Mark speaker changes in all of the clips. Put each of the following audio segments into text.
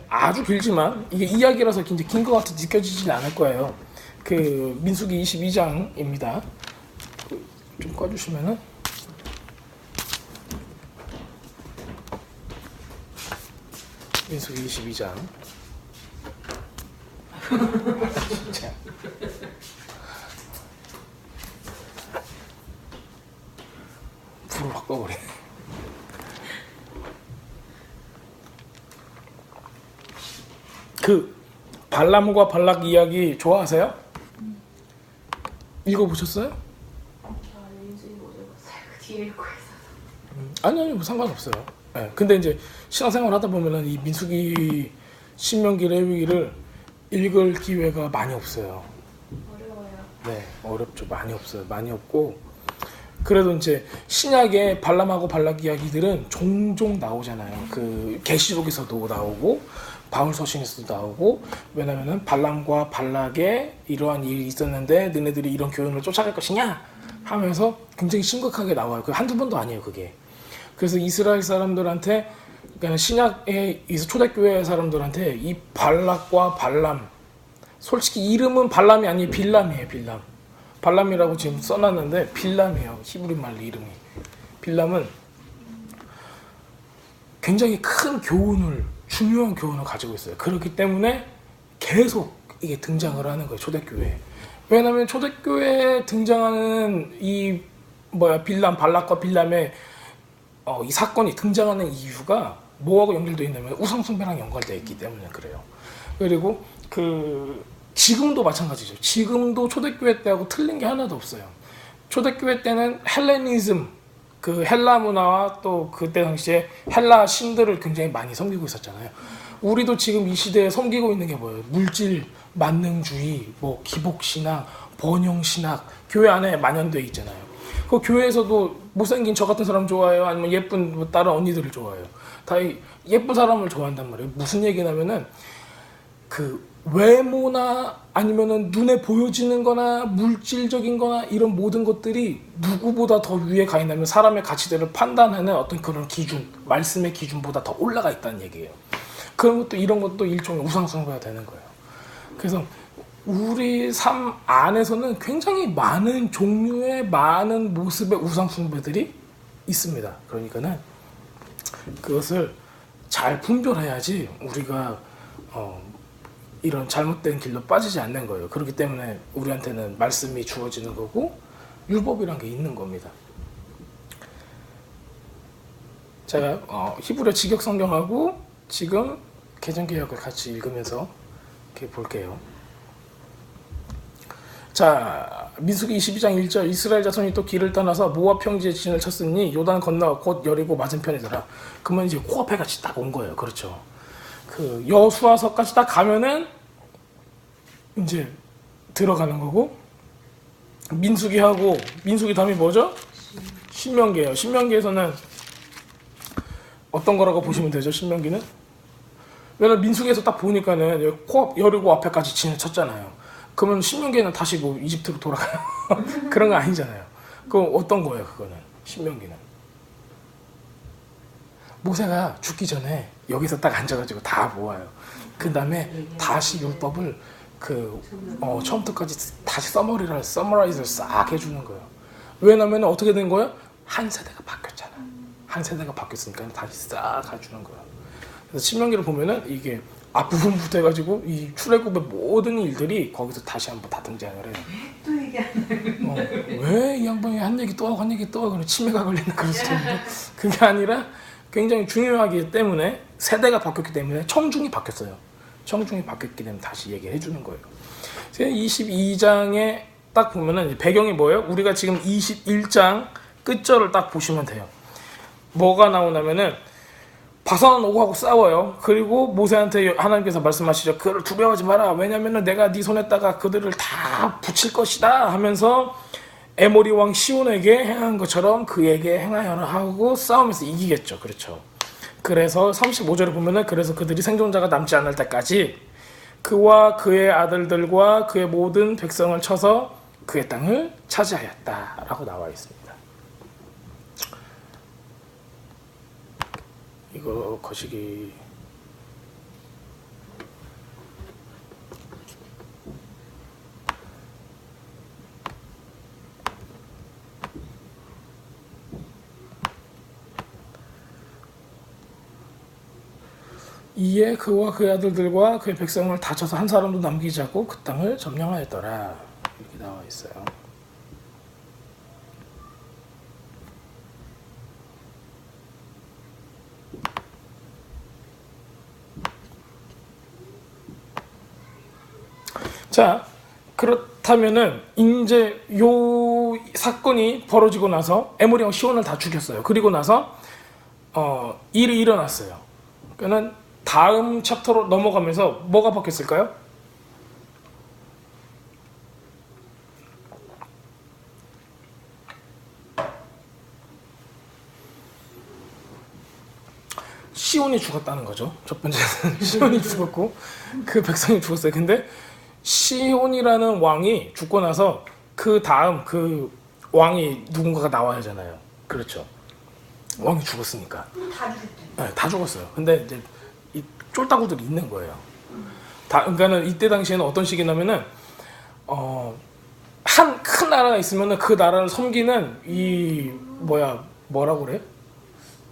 Speaker 1: 아주 길지만 이게 이야기라서 이제 긴 것 같이 느껴지진 않을 거예요. 그 민수기 22장입니다. 좀 꺼주시면은 민수기 22장. 진짜. 불을 확 꺼버리네. 그 발람과 발락 이야기 좋아하세요? 읽어보셨어요?
Speaker 2: 인수인 못 읽었어요. 그 뒤에 읽고 있어서.
Speaker 1: 아니요, 뭐 상관없어요. 네, 근데 이제 신앙생활 하다 보면은 이 민수기, 신명기, 레위기를 읽을 기회가 많이 없어요.
Speaker 2: 어려워요.
Speaker 1: 네, 어렵죠. 많이 없어요. 많이 없고. 그래도 이제 신약의 발람하고 발락 이야기들은 종종 나오잖아요. 그 계시록에서도 나오고 바울 서신에서도 나오고. 왜냐면은 발람과 발락에 이러한 일이 있었는데 너네들이 이런 교훈을 쫓아갈 것이냐 하면서 굉장히 심각하게 나와요. 그 한두 번도 아니에요, 그게. 그래서 이스라엘 사람들한테, 그러니까 신약의 초대교회 사람들한테 이 발락과 발람, 솔직히 이름은 발람이 아니에요. 빌람이에요. 빌람. 발람이라고 지금 써놨는데 빌람이에요. 히브리 말로 이름이. 빌람은 굉장히 큰 교훈을, 중요한 교훈을 가지고 있어요. 그렇기 때문에 계속 이게 등장을 하는 거예요. 초대교회에. 왜냐하면 초대교회에 등장하는 이 빌람, 발락과 빌람의 이 사건이 등장하는 이유가 뭐하고 연결되어 있냐면 우상숭배랑 연관되어 있기 때문에 그래요. 그리고 지금도 마찬가지죠. 지금도 초대교회 때하고 틀린 게 하나도 없어요. 초대교회 때는 헬레니즘, 그 헬라 문화와 또 그때 당시에 헬라 신들을 굉장히 많이 섬기고 있었잖아요. 우리도 지금 이 시대에 섬기고 있는 게 뭐예요? 물질, 만능주의, 기복신학, 번영신학, 교회 안에 만연되어 있잖아요. 그 교회에서도 못생긴 저 같은 사람 좋아해요? 아니면 예쁜 다른 언니들을 좋아해요? 다 예쁜 사람을 좋아한단 말이에요. 무슨 얘기냐면은 그 외모나 아니면은 눈에 보여지는 거나 물질적인 거나 이런 모든 것들이 누구보다 더 위에 가 있냐면 사람의 가치들을 판단하는 어떤 그런 기준, 말씀의 기준보다 더 올라가 있다는 얘기예요. 그런 것도, 이런 것도 일종의 우상숭배가 되는 거예요. 그래서 우리 삶 안에서는 굉장히 많은 종류의, 많은 모습의 우상숭배들이 있습니다. 그러니까는 그것을 잘 분별해야지 우리가 이런 잘못된 길로 빠지지 않는 거예요. 그렇기 때문에 우리한테는 말씀이 주어지는 거고 율법이란 게 있는 겁니다. 제가 히브리어 직역 성경하고 지금 개정개역을 같이 읽으면서 이렇게 볼게요. 자, 민수기 22장 1절. 이스라엘 자손이 또 길을 떠나서 모압 평지에 진을 쳤으니 요단 건너 곧 여리고 맞은편이더라. 그러면 이제 코앞에 같이 딱 온 거예요. 그렇죠. 그 여수아서까지 딱 가면은 이제 들어가는 거고, 민수기 다음이 뭐죠? 신명기예요. 신명기에서는 어떤 거라고 보시면 되죠? 신명기는? 왜냐면 민수기에서 딱 보니까는 코앞 여리고 앞에까지 진을 쳤잖아요. 그러면 신명기에는 다시 이집트로 돌아가요? 그런 거 아니잖아요. 그럼 어떤 거예요, 그거는? 신명기는 모세가 죽기 전에 여기서 딱 앉아가지고 다 모아요. 그 다음에 다시 율법을 처음부터까지 다시 서머라이즈를 싹 해주는 거예요. 왜냐면 어떻게 된 거예요? 한 세대가 바뀌었잖아. 한 세대가 바뀌었으니까 다시 싹 해주는 거예요. 그래서 신명기를 보면은 이게 앞부분부터 해가지고 이 출애굽의 모든 일들이 거기서 다시 한번 다 등장을 해요.
Speaker 2: 또 얘기하는
Speaker 1: 왜 이 양반이 한 얘기 또 하고 한 얘기 또 하고 치매가 걸리나 그럴 수도 있는데 그게 아니라 굉장히 중요하기 때문에 세대가 바뀌었기 때문에 청중이 바뀌었어요. 청중이 바뀌었기 때문에 다시 얘기를 해주는 거예요. 22장에 딱 보면은 배경이 뭐예요? 우리가 지금 21장 끝절을 딱 보시면 돼요. 뭐가 나오냐면은 바산 오고하고 싸워요. 그리고 모세한테 하나님께서 말씀하시죠. 그를 두려워하지 마라. 왜냐면은 내가 네 손에다가 그들을 다 붙일 것이다 하면서 에모리 왕 시온에게 행한 것처럼 그에게 행하여라 하고 싸우면서 이기겠죠. 그렇죠. 그래서 35절을 보면은 그래서 그들이 생존자가 남지 않을 때까지 그와 그의 아들들과 그의 모든 백성을 쳐서 그의 땅을 차지하였다라고 나와 있습니다. 이거 거시기 이에 그와 그의 아들들과 그의 백성을 다 쳐서 한 사람도 남기지 않고 그 땅을 점령하였더라. 이렇게 나와 있어요. 자, 그렇다면은 이제 요 사건이 벌어지고 나서 에모리 왕 시온을 다 죽였어요. 그리고 나서 일이 일어났어요. 그러니까는 다음 챕터로 넘어가면서 뭐가 바뀌었을까요? 시온이 죽었다는 거죠. 첫 번째는 시온이 죽었고 그 백성이 죽었어요. 근데 시온이라는 왕이 죽고 나서 그 다음 그 왕이 누군가가 나와야 하잖아요. 그렇죠. 왕이 죽었으니까.
Speaker 2: 다 죽였대.
Speaker 1: 네, 다 죽었어요. 근데 이제 이 쫄따구들이 있는 거예요. 그러니까는 이때 당시에는 어떤 식이냐면은 한 큰 나라가 있으면은 그 나라를 섬기는 이 뭐라고 그래?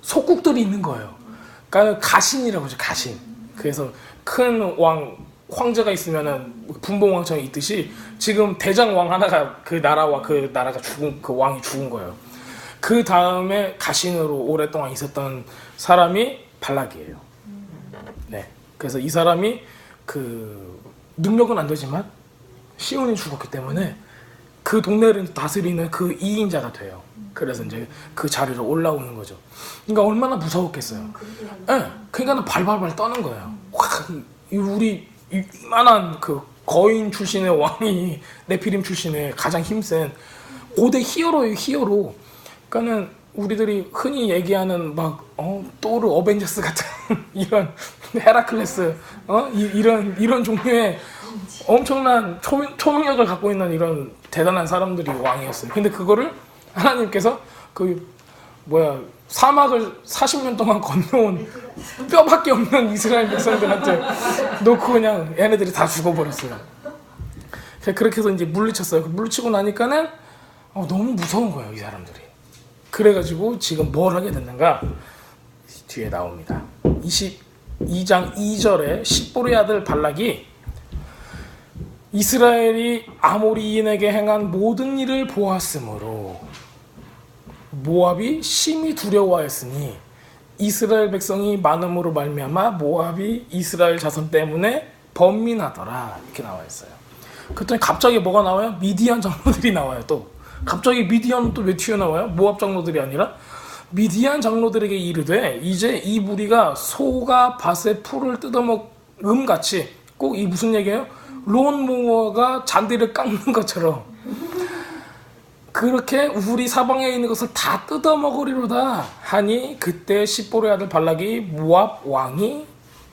Speaker 1: 속국들이 있는 거예요. 그러니까 가신이라고 하죠. 가신. 그래서 큰 황제가 있으면은 분봉왕청이 있듯이 지금 대장왕 하나가 그 나라와 그 나라가 죽은 그 왕이 죽은 거예요. 그 다음에 가신으로 오랫동안 있었던 사람이 발락이에요. 네. 그래서 이 사람이 그 능력은 안 되지만 시온이 죽었기 때문에 그 동네를 다스리는 그 2인자가 돼요. 그래서 이제 그 자리로 올라오는 거죠. 그러니까 얼마나 무서웠겠어요. 네. 그러니까 발발발 떠는 거예요. 우리 이만한 그 거인 출신의 왕이 네피림 출신의 가장 힘센 고대 히어로예요. 히어로. 그러니까는 우리들이 흔히 얘기하는 또르 어벤져스 같은 이런 헤라클레스 이런 종류의 엄청난 초능력을 갖고 있는 이런 대단한 사람들이 왕이었어요. 근데 그거를 하나님께서 사막을 40년 동안 건너온 뼈밖에 없는 이스라엘 백성들한테 놓고 그냥 얘네들이 다 죽어버렸어요. 그렇게 해서 이제 물리쳤어요. 물리치고 나니까는 너무 무서운 거예요, 이 사람들이. 그래가지고 지금 뭘 하게 됐는가? 뒤에 나옵니다. 22장 2절에 십보리의 아들 발락이 이스라엘이 아모리인에게 행한 모든 일을 보았으므로 모압이 심히 두려워하였으니 이스라엘 백성이 많음으로 말미암아 모압이 이스라엘 자손 때문에 번민하더라. 이렇게 나와 있어요. 그랬더니 갑자기 뭐가 나와요? 미디안 장로들이 나와요. 또 갑자기 미디안은 또 왜 튀어나와요? 모압 장로들이 아니라 미디안 장로들에게 이르되 이제 이 무리가 소가 밭의 풀을 뜯어먹음 같이 꼭 이 무슨 얘기예요? 론모어가 잔디를 깎는 것처럼 그렇게 우리 사방에 있는 것을 다 뜯어먹으리로다 하니 그때 십보리의 아들 발락이 모압 왕이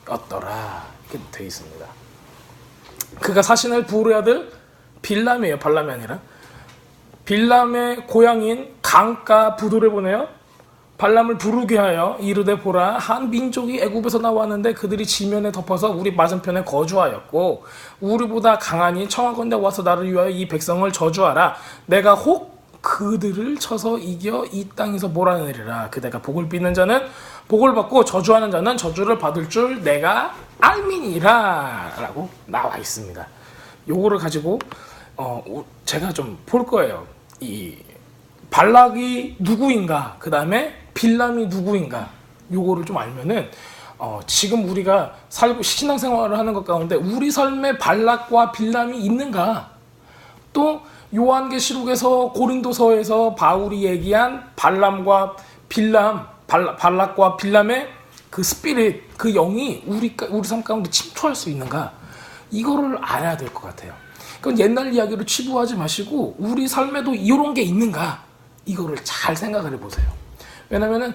Speaker 1: 었더라. 이렇게 되어 있습니다. 그가 사신할 부울의 아들 빌람이에요. 발람이 아니라. 빌람의 고향인 강가 부도를 보내요. 발람을 부르게 하여 이르되 보라 한 민족이 애굽에서 나왔는데 그들이 지면에 덮어서 우리 맞은편에 거주하였고 우리보다 강하니 청하건대 와서 나를 위하여 이 백성을 저주하라. 내가 혹 그들을 쳐서 이겨 이 땅에서 몰아내리라. 그대가 복을 빚는 자는 복을 받고 저주하는 자는 저주를 받을 줄 내가 알미니라 라고 나와 있습니다. 요거를 가지고 제가 좀 볼 거예요. 이 발락이 누구인가, 그 다음에 빌람이 누구인가, 요거를 좀 알면은 지금 우리가 살고 신앙생활을 하는 것 가운데 우리 삶에 발락과 빌람이 있는가, 또 요한계시록에서 고린도서에서 바울이 얘기한 발람과 빌람, 발락과 빌람의 그 스피릿, 그 영이 우리 삶 가운데 침투할 수 있는가, 이거를 알아야 될 것 같아요. 그건 옛날 이야기로 치부하지 마시고 우리 삶에도 이런 게 있는가, 이거를 잘 생각을 해보세요. 왜냐면은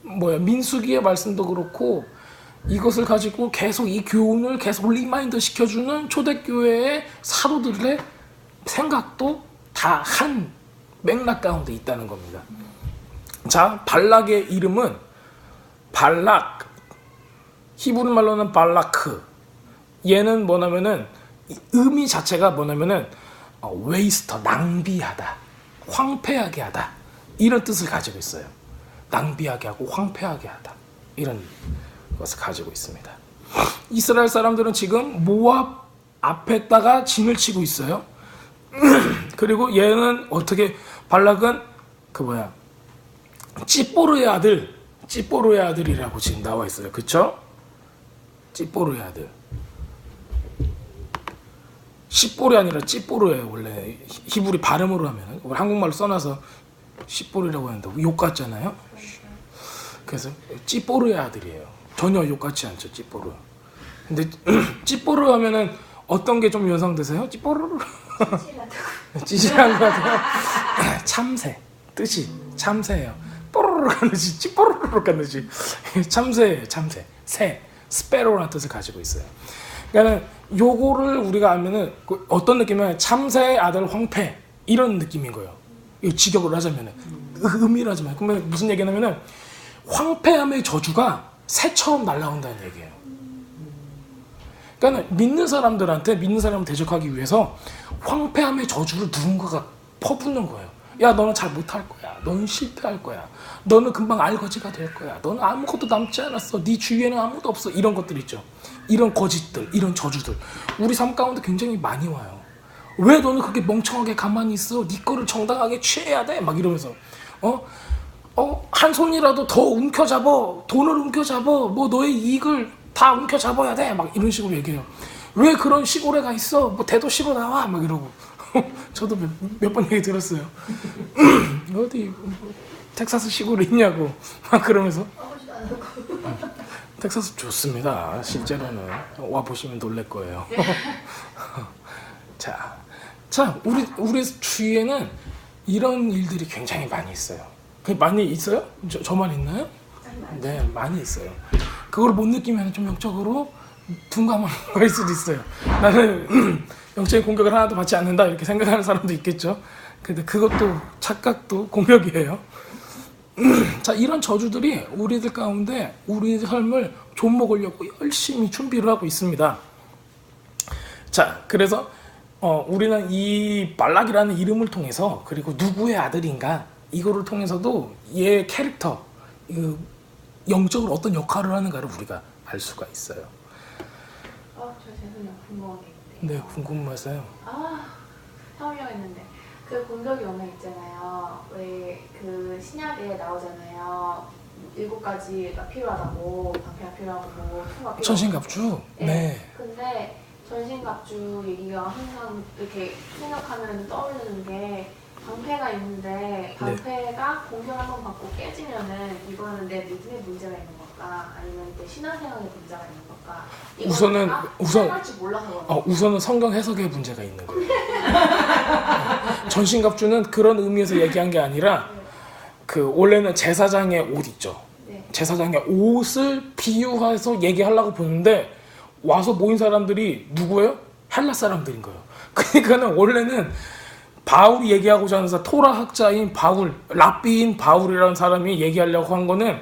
Speaker 1: 민수기의 말씀도 그렇고 이것을 가지고 계속 이 교훈을 계속 리마인드 시켜주는 초대교회의 사도들의 생각도 다 한 맥락 가운데 있다는 겁니다. 자, 발락의 이름은 발락, 히브리 말로는 발라크. 얘는 뭐냐면은 의미 자체가 뭐냐면은 웨이스터, 낭비하다, 황폐하게 하다, 이런 뜻을 가지고 있어요. 낭비하게 하고 황폐하게 하다, 이런 것을 가지고 있습니다. 이스라엘 사람들은 지금 모압 앞에다가 진을 치고 있어요. 그리고 얘는 어떻게 발락은 찌뽀르의 아들이라고 지금 나와 있어요. 그쵸? 찌뽀르의 아들. 시뽀르이 아니라 찌뽀르예요. 원래 히브리 발음으로 하면 한국말로 써놔서 시뽀르라고 하는데 욕 같잖아요. 그래서 찌뽀르의 아들이에요. 전혀 욕 같지 않죠. 찌뽀르. 근데 찌뽀르 하면은 어떤 게 좀 연상되세요? 찌뽀르. 찌질한 거 같아요. 참새 뜻이 참새예요. 뽀로로 가는 듯이 찌뽀로로 가는 듯이 참새예요. 참새 새 스페로라는 뜻을 가지고 있어요. 그러니까 요거를 우리가 알면은 어떤 느낌이냐면 참새의 아들 황폐 이런 느낌인 거예요. 이 직역을 하자면은 의미를 하자면 그러면 무슨 얘기냐면은 황폐함의 저주가 새처럼 날아온다는 얘기예요. 그러니까 믿는 사람을 대적하기 위해서 황폐함의 저주를 누군가가 퍼붓는 거예요. 야, 너는 잘 못할 거야. 너는 실패할 거야. 너는 금방 알거지가 될 거야. 너는 아무것도 남지 않았어. 네 주위에는 아무도 없어. 이런 것들 있죠. 이런 거짓들, 이런 저주들 우리 삶 가운데 굉장히 많이 와요. 왜 너는 그렇게 멍청하게 가만히 있어? 네 거를 정당하게 취해야 돼. 막 이러면서 한 손이라도 더 움켜잡어. 돈을 움켜잡어. 뭐 너의 이익을 다 움켜잡아야 돼. 막 이런 식으로 얘기해요. 왜 그런 시골에 가 있어? 뭐 대도시로 나와. 막 이러고 저도 몇 번 얘기 들었어요. 어디 텍사스 시골에 있냐고 막 그러면서 텍사스 좋습니다. 실제로는 와 보시면 놀랄 거예요. 자, 우리 주위에는 이런 일들이 굉장히 많이 있어요. 많이 있어요? 저만 있나요? 네, 많이 있어요. 그걸 못 느끼면 좀 영적으로 둔감한 거일 수도 있어요. 나는 영적인 공격을 하나도 받지 않는다 이렇게 생각하는 사람도 있겠죠. 근데 그것도 착각도 공격이에요. 자, 이런 저주들이 우리들 가운데 우리 삶을 좀먹으려고 열심히 준비를 하고 있습니다. 자, 그래서 우리는 이 발락이라는 이름을 통해서 그리고 누구의 아들인가 이거를 통해서도 얘 캐릭터 영적으로 어떤 역할을 하는가를 우리가 알 수가 있어요.
Speaker 2: 저 죄송해요. 궁금한 게 있는데.
Speaker 1: 네, 궁금하세요.
Speaker 2: 설명했는데 그 공격이 오면 있잖아요. 왜 그 신약에 나오잖아요. 7가지가 필요하다고 방패가 필요하고 뭐 총가 필요하고
Speaker 1: 천신갑주. 네.
Speaker 2: 근데 전신갑주 얘기가 항상 이렇게 생각하면 떠오르는 게 방패가 있는데 방패가 공격 한번 받고 깨지면은 이거는 내 믿음에 문제가 있는 걸까 아니면 내 신앙생활에 문제가 있는 걸까?
Speaker 1: 우선은 성경 해석에 문제가 있는 거예요. 전신갑주는 그런 의미에서 얘기한 게 아니라 원래는 제사장의 옷 있죠.
Speaker 2: 네.
Speaker 1: 제사장의 옷을 비유해서 얘기하려고 보는데 와서 모인 사람들이 누구예요? 헬라 사람들인 거예요. 그러니까는 원래는 바울이 얘기하고자 하는 토라 학자인 바울, 랍비인 바울이라는 사람이 얘기하려고 한 거는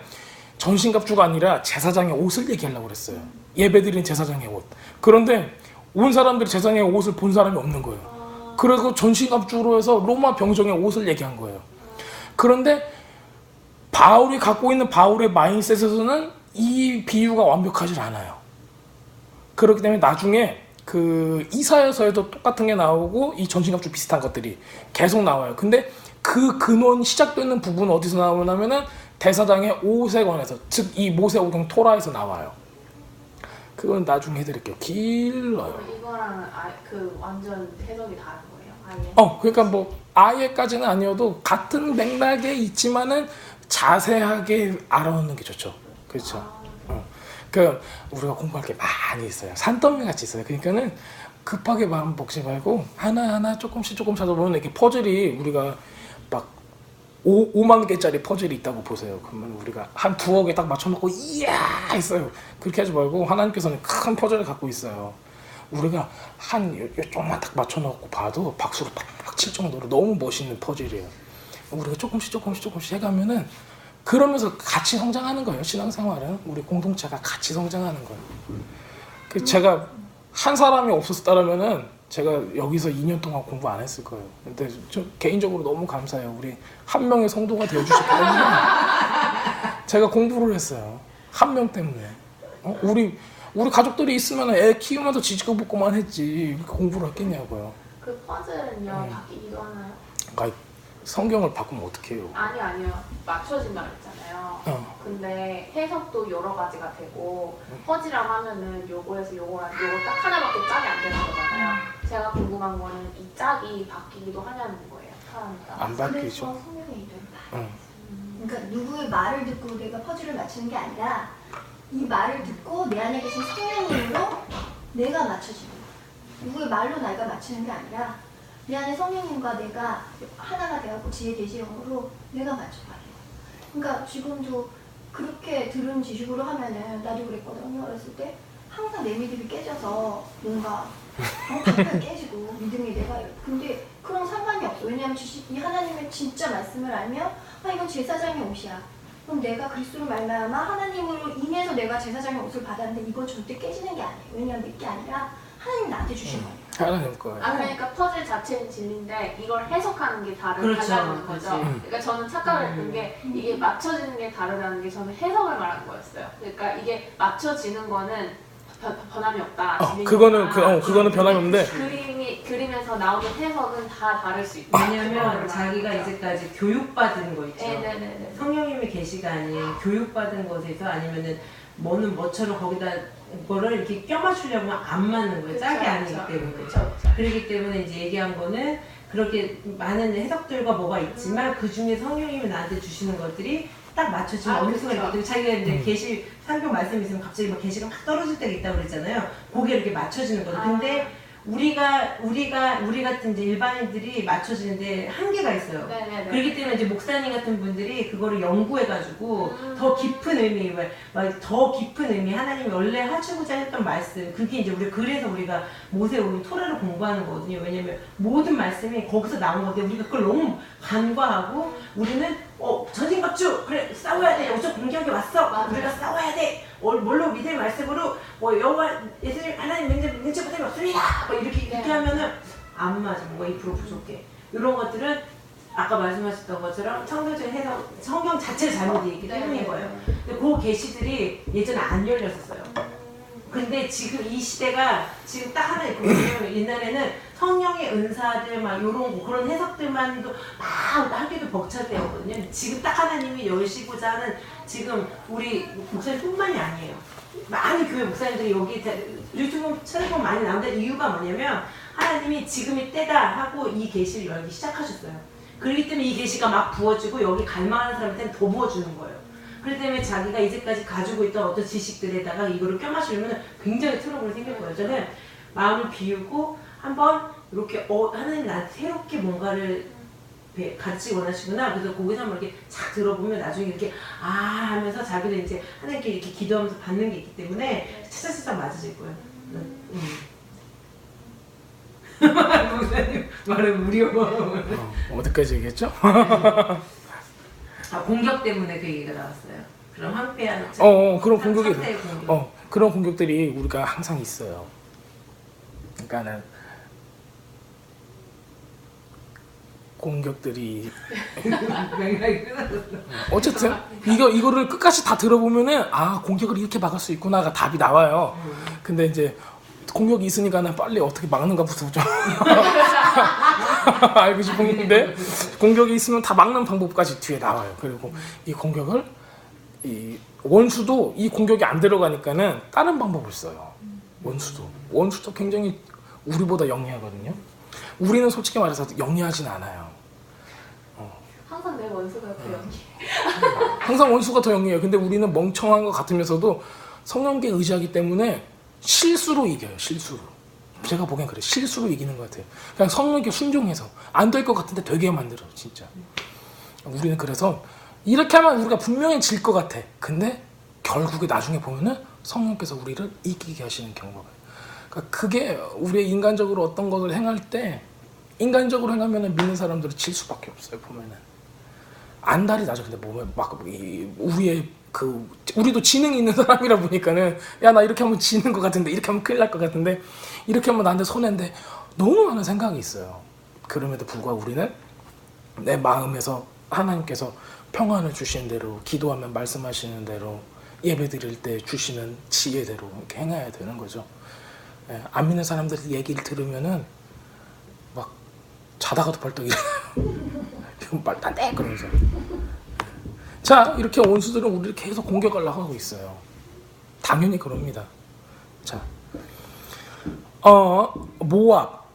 Speaker 1: 전신갑주가 아니라 제사장의 옷을 얘기하려고 그랬어요. 예배드린 제사장의 옷. 그런데 온 사람들이 제사장의 옷을 본 사람이 없는 거예요. 그래서 전신갑주로 해서 로마 병정의 옷을 얘기한 거예요. 그런데 바울이 갖고 있는 바울의 마인셋에서는 이 비유가 완벽하지 않아요. 그렇기 때문에 나중에 이사야서에도 똑같은 게 나오고 이 전신갑주 비슷한 것들이 계속 나와요. 근데 그 근원 시작되는 부분은 어디서 나오냐면은 대사장의 옷에 관해서, 즉 이 모세오경 토라에서 나와요. 그건 나중에 해드릴게요. 길어요.
Speaker 2: 이거랑 완전 해석이 다른 거예요? 아예?
Speaker 1: 그러니까 뭐 아예까지는 아니어도 같은 맥락에 있지만은 자세하게 알아놓는 게 좋죠. 그렇죠. 우리가 공부할 게 많이 있어요. 산더미 같이 있어요. 그러니까는 급하게 마음 먹지 말고 하나하나 조금씩 찾아보면 이렇게 퍼즐이 우리가 막 5만 개짜리 퍼즐이 있다고 보세요. 그러면 우리가 한 2억에 딱 맞춰놓고 이야 했어요. 그렇게 하지 말고 하나님께서는 큰 퍼즐을 갖고 있어요. 우리가 조금만 딱 맞춰놓고 봐도 박수로 팍팍 칠 정도로 너무 멋있는 퍼즐이에요. 우리가 조금씩 해가면은 그러면서 같이 성장하는 거예요. 신앙생활은 우리 공동체가 같이 성장하는 거예요. 제가 한 사람이 없었다면은 제가 여기서 2년 동안 공부 안 했을 거예요. 근데 저 개인적으로 너무 감사해요. 우리 한 명의 성도가 되어주셨기 때문에 제가 공부를 했어요. 한 명 때문에. 우리 가족들이 있으면 애 키우면서 지지고 볶고만 했지 이렇게 공부를 했겠냐고요.
Speaker 2: 그 퍼즐은요 바뀌기도 하나요?
Speaker 1: 그러니까 성경을 바꾸면 어떡해요.
Speaker 2: 아니요. 맞춰진다고 했잖아요. 근데 해석도 여러 가지가 되고 퍼즐이라고 하면은 요거에서 요거랑 요거 딱 하나밖에 짝이 안 되는 거잖아요. 제가 궁금한 거는 이 짝이 바뀌기도 하냐는 거예요. 사람마다.
Speaker 1: 안 바뀌죠.
Speaker 3: 그래서 성령의 이름이
Speaker 4: 그러니까 누구의 말을 듣고 내가 퍼즐을 맞추는 게 아니라 이 말을 듣고 내 안에 계신 성령님으로 내가 맞춰지는 거야. 누구의 말로 내가 맞추는 게 아니라 내 안에 성령님과 내가 하나가 되어서 지혜 대지형으로 내가 맞춰가요. 그러니까 지금도 그렇게 들은 지식으로 하면은 나도 그랬거든요. 어렸을 때 항상 내 믿음이 깨져서 뭔가 방패가 깨지고 믿음이 내가 근데 그런 상관이 없어. 왜냐하면 이 하나님의 진짜 말씀을 알면 이건 제사장의 옷이야. 그럼 내가 그리스도로 말미암아 하나님으로 인해서 내가 제사장의 옷을 받았는데 이건 절대 깨지는 게 아니에요. 왜냐하면 내 게 아니라 하나님이 나한테 주신 거예요.
Speaker 1: 하나님 거예요.
Speaker 2: 그러니까 퍼즐 자체는 진리인데 이걸 해석하는 게
Speaker 3: 그렇죠.
Speaker 2: 달라는 거죠.
Speaker 3: 그렇지.
Speaker 2: 그러니까 저는 착각을 했던 게 이게 맞춰지는 게 다르다는 게 저는 해석을 말하는 거였어요. 그러니까 이게 맞춰지는 거는 변함이 없다. 진리가
Speaker 1: 그거는
Speaker 2: 없다.
Speaker 1: 그거는 변함이 없는데
Speaker 2: 그림에서 나오는 해석은 다 다를 수 있다.
Speaker 3: 왜냐면 자기가 이제까지 교육받은 거 있죠.
Speaker 2: 네네네.
Speaker 3: 성령님의 계시가 아닌 교육받은 것에서 아니면은 뭐는 뭐처럼 거기다 뭐를 이렇게 껴맞추려고 하면 안 맞는 거예요. 짝이 아니기 때문에.
Speaker 2: 그렇죠.
Speaker 3: 그렇기 때문에 이제 얘기한 거는 그렇게 많은 해석들과 뭐가 있지만 그 중에 성령님이 나한테 주시는 것들이 딱 맞춰지면 어느 순간
Speaker 2: 그렇죠.
Speaker 3: 이것들이 자기가 이제 계시 상경 말씀이 있으면 갑자기 막 계시가 막 떨어질 때가 있다고 그랬잖아요. 그게 이렇게 맞춰지는 거죠. 근데 우리 같은 이제 일반인들이 맞춰지는데 한계가 있어요.
Speaker 2: 네네네.
Speaker 3: 그렇기 때문에 이제 목사님 같은 분들이 그거를 연구해가지고 더 깊은 의미, 더 깊은 의미, 하나님이 원래 하시고자 했던 말씀, 그게 이제 그래서 우리가 모세오는 토라를 공부하는 거거든요. 왜냐면 모든 말씀이 거기서 나온 건데 우리가 그걸 너무 간과하고 우리는 전진갑주 그래 싸워야 돼. 어쩌 공격이 왔어.
Speaker 2: 맞아요.
Speaker 3: 우리가 싸워야 돼. 뭘로 믿음의 말씀으로 여호와 예수님 하나님 능치 못함이 없습니다. 이렇게 하면은 안 맞아. 뭔가 2% 부족해. 이런 것들은 아까 말씀하셨던 것처럼 청교도의 해석, 성경 자체를 잘못 얘기했기 때문인 거예요. 근데 그 계시들이 예전에 안 열렸었어요. 근데 지금 이 시대가 지금 딱 하나 있고 옛날에는 성령의 은사들 막 요런 그런 해석들만도 막 하기도 벅차대었거든요. 지금 딱 하나님이 열시고자 하는 지금 우리 목사님뿐만이 아니에요. 많은 교회 목사님들이 여기 유튜브 찾아보면 많이 나오는데 이유가 뭐냐면 하나님이 지금이 때다 하고 이 계시를 열기 시작하셨어요. 그렇기 때문에 이 계시가 막 부어지고 여기 갈망하는 사람한테는 더 부어주는 거예요. 그렇기 때문에 자기가 이제까지 가지고 있던 어떤 지식들에다가 이거를 껴마시려면 굉장히 트러블이 생길 거예요. 저는 마음을 비우고 한번 이렇게 하나님 나한테 새롭게 뭔가를 가르치기 원하시구나. 그래서 거기서 한번 이렇게 착 들어보면 나중에 이렇게 하면서 자기도 이제 하나님께 이렇게 기도하면서 받는 게 있기 때문에 차차차차 맞아질 거예요. 목사님 말은 무리워.
Speaker 1: 어디까지 얘기했죠?
Speaker 3: 공격 때문에 그 얘기가 나왔어요. 그럼 황폐한
Speaker 1: 그런 공격이
Speaker 3: 상태의 공격.
Speaker 1: 그런 공격들이 우리가 항상 있어요. 그러니까는 공격들이 어쨌든 이거를 끝까지 다 들어보면은 공격을 이렇게 막을 수 있구나가 답이 나와요. 근데 이제 공격이 있으니까 난 빨리 어떻게 막는가부터 좀 알고 싶은데 공격이 있으면 다 막는 방법까지 뒤에 나와요. 그리고 이 공격을 이 원수도 이 공격이 안 들어가니까는 다른 방법을 써요. 원수도 굉장히 우리보다 영리하거든요. 우리는 솔직히 말해서 영리하진 않아요.
Speaker 2: 항상 내 원수가 그 연기.
Speaker 1: 항상 원수가 더 영리해요. 근데 우리는 멍청한 것 같으면서도 성령께 의지하기 때문에 실수로 이겨요. 실수로. 제가 보기엔 그래. 실수로 이기는 것 같아요. 그냥 성령께 순종해서 안 될 것 같은데 되게 만들어요. 진짜. 우리는 그래서 이렇게 하면 우리가 분명히 질 것 같아. 근데 결국에 나중에 보면은 성령께서 우리를 이기게 하시는 경우가 많아요. 그러니까 그게 우리의 인간적으로 어떤 것을 행할 때 인간적으로 행하면은 믿는 사람들은 질 수밖에 없어요. 보면은 안달이 나죠. 근데 몸에 막 우리의 우리도 지능이 있는 사람이라 보니까는 나 이렇게 하면 지는 것 같은데 이렇게 하면 큰일 날 것 같은데 이렇게 하면 나한테 손해인데 너무 많은 생각이 있어요. 그럼에도 불구하고 우리는 내 마음에서 하나님께서 평안을 주시는 대로 기도하면 말씀하시는 대로 예배 드릴 때 주시는 지혜대로 이렇게 행해야 되는 거죠. 예, 안 믿는 사람들 얘기를 들으면은 막 자다가도 벌떡 일어나요. 이건 말도 안 돼! 그러면서. 자, 이렇게 원수들은 우리를 계속 공격하려고 하고 있어요. 당연히 그럽니다. 자,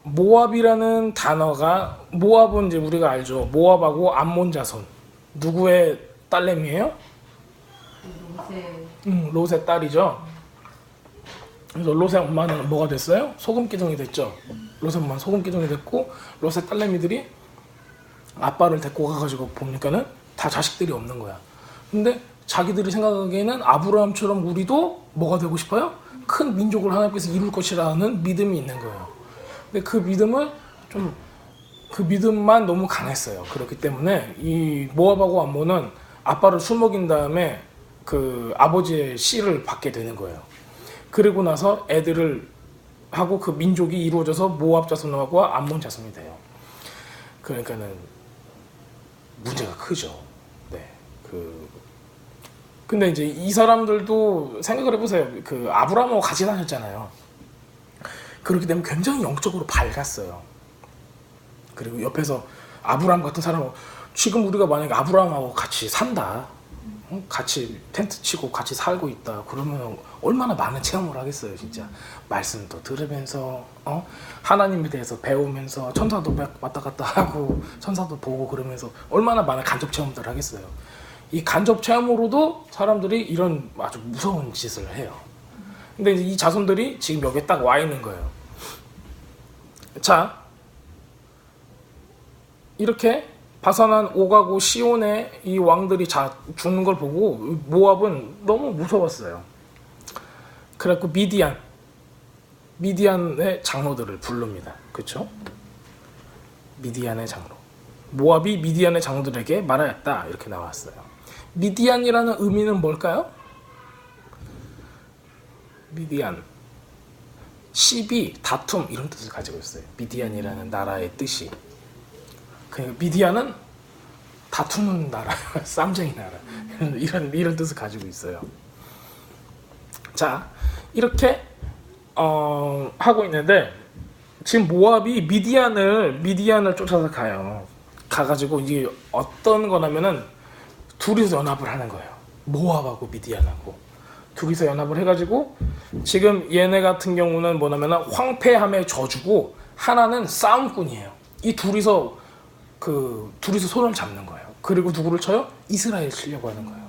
Speaker 1: 모압이라는 단어가, 모압은 이제 우리가 알죠. 모압하고 암몬 자손. 누구의 딸내미예요? 롯의 딸이죠. 그래서 롯의 엄마는 뭐가 됐어요? 소금 기둥이 됐죠. 롯의 엄마는 소금 기둥이 됐고, 롯의 딸내미들이 아빠를 데리고 가가지고 보니까는 다 자식들이 없는 거야. 근데 자기들이 생각하기에는 아브라함처럼 우리도 뭐가 되고 싶어요? 큰 민족을 하나님께서 이룰 것이라는 믿음이 있는 거예요. 근데 그 믿음만 너무 강했어요. 그렇기 때문에 이 모압하고 암몬은 아빠를 술 먹인 다음에 그 아버지의 씨를 받게 되는 거예요. 그리고 나서 애들을 하고 그 민족이 이루어져서 모압 자손하고 암몬 자손이 돼요. 그러니까는 문제가 크죠. 네. 근데 이제 이 사람들도 생각을 해보세요. 그 아브라함하고 같이 다녔잖아요. 그렇기 때문에 굉장히 영적으로 밝았어요. 그리고 옆에서 아브라함 같은 사람은 지금 우리가 만약에 아브라함하고 같이 산다, 같이 텐트 치고 같이 살고 있다, 그러면 얼마나 많은 체험을 하겠어요. 진짜 말씀도 들으면서 하나님에 대해서 배우면서 천사도 왔다 갔다 하고 천사도 보고 그러면서 얼마나 많은 간접 체험들을 하겠어요. 이 간접 체험으로도 사람들이 이런 아주 무서운 짓을 해요. 근데 이제 이 자손들이 지금 여기에 딱 와 있는 거예요. 자, 이렇게 바산한 오가고 시온의 이 왕들이 죽는 걸 보고 모압은 너무 무서웠어요. 그래갖고 미디안의 장로들을 부릅니다. 그렇죠? 미디안의 장로. 모압이 미디안의 장로들에게 말하였다. 이렇게 나왔어요. 미디안이라는 의미는 뭘까요? 미디안. 시비, 다툼 이런 뜻을 가지고 있어요. 미디안이라는 나라의 뜻이. 그 미디안은 다투는 나라, 쌈쟁이 나라 이런 뜻을 가지고 있어요. 자, 이렇게 하고 있는데 지금 모압이 미디안을 쫓아서 가요. 가가지고 이게 어떤 거냐면은 둘이서 연합을 하는 거예요. 모압하고 미디안하고 둘이서 연합을 해가지고 지금 얘네 같은 경우는 뭐냐면은 황폐함의 저주고 하나는 싸움꾼이에요. 이 둘이서 손을 잡는 거예요. 그리고 누구를 쳐요? 이스라엘 치려고 하는 거예요.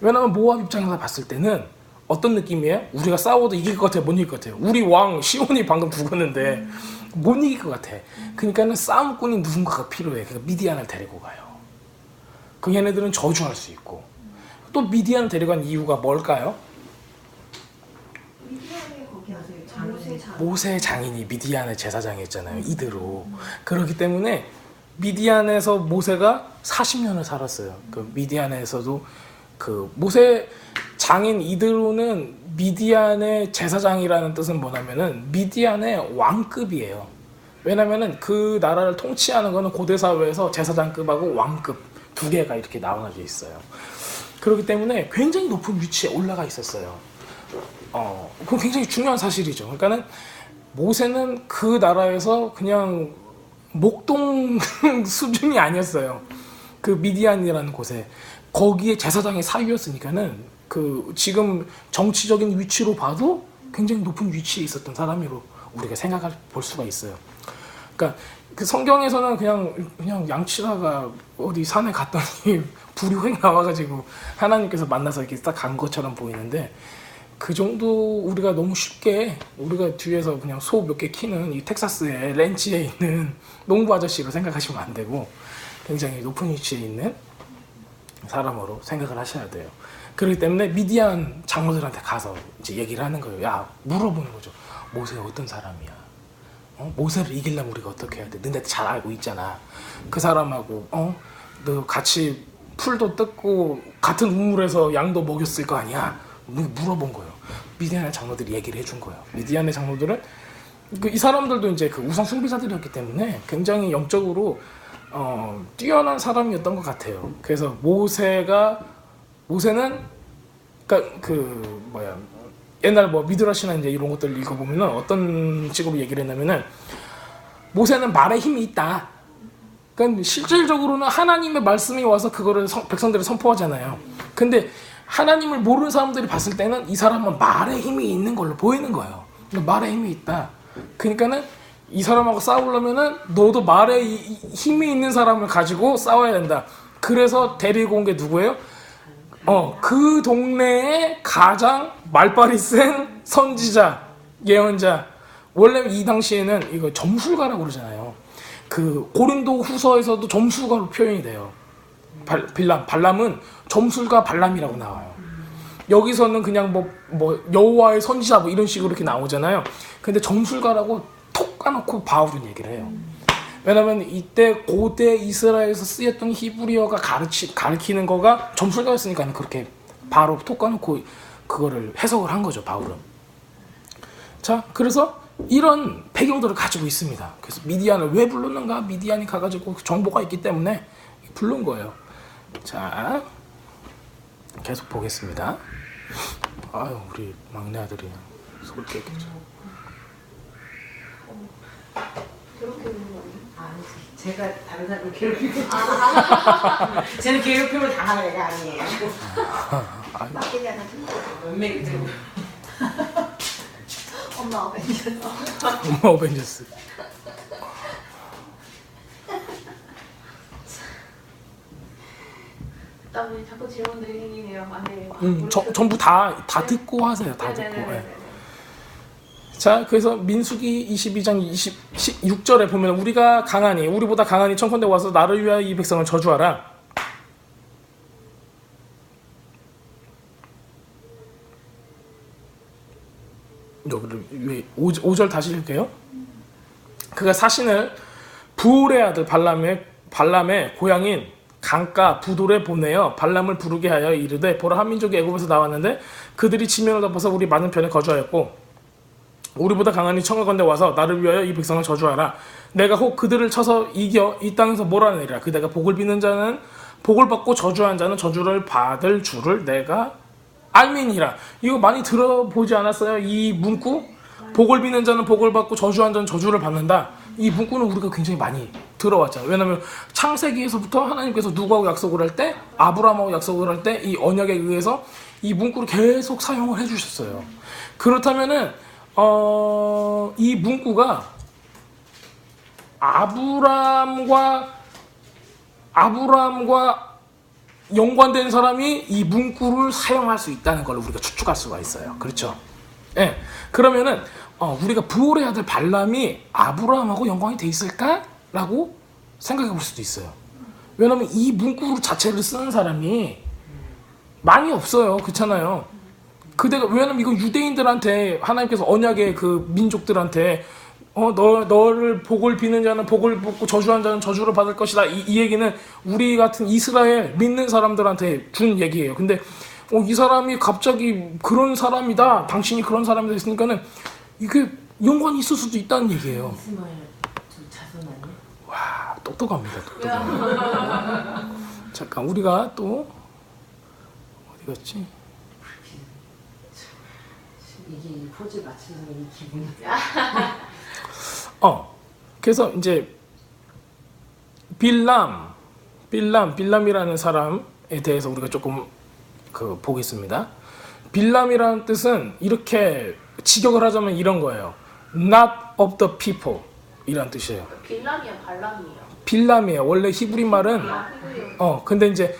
Speaker 1: 왜냐하면 모압 입장에서 봤을 때는 어떤 느낌이에요? 우리가 싸워도 이길 것 같아요? 못 이길 것 같아요? 우리 왕 시온이 방금 죽었는데 못 이길 것 같아. 그러니까는 싸움꾼이 누군가가 필요해. 그러니까 미디안을 데리고 가요. 그 얘네들은 저주할 수 있고 또 미디안을 데려간 이유가 뭘까요? 모세 장인이 미디안의 제사장이었잖아요. 이드로. 그렇기 때문에 미디안에서 모세가 40년을 살았어요. 그 미디안에서도 그 모세 장인 이드로는 미디안의 제사장이라는 뜻은 뭐냐면은 미디안의 왕급이에요. 왜냐면은 그 나라를 통치하는 거는 고대 사회에서 제사장급하고 왕급 두 개가 이렇게 나눠져 있어요. 그렇기 때문에 굉장히 높은 위치에 올라가 있었어요. 그건 굉장히 중요한 사실이죠. 그러니까는 모세는 그 나라에서 그냥 목동 수준이 아니었어요. 그 미디안이라는 곳에 거기에 제사장의 사위였으니까는 그 지금 정치적인 위치로 봐도 굉장히 높은 위치에 있었던 사람으로 우리가 생각할 볼 수가 있어요. 그러니까 그 성경에서는 그냥 양치다가 어디 산에 갔더니 불이 휙 나와가지고 하나님께서 만나서 이렇게 딱 간 것처럼 보이는데 그 정도 우리가 너무 쉽게 우리가 뒤에서 그냥 소 몇 개 키는 이 텍사스의 렌치에 있는 농부 아저씨로 생각하시면 안 되고 굉장히 높은 위치에 있는 사람으로 생각을 하셔야 돼요. 그렇기 때문에 미디안 장로들한테 가서 이제 얘기를 하는 거예요. 야, 물어보는 거죠. 모세가 어떤 사람이야? 모세를 이기려면 우리가 어떻게 해야 돼? 너네 잘 알고 있잖아. 그 사람하고 너 같이 풀도 뜯고 같은 우물에서 양도 먹였을 거 아니야? 물어본 거예요. 미디안의 장로들이 얘기를 해준 거예요. 미디안의 장로들은 이 사람들도 이제 그 우상 숭배자들이었기 때문에 굉장히 영적으로 뛰어난 사람이었던 것 같아요. 그래서 모세는 그러니까 그 뭐야 옛날 뭐 미드라시나 이제 이런 것들 읽어보면은 어떤 식으로 얘기를 했냐면은 모세는 말에 힘이 있다. 그러니까 실질적으로는 하나님의 말씀이 와서 그거를 백성들이 선포하잖아요. 근데 하나님을 모르는 사람들이 봤을 때는 이 사람은 말에 힘이 있는 걸로 보이는 거예요. 그러니까 말에 힘이 있다. 그러니까는 이 사람하고 싸우려면은 너도 말에 힘이 있는 사람을 가지고 싸워야 된다. 그래서 데리고 온 게 누구예요? 그 동네에 가장 말빨이 센 선지자, 예언자. 원래 이 당시에는 이거 점술가라고 그러잖아요. 그 고린도 후서에서도 점술가로 표현이 돼요. 발람은 점술가 발람이라고 나와요. 여기서는 그냥 뭐 여호와의 선지자 뭐 이런 식으로 이렇게 나오잖아요. 근데 점술가라고 톡 까놓고 바울은 얘기를 해요. 왜냐면 이때 고대 이스라엘에서 쓰였던 히브리어가 가르치는 거가 점술가였으니까 그렇게 바로 톡 까놓고 그거를 해석을 한 거죠, 바울은. 자, 그래서 이런 배경들을 가지고 있습니다. 그래서 미디안을 왜 불렀는가? 미디안이 가가지고 정보가 있기 때문에 부른 거예요. 자, 계속 보겠습니다. 아유, 우리 막내 아들이 소리 깨겠죠.
Speaker 2: 그렇게 되는 거 아니에요?
Speaker 3: 아니, 제가 다른 사람을 괴롭히고 쟤는 괴롭힘을 당하는 애가 아니에요.
Speaker 4: 막대기 하나 들고
Speaker 3: 연맥이 들고
Speaker 4: 엄마 어벤져스.
Speaker 1: 엄마 어벤져스.
Speaker 2: 나 왜 자꾸 질문 드리네요. 안 돼요.
Speaker 1: 전부 다 듣고 하세요. 다 듣고.
Speaker 2: 네네네.
Speaker 1: 예. 자, 그래서 민수기 22장 26절에 보면 우리보다 강하니 청컨대 와서 나를 위하여 이 백성을 저주하라. 여기를 왜 5절 다시 읽게요. 그가 사신을 부올의 아들 발람의 고향인 강가 부돌에 보내어 발람을 부르게 하여 이르되 보라 한 민족이 애굽에서 나왔는데 그들이 지면을 덮어서 우리 많은 편에 거주하였고 우리보다 강하니 청하건대 와서 나를 위하여 이 백성을 저주하라. 내가 혹 그들을 쳐서 이겨 이 땅에서 몰아내리라. 그대가 복을 비는 자는 복을 받고 저주한 자는 저주를 받을 줄을 내가 알미니라. 이거 많이 들어보지 않았어요? 이 문구? 복을 비는 자는 복을 받고 저주한 자는 저주를 받는다. 이 문구는 우리가 굉장히 많이 들어왔잖아요. 왜냐하면 창세기에서부터 하나님께서 누구하고 약속을 할 때, 아브라함하고 약속을 할 때 이 언약에 의해서 이 문구를 계속 사용을 해주셨어요. 그렇다면은 이 문구가 아브라함과 연관된 사람이 이 문구를 사용할 수 있다는 걸 우리가 추측할 수가 있어요. 그렇죠? 예. 그러면은 우리가 부올의 아들 발람이 아브라함하고 연관이 돼 있을까라고 생각해 볼 수도 있어요. 왜냐면 이 문구 자체를 쓰는 사람이 많이 없어요. 그렇잖아요. 왜냐면 이건 유대인들한테 하나님께서 언약의 그 민족들한테 너를 복을 비는 자는 복을 받고 저주한 자는 저주를 받을 것이다. 이 얘기는 우리 같은 이스라엘 믿는 사람들한테 준 얘기예요. 근데 이 사람이 갑자기 그런 사람이다. 당신이 그런 사람이다 했으니까는 이게 연관이 있을 수도 있다는 얘기예요.
Speaker 3: 이스마엘 저 자손 아니에요?
Speaker 1: 와, 똑똑합니다. 똑똑합니다. 잠깐 우리가 또 어디 갔지?
Speaker 3: 이게 포즈 맞추는 이 기분.
Speaker 1: 그래서 이제 빌람이라는 사람에 대해서 우리가 조금 보겠습니다. 빌람이라는 뜻은 이렇게 직역을 하자면 이런 거예요. Not of the people 이란 뜻이에요.
Speaker 2: 빌람이야, 발람이에요.
Speaker 1: 빌람이에요. 원래 히브리 말은 근데 이제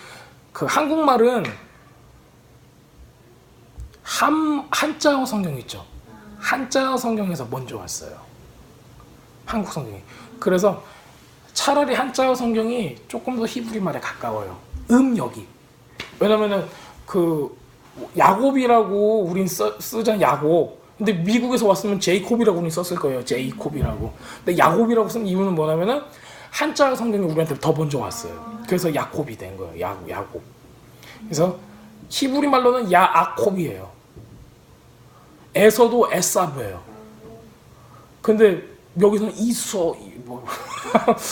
Speaker 1: 그 한국말은 한자어 성경 있죠. 한자어 성경에서 먼저 왔어요. 한국 성경이. 그래서 차라리 한자어 성경이 조금 더 히브리 말에 가까워요. 음역이. 왜냐면은 그 야곱이라고 우린 쓰잖아. 야곱. 근데 미국에서 왔으면 제이콥이라고 우린 썼을 거예요. 제이콥이라고. 근데 야곱이라고 쓴 이유는 뭐냐면은 한자어 성경이 우리한테 더 먼저 왔어요. 그래서 야콥이 된 거예요. 야곱. 그래서 히브리 말로는 야아콥이에요. 에서도 에사브예요. 근데 여기서는 이소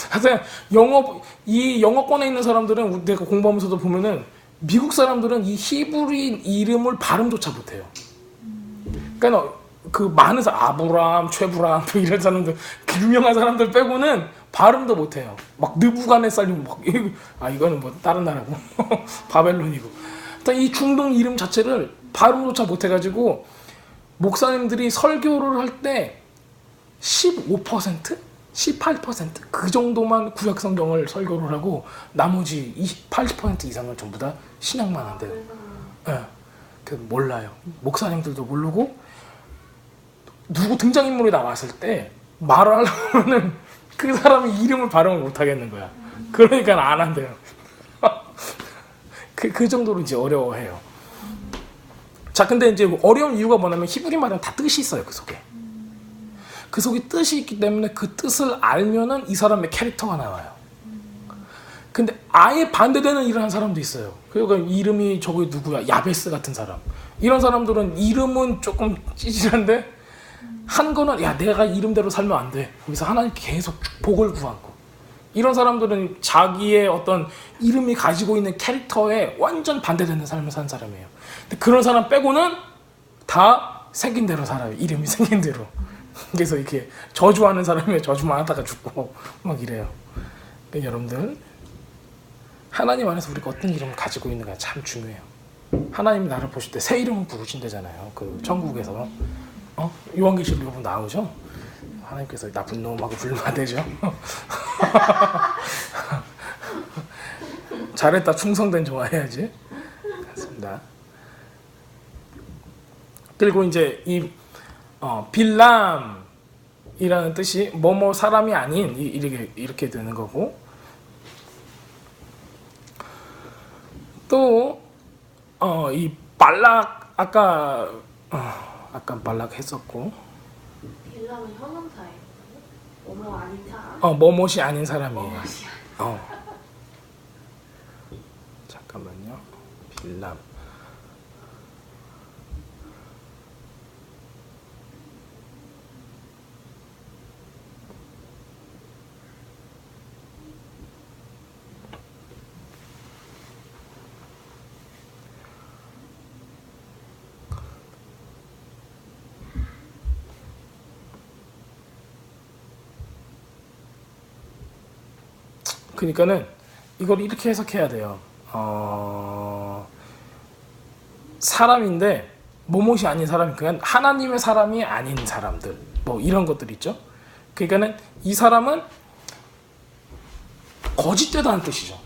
Speaker 1: 하여튼 영어권에 있는 사람들은 내가 공부하면서도 보면은 미국 사람들은 이 히브리 이름을 발음조차 못해요. 그러니까 그 많은 아브람, 최브람 뭐 이런 사람들, 그 유명한 사람들 빼고는 발음도 못해요. 막 느부갓네살이고 막 이거는 뭐 다른 나라고 바벨론이고. 일단 이 중동 이름 자체를 발음조차 못해가지고 목사님들이 설교를 할 때 15%? 18%그 정도만 구약 성경을 설교를 하고 나머지 80% 이상을 전부 다 신약만 한대요. 예. 그 몰라요. 목사님들도 모르고 누구 등장인물이 나왔을 때 말을 하려면은 그 사람의 이름을 발음을 못 하겠는 거야. 그러니까 안 한대요. 그 정도로 이제 어려워해요. 자, 근데 이제 어려운 이유가 뭐냐면 히브리 말은 다 뜻이 있어요, 그 속에. 그 속에 뜻이 있기 때문에 그 뜻을 알면은 이 사람의 캐릭터가 나와요. 근데 아예 반대되는 일을 한 사람도 있어요. 그러니까 이름이 저거 누구야? 야베스 같은 사람. 이런 사람들은 이름은 조금 찌질한데 한 거는 야 내가 이름대로 살면 안 돼. 그래서 하나님 계속 복을 구하고. 이런 사람들은 자기의 어떤 이름이 가지고 있는 캐릭터에 완전 반대되는 삶을 산 사람이에요. 근데 그런 사람 빼고는 다 생긴 대로 살아요. 이름이 생긴 대로. 그래서 이렇게 저주하는 사람이 저주만 하다가 죽고 막 이래요. 그러니까 여러분들 하나님 안에서 우리가 어떤 이름을 가지고 있는가 참 중요해요. 하나님이 나를 보실 때 새 이름을 부르신다잖아요. 그 천국에서 요한계시록 보면 나오죠. 하나님께서 나쁜 놈하고 불마대죠. 잘했다 충성된 좋아해야지. 그렇습니다. 그리고 이제 이 빌람이라는 뜻이 뭐뭐 사람이 아닌 이렇게 되는 거고, 또 이 발락 아까 발락 했었고,
Speaker 2: 빌람은 형용사예요. 뭐뭐 아닌 사람.
Speaker 1: 뭐뭇이 아닌 사람이에요.
Speaker 2: 뭐뭇이
Speaker 1: 잠깐만요. 빌람. 그러니까는 이걸 이렇게 해석해야 돼요. 사람인데 뭐뭇이 아닌 사람, 그냥 하나님의 사람이 아닌 사람들, 뭐 이런 것들 있죠. 그러니까는 이 사람은 거짓되다는 뜻이죠.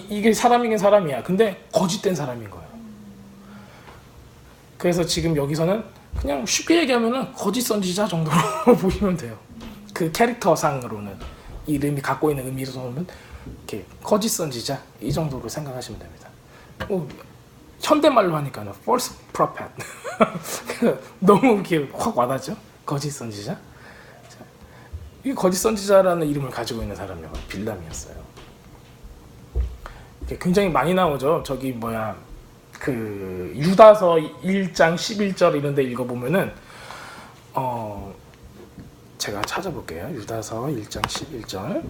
Speaker 1: 이게 사람이긴 사람이야. 근데 거짓된 사람인 거예요. 그래서 지금 여기서는 그냥 쉽게 얘기하면은 거짓 선지자 정도로 보시면 돼요. 그 캐릭터상으로는. 이름이 갖고 있는 의미로서는 이렇게 거짓 선지자 이 정도로 생각하시면 됩니다. 현대말로 하니까는 false prophet 너무 이렇게 확 와닿죠? 거짓 선지자. 이 거짓 선지자라는 이름을 가지고 있는 사람이 빌람이었어요. 굉장히 많이 나오죠. 저기 그 유다서 1장 11절 이런 데 읽어보면은 제가 찾아볼게요. 유다서 1장 11절.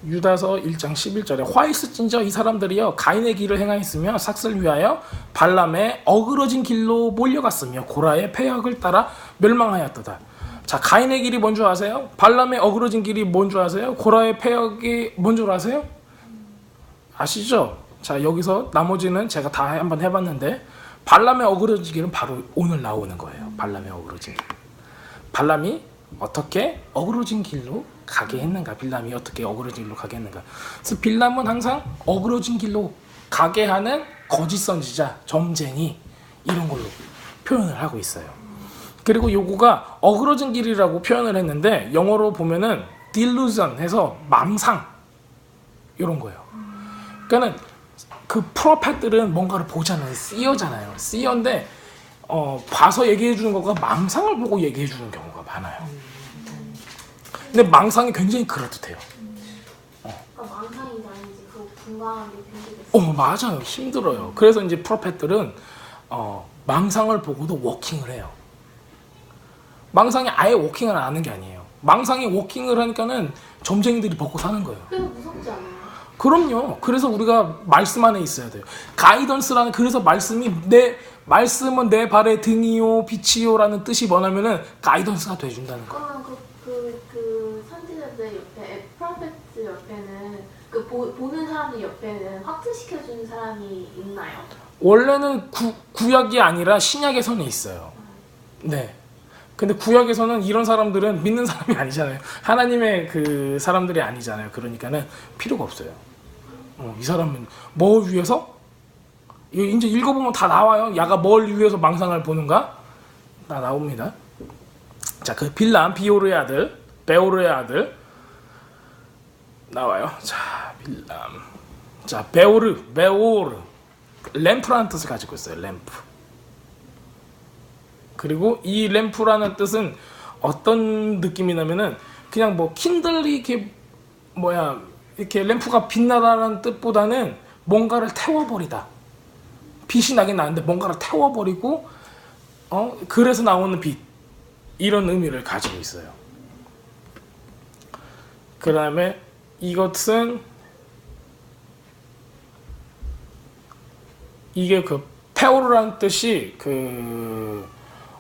Speaker 1: 유다서 1장 11절에 화일스진저 이 사람들이여 가인의 길을 행하였으며 삭슬 위하여 발람의 어그러진 길로 몰려갔으며 고라의 패역을 따라 멸망하였도다. 자, 가인의 길이 뭔 줄 아세요? 발람의 어그러진 길이 뭔 줄 아세요? 고라의 패역이 뭔 줄 아세요? 아시죠? 자, 여기서 나머지는 제가 다 한번 해봤는데 발람의 어그러진 길은 바로 오늘 나오는 거예요. 발람의 어그러진 길. 발람이 어떻게 어그러진 길로 가게 했는가? 빌람이 어떻게 어그러진 길로 가게 했는가? 그래서 빌람은 항상 어그러진 길로 가게 하는 거짓 선지자, 점쟁이 이런 걸로 표현을 하고 있어요. 그리고 요거가 어그러진 길이라고 표현을 했는데 영어로 보면은 delusion 해서 망상 이런 거예요. 그러니까는 그 프로펫들은 뭔가를 보잖아요. 씨어잖아요. 씨어인데 봐서 얘기해 주는 거가 망상을 보고 얘기해 주는 경우가 많아요. 근데 망상이 굉장히 그럴듯해요.
Speaker 2: 그러니까 망상인지 아닌지 그 분간하는 게 굉장히
Speaker 1: 맞아요. 힘들어요. 그래서 이제 프로펫들은 망상을 보고도 워킹을 해요. 망상이 아예 워킹을 안 하는 게 아니에요. 망상이 워킹을 하니까는 점쟁이들이 벗고 사는 거예요.
Speaker 2: 그래서 무섭지 않아요?
Speaker 1: 그럼요. 그래서 우리가 말씀 안에 있어야 돼요. 가이던스라는, 그래서 말씀은 내 발의 등이요 빛이요라는 뜻이 뭐냐면은 가이던스가 돼준다는 거.
Speaker 2: 그러면 그 선지자들 옆에, 프로페트 옆에는 보는 사람들 옆에는 확증시켜주는 사람이 있나요?
Speaker 1: 원래는 구약이 아니라 신약에서는 있어요. 네. 근데 구약에서는 이런 사람들은 믿는 사람이 아니잖아요. 하나님의 그 사람들이 아니잖아요. 그러니까는 필요가 없어요. 이 사람은 뭐 위해서? 이거 이제 읽어보면 다 나와요. 야가 뭘 위해서 망상을 보는가? 다 나옵니다. 자, 그 빌람, 비오르의 아들, 베오르의 아들 나와요. 자, 빌람. 자, 베오르. 램프라는 뜻을 가지고 있어요. 램프. 그리고 이 램프라는 뜻은 어떤 느낌이냐면은 그냥 뭐 킨들이 이렇게 램프가 빛나다는 뜻보다는 뭔가를 태워버리다. 빛이 나긴 나는데 뭔가를 태워버리고 그래서 나오는 빛, 이런 의미를 가지고 있어요. 그 다음에 이것은 이게 그 페오르라는 뜻이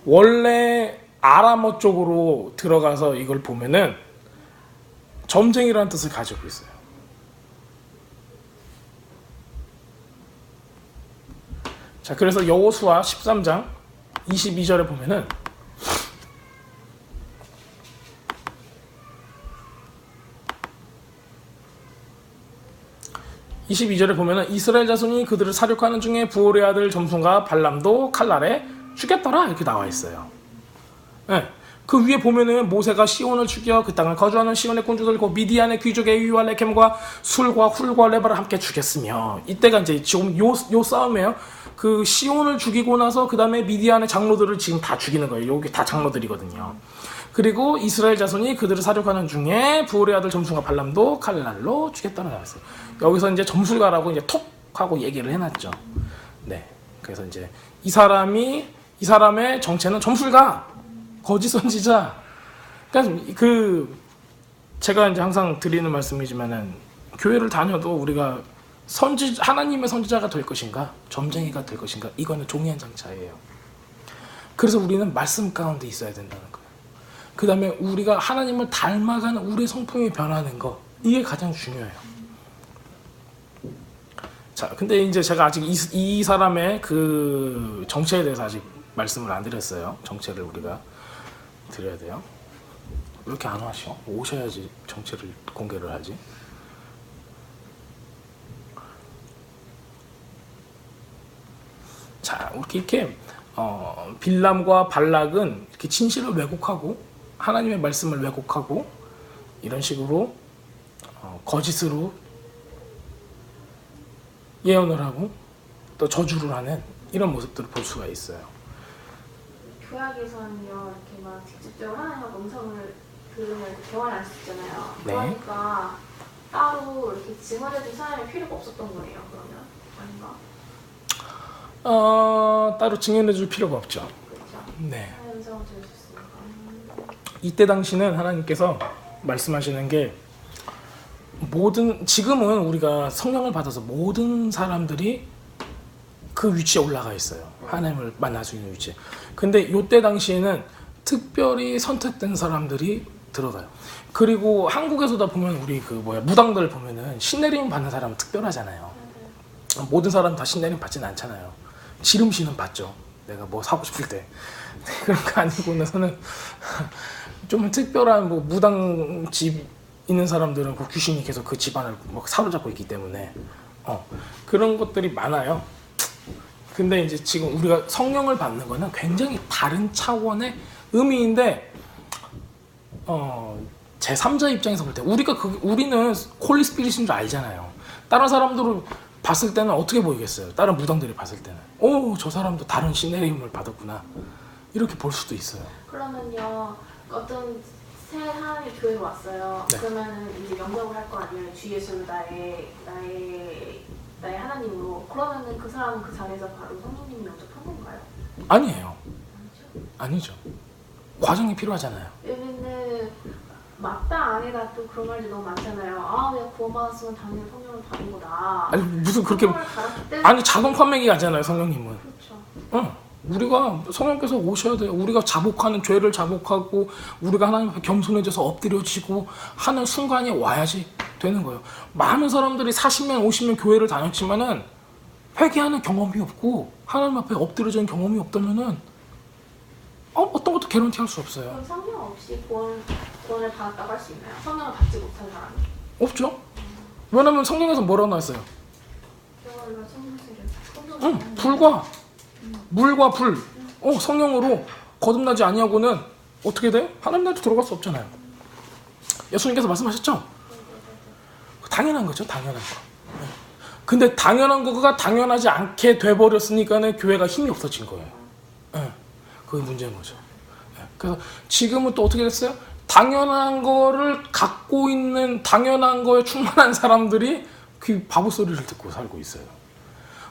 Speaker 1: 원래 아람어 쪽으로 들어가서 이걸 보면은 점쟁이라는 뜻을 가지고 있어요. 자, 그래서 여호수아 13장 22절에 보면은 이스라엘 자손이 그들을 사륙하는 중에 부올의 아들 점순과 발람도 칼날에 죽였더라, 이렇게 나와 있어요. 네. 그 위에 보면은 모세가 시온을 죽여 그 땅을 거주하는 시온의 군주들 곧 미디안의 귀족 에위와 레켐과 술과 훌과 레바를 함께 죽였으며, 이때가 이제 지금 요 싸움이에요. 그 시온을 죽이고 나서 그 다음에 미디안의 장로들을 지금 다 죽이는 거예요. 여기 다 장로들이거든요. 그리고 이스라엘 자손이 그들을 사륙하는 중에 부올의 아들 점술과 발람도 칼날로 죽였다고 나왔어요. 여기서 이제 점술가라고 이제 톡 하고 얘기를 해놨죠. 네. 그래서 이제 이 사람의 정체는 점술가, 거짓 선지자. 그러니까 제가 이제 항상 드리는 말씀이지만은 교회를 다녀도 우리가 하나님의 선지자가 될 것인가, 점쟁이가 될 것인가, 이거는 종이 한 장 차이예요. 그래서 우리는 말씀 가운데 있어야 된다는 거예요. 그 다음에 우리가 하나님을 닮아가는 우리의 성품이 변하는 거, 이게 가장 중요해요. 자, 근데 이제 제가 아직 이 사람의 그 정체에 대해서 아직 말씀을 안 드렸어요. 정체를 우리가 드려야 돼요. 왜 이렇게 안 와셔? 오셔야지 정체를 공개를 하지. 자, 이렇게 빌람과 발락은 이렇게 진실을 왜곡하고 하나님의 말씀을 왜곡하고 이런 식으로 거짓으로 예언을 하고 또 저주를 하는 이런 모습들을 볼 수가 있어요.
Speaker 2: 교약에서는요, 이렇게 막 직접적으로 하나님의 음성을 들으면 대화를 안 쓰잖아요.
Speaker 1: 네.
Speaker 2: 그러니까 따로 이렇게 증언해줄 사람이 필요가 없었던 거예요. 그러면 아닌가?
Speaker 1: 따로 증언해줄 필요가 없죠.
Speaker 2: 그렇죠.
Speaker 1: 네.
Speaker 2: 하나님의 음성을 들을 수 있으니까.
Speaker 1: 이때 당시는 하나님께서 말씀하시는 게 지금은 우리가 성령을 받아서 모든 사람들이 그 위치에 올라가 있어요. 하나님을 만날 수 있는 위치에. 근데 이때 당시에는 특별히 선택된 사람들이 들어가요. 그리고 한국에서도 보면 우리 무당들 보면은 신내림 받는 사람은 특별하잖아요. 모든 사람 다 신내림 받지는 않잖아요. 지름신은 받죠. 내가 뭐 사고 싶을 때. 그런 거 아니고 나서는 좀 특별한 무당집 있는 사람들은 그 귀신이 계속 그 집안을 사로잡고 있기 때문에 그런 것들이 많아요. 근데 이제 지금 우리가 성령을 받는 거는 굉장히 다른 차원의 의미인데 제3자 입장에서 볼 때 우리는 홀리 스피릿인 줄 알잖아요. 다른 사람들을 봤을 때는 어떻게 보이겠어요? 다른 무당들이 봤을 때는 저 사람도 다른 신의 힘을 받았구나, 이렇게 볼 수도 있어요.
Speaker 2: 그러면요, 어떤 새 사람이 교회로 왔어요.
Speaker 1: 네.
Speaker 2: 그러면은 이제 영접을 할 거 아니에요. 주 예수를 나의 하나님으로. 그러면은 그 사람은 그 자리에서 바로 성령님 영접한 건가요?
Speaker 1: 아니에요.
Speaker 2: 아니죠.
Speaker 1: 아니죠. 과정이 필요하잖아요.
Speaker 2: 왜냐면은 맞다 아니다 또 그런 말들이 너무 많잖아요. 아 내가 구원 받았으면 당연히 성령을 받은 거다.
Speaker 1: 아니 무슨 그렇게
Speaker 2: 성령을 받았기 때문에
Speaker 1: 아니 자동 판매기 하잖아요 성령님은.
Speaker 2: 그렇죠.
Speaker 1: 우리가 성령께서 오셔야 돼요. 우리가 자복하는 죄를 자복하고 우리가 하나님 앞에 겸손해져서 엎드려지고 하는 순간이 와야지 되는 거예요. 많은 사람들이 40년 50년 교회를 다녔지만은 회개하는 경험이 없고 하나님 앞에 엎드려지는 경험이 없다면은 어떤 것도 개런티 할 수 없어요.
Speaker 2: 그럼 성령 없이 구원을 받았다고 할 수 있나요? 성령을 받지 못한 사람이?
Speaker 1: 없죠. 왜냐면 성경에서 뭐라고 나왔어요?
Speaker 2: 그걸로
Speaker 1: 응, 불과 물과 불, 성령으로 거듭나지 아니하고는 어떻게 돼? 하나님 나라에 들어갈 수 없잖아요. 예수님께서 말씀하셨죠? 당연한 거죠, 당연한 거. 근데 당연한 거가 당연하지 않게 돼버렸으니까는 교회가 힘이 없어진 거예요. 그게 문제인 거죠. 그래서 지금은 또 어떻게 됐어요? 당연한 거를 갖고 있는 당연한 거에 충만한 사람들이 그 바보 소리를 듣고 살고 있어요.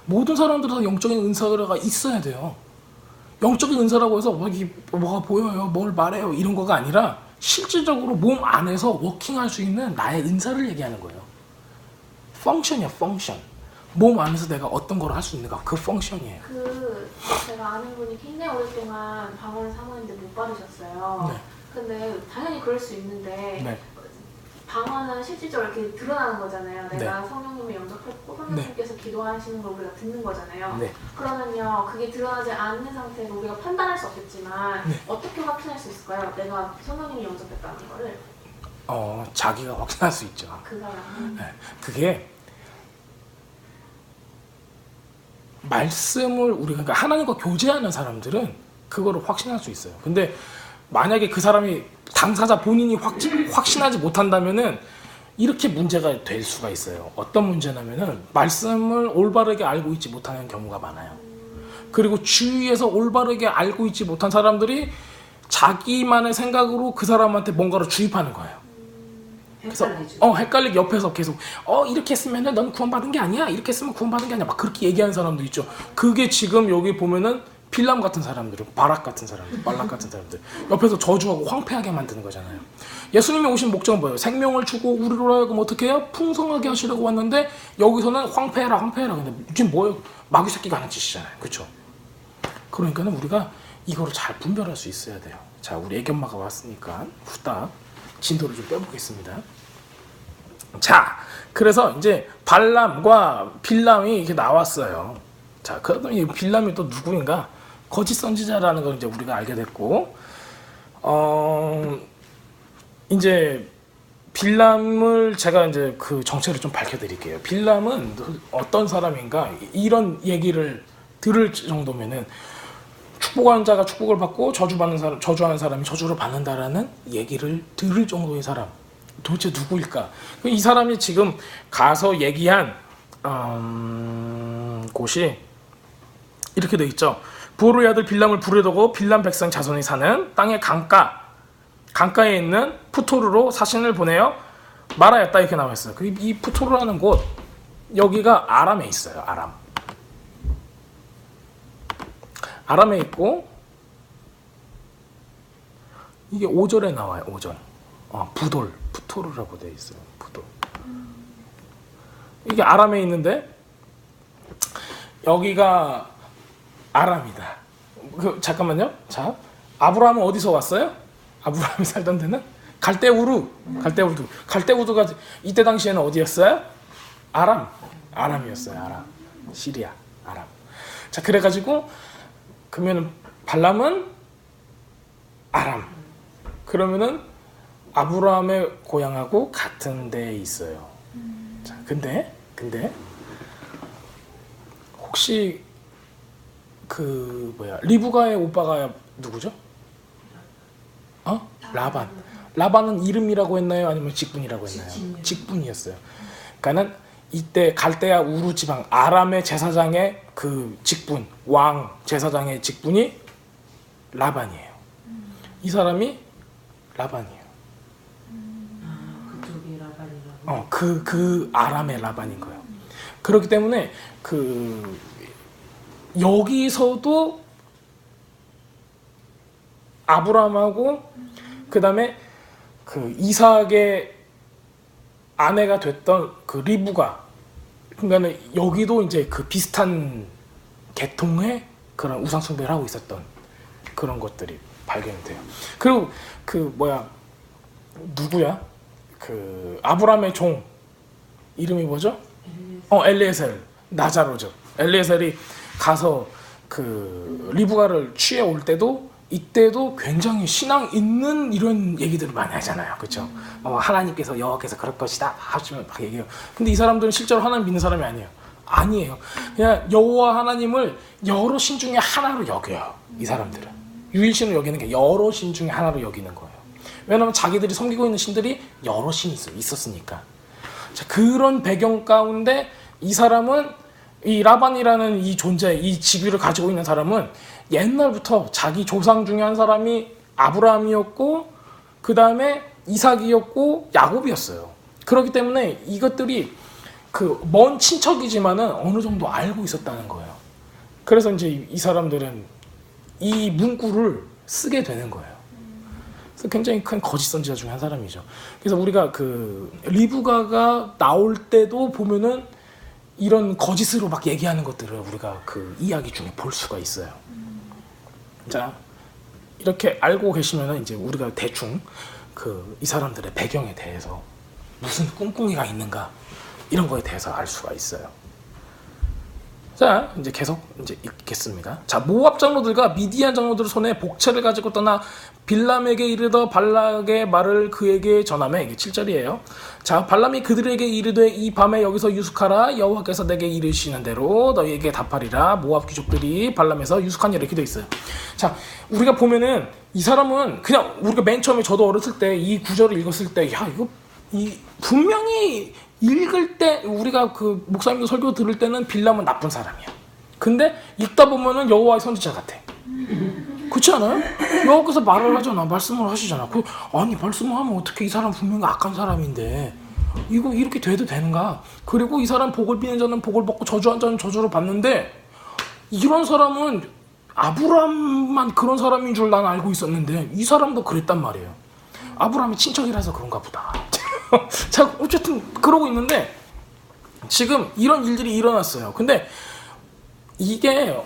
Speaker 1: 모든 사람들은 영적인 은사가 있어야 돼요. 영적인 은사라고 해서 뭐가 보여요, 뭘 말해요 이런 거가 아니라 실질적으로 몸 안에서 워킹할 수 있는 나의 은사를 얘기하는 거예요. 펑션이야, 펑션. 몸 안에서 내가 어떤 걸 할 수 있는가, 그 펑션이에요.
Speaker 2: 제가 아는 분이 굉장히 오랫동안 방언을 사모했는데 못 받으셨어요.
Speaker 1: 네.
Speaker 2: 근데 당연히 그럴 수 있는데
Speaker 1: 네.
Speaker 2: 방언은 실질적으로 이렇게 드러나는 거잖아요. 내가
Speaker 1: 네.
Speaker 2: 성령님을 영접했고 성령님께서 기도하시는 걸 우리가 듣는 거잖아요.
Speaker 1: 네.
Speaker 2: 그러면요, 그게 드러나지 않는 상태에서 우리가 판단할 수 없겠지만
Speaker 1: 네.
Speaker 2: 어떻게 확신할 수 있을까요? 내가 성령님을 영접했다는 거를.
Speaker 1: 자기가 확신할 수 있죠.
Speaker 2: 그거랑.
Speaker 1: 네. 그게 말씀을 우리가 그러니까 하나님과 교제하는 사람들은 그거를 확신할 수 있어요. 근데 만약에 그 사람이 당사자 본인이 확신하지 못한다면은 이렇게 문제가 될 수가 있어요. 어떤 문제냐면은 말씀을 올바르게 알고 있지 못하는 경우가 많아요. 그리고 주위에서 올바르게 알고 있지 못한 사람들이 자기만의 생각으로 그 사람한테 뭔가를 주입하는 거예요. 그래서 헷갈리게 옆에서 계속 이렇게 했으면은 넌 구원받은 게 아니야, 이렇게 했으면 구원받은 게 아니야, 막 그렇게 얘기하는 사람도 있죠. 그게 지금 여기 보면은 빌람 같은 사람들은, 바락 같은 사람들, 발락 같은 사람들 옆에서 저주하고 황폐하게 만드는 거잖아요. 예수님이 오신 목적은 뭐예요? 생명을 주고 우리로 하여금 어떻게 해요? 풍성하게 하시려고 왔는데 여기서는 황폐해라 황폐해라. 근데 지금 뭐예요? 마귀 새끼가 하는 짓이잖아요. 그렇죠? 그러니까는 우리가 이거를 잘 분별할 수 있어야 돼요. 자, 우리 애견마가 왔으니까 후딱 진도를 좀 빼보겠습니다. 자, 그래서 이제 발람과 빌람이 이렇게 나왔어요. 자, 그러면 이 빌람이 또 누구인가? 거짓 선지자라는 걸 이제 우리가 알게 됐고, 이제 빌람을 제가 이제 그 정체를 좀 밝혀드릴게요. 빌람은 어떤 사람인가? 이런 얘기를 들을 정도면은 축복하는 자가 축복을 받고 저주하는 사람이 저주를 받는다라는 얘기를 들을 정도의 사람. 도대체 누구일까? 이 사람이 지금 가서 얘기한 곳이 이렇게 돼 있죠. 부호르의 아들 빌람을 불에 두고 빌람 백성 자손이 사는 땅의 강가에 있는 푸토르로 사신을 보내어 말하였다, 이렇게 나와 있어요. 이 푸토르라는 곳, 여기가 아람에 있어요. 아람에 있고, 이게 5절에 나와요. 5절. 푸토르라고 되어 있어요. 부돌. 이게 아람에 있는데 여기가 아람이다. 잠깐만요. 자, 아브라함은 어디서 왔어요? 아브라함이 살던 데는 갈대우르가 이때 당시에는 어디였어요? 아람이었어요. 아람. 시리아, 아람. 자, 그래가지고 그러면 발람은 아람. 그러면은 아브라함의 고향하고 같은 데에 있어요. 자, 근데 혹시 리브가의 오빠가 누구죠? 라반. 라반은 이름이라고 했나요? 아니면 직분이라고 했나요? 직분이었어요. 그러니까는 이때 갈대아 우루 지방 아람의 제사장의 그 직분, 왕 제사장의 직분이 라반이에요. 이 사람이 라반이에요.
Speaker 3: 그쪽이 라반이라고.
Speaker 1: 그 아람의 라반인 거예요. 그렇기 때문에 여기서도 아브라함하고 그 다음에 그 이삭의 아내가 됐던 그 리브가, 그러니까는 여기도 이제 그 비슷한 계통의 그런 우상 숭배를 하고 있었던 그런 것들이 발견이 돼요. 그리고 그 누구야? 그 아브라함의 종 이름이 뭐죠? 엘리에셀, 나자로죠. 엘리에셀이 가서 그 리브가를 취해 올 때도, 이때도 굉장히 신앙 있는 이런 얘기들을 많이 하잖아요. 그렇죠? 하나님께서, 여호와께서 그럴 것이다 하시면 막 얘기해요. 근데 이 사람들은 실제로 하나님 믿는 사람이 아니에요. 그냥 여호와 하나님을 여러 신 중에 하나로 여겨요. 이 사람들은 유일신을 여기는 게 여러 신 중에 하나로 여기는 거예요. 왜냐하면 자기들이 섬기고 있는 신들이 여러 신이 있었으니까. 자, 그런 배경 가운데 이 사람은, 이 라반이라는 이 존재, 이 직위를 가지고 있는 사람은 옛날부터 자기 조상 중에 한 사람이 아브라함이었고, 그 다음에 이삭이었고, 야곱이었어요. 그렇기 때문에 이것들이 그 먼 친척이지만은 어느 정도 알고 있었다는 거예요. 그래서 이제 이 사람들은 이 문구를 쓰게 되는 거예요. 그래서 굉장히 큰 거짓 선지자 중에 한 사람이죠. 그래서 우리가 그 리브가가 나올 때도 보면은 이런 거짓으로 막 얘기하는 것들을 우리가 그 이야기 중에 볼 수가 있어요. 자, 이렇게 알고 계시면은 이제 우리가 대충 그 이 사람들의 배경에 대해서 무슨 꿍꿍이가 있는가 이런 거에 대해서 알 수가 있어요. 자, 이제 계속 이제 읽겠습니다. 자, 모압 장로들과 미디안 장로들 손에 복채를 가지고 떠나 빌람에게 이르더 발락의 말을 그에게 전하매, 이게 7절이에요. 자, 발람이 그들에게 이르되 이 밤에 여기서 유숙하라. 여호와께서 내게 이르시는 대로 너희에게 답하리라. 모압 귀족들이 발람에서 유숙하니라 이렇게 돼 있어요. 자, 우리가 보면은 이 사람은 그냥 우리가 맨 처음에 저도 어렸을 때 이 구절을 읽었을 때, 야, 이거 분명히 읽을 때 우리가 그 목사님들 설교 들을 때는 빌람은 나쁜 사람이야. 근데 읽다 보면은 여호와의 선지자 같아. 그렇지 않아요? 여호와께서 말을 하잖아, 말씀을 하시잖아. 아니 말씀을 하면 어떻게, 이 사람 분명히 악한 사람인데 이거 이렇게 돼도 되는가? 그리고 이 사람 복을 비는 자는 복을 받고 저주한 자는 저주를 받는데, 이런 사람은 아브라함만 그런 사람인 줄 난 알고 있었는데 이 사람도 그랬단 말이에요. 아브라함이 친척이라서 그런가 보다. 자, 어쨌든 그러고 있는데 지금 이런 일들이 일어났어요. 근데 이게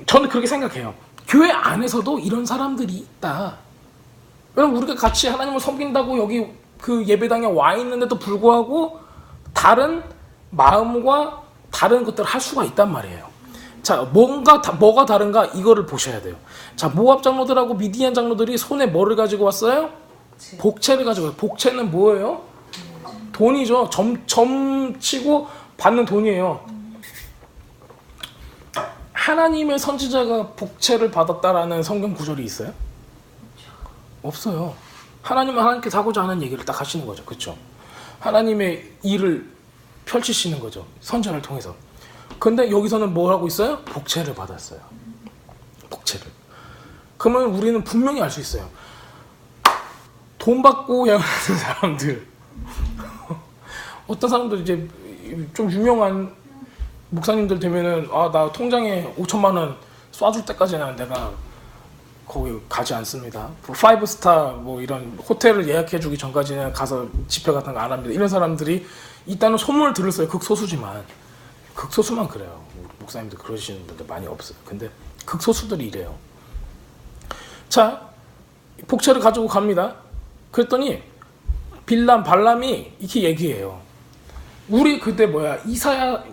Speaker 1: 저는 그렇게 생각해요. 교회 안에서도 이런 사람들이 있다. 왜냐면 우리가 같이 하나님을 섬긴다고 여기 그 예배당에 와 있는데도 불구하고 다른 마음과 다른 것들을 할 수가 있단 말이에요. 자, 뭐가 다른가 이거를 보셔야 돼요. 자, 모압 장로들하고 미디안 장로들이 손에 뭐를 가지고 왔어요? 복채를 가지고 와요. 복채는 뭐예요? 돈이죠. 점 치고 받는 돈이에요. 하나님의 선지자가 복채를 받았다라는 성경 구절이 있어요? 없어요. 하나님은 하나님께서 하고자 하는 얘기를 딱 하시는 거죠. 그렇죠? 하나님의 일을 펼치시는 거죠. 선지자를 통해서. 근데 여기서는 뭘 하고 있어요? 복채를 받았어요. 복채를. 그러면 우리는 분명히 알 수 있어요. 돈 받고 양하는 사람들, 어떤 사람들 이제 좀 유명한 목사님들 되면은, 나 통장에 5천만 원 쏴줄 때까지는 내가 거기 가지 않습니다. 5스타 뭐 이런 호텔을 예약해주기 전까지는 가서 집회 같은 거 안 합니다. 이런 사람들이 있다는 소문을 들었어요. 극소수지만. 극소수만 그래요. 목사님들 그러시는 분들 많이 없어요. 근데 극소수들이 이래요. 자, 복채를 가지고 갑니다. 그랬더니 발람이 이렇게 얘기해요. 우리 그때 이사야가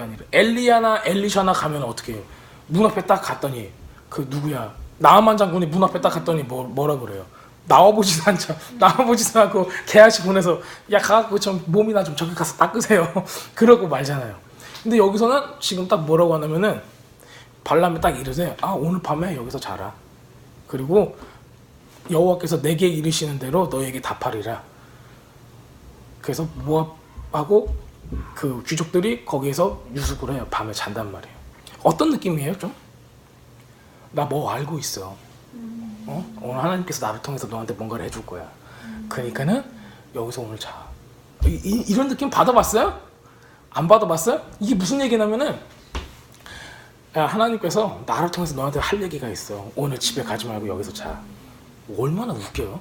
Speaker 1: 아니라 엘리야나 엘리샤나 가면 어떻게 해요? 문 앞에 딱 갔더니 그 누구야? 나아만 장군이 문 앞에 딱 갔더니 뭐라 그래요? 나와보지도 않고 개아씨 보내서 야 가갖고 좀 몸이나 좀 저기 가서 닦으세요. 그러고 말잖아요. 근데 여기서는 지금 딱 뭐라고 하냐면은 발람이 딱 이러세요. 오늘 밤에 여기서 자라. 그리고 여호와께서 내게 이르시는 대로 너에게 답하리라. 그래서 모압하고 그 귀족들이 거기에서 유숙을 해요. 밤에 잔단 말이에요. 어떤 느낌이에요 좀? 나 뭐 알고 있어. 오늘 하나님께서 나를 통해서 너한테 뭔가를 해줄 거야. 그러니까는 여기서 오늘 자. 이런 느낌 받아봤어요? 안 받아봤어요? 이게 무슨 얘기냐면은, 야, 하나님께서 나를 통해서 너한테 할 얘기가 있어. 오늘 집에 가지 말고 여기서 자. 얼마나 웃겨요?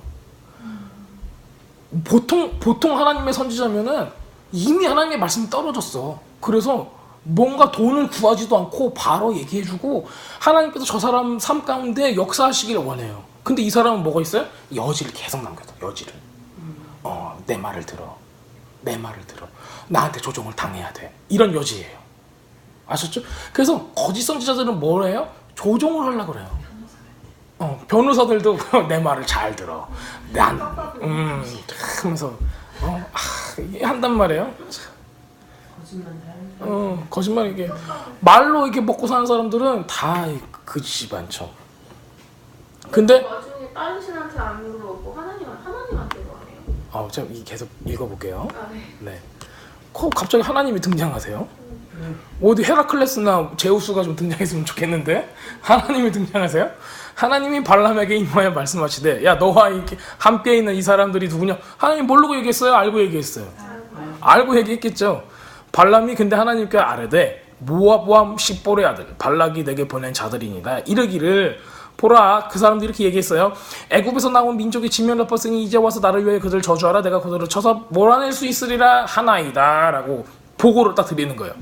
Speaker 1: 보통 하나님의 선지자면은 이미 하나님의 말씀이 떨어졌어. 그래서 뭔가 돈을 구하지도 않고 바로 얘기해주고 하나님께서 저 사람 삶 가운데 역사하시기를 원해요. 근데 이 사람은 뭐가 있어요? 여지를 계속 남겨둬. 여지를. 내 말을 들어. 내 말을 들어. 나한테 조종을 당해야 돼. 이런 여지예요. 아셨죠? 그래서 거짓 선지자들은 뭘 해요? 조종을 하려고 그래요. 변호사들도 내 말을 잘 들어. 하면서 한단 말이에요. 거짓말 이게 말로 이렇게 먹고 사는 사람들은 다 그 집안처. 근데
Speaker 2: 나중에 다른 신한테 안 물어보고 하나님한테도 안 해요.
Speaker 1: 제가 계속 읽어볼게요.
Speaker 2: 네.
Speaker 1: 네. 갑자기 하나님이 등장하세요. 어디 헤라클레스나 제우스가 좀 등장했으면 좋겠는데 하나님이 등장하세요. 하나님이 발람에게 임하여 말씀하시되 야 너와 이렇게 함께 있는 이 사람들이 누구냐. 하나님 모르고 얘기했어요? 알고 얘기했어요? 알고 얘기했겠죠. 발람이 근데 하나님께 아뢰되 모압 왕 십볼의 아들 발락이 내게 보낸 자들이니라 이르기를 보라 그 사람들이 이렇게 얘기했어요. 애굽에서 나온 민족이 지면을 엎었으니 이제 와서 나를 위하여 그들을 저주하라. 내가 그들을 쳐서 몰아낼 수 있으리라 하나이다 라고 보고를 딱 드리는 거예요.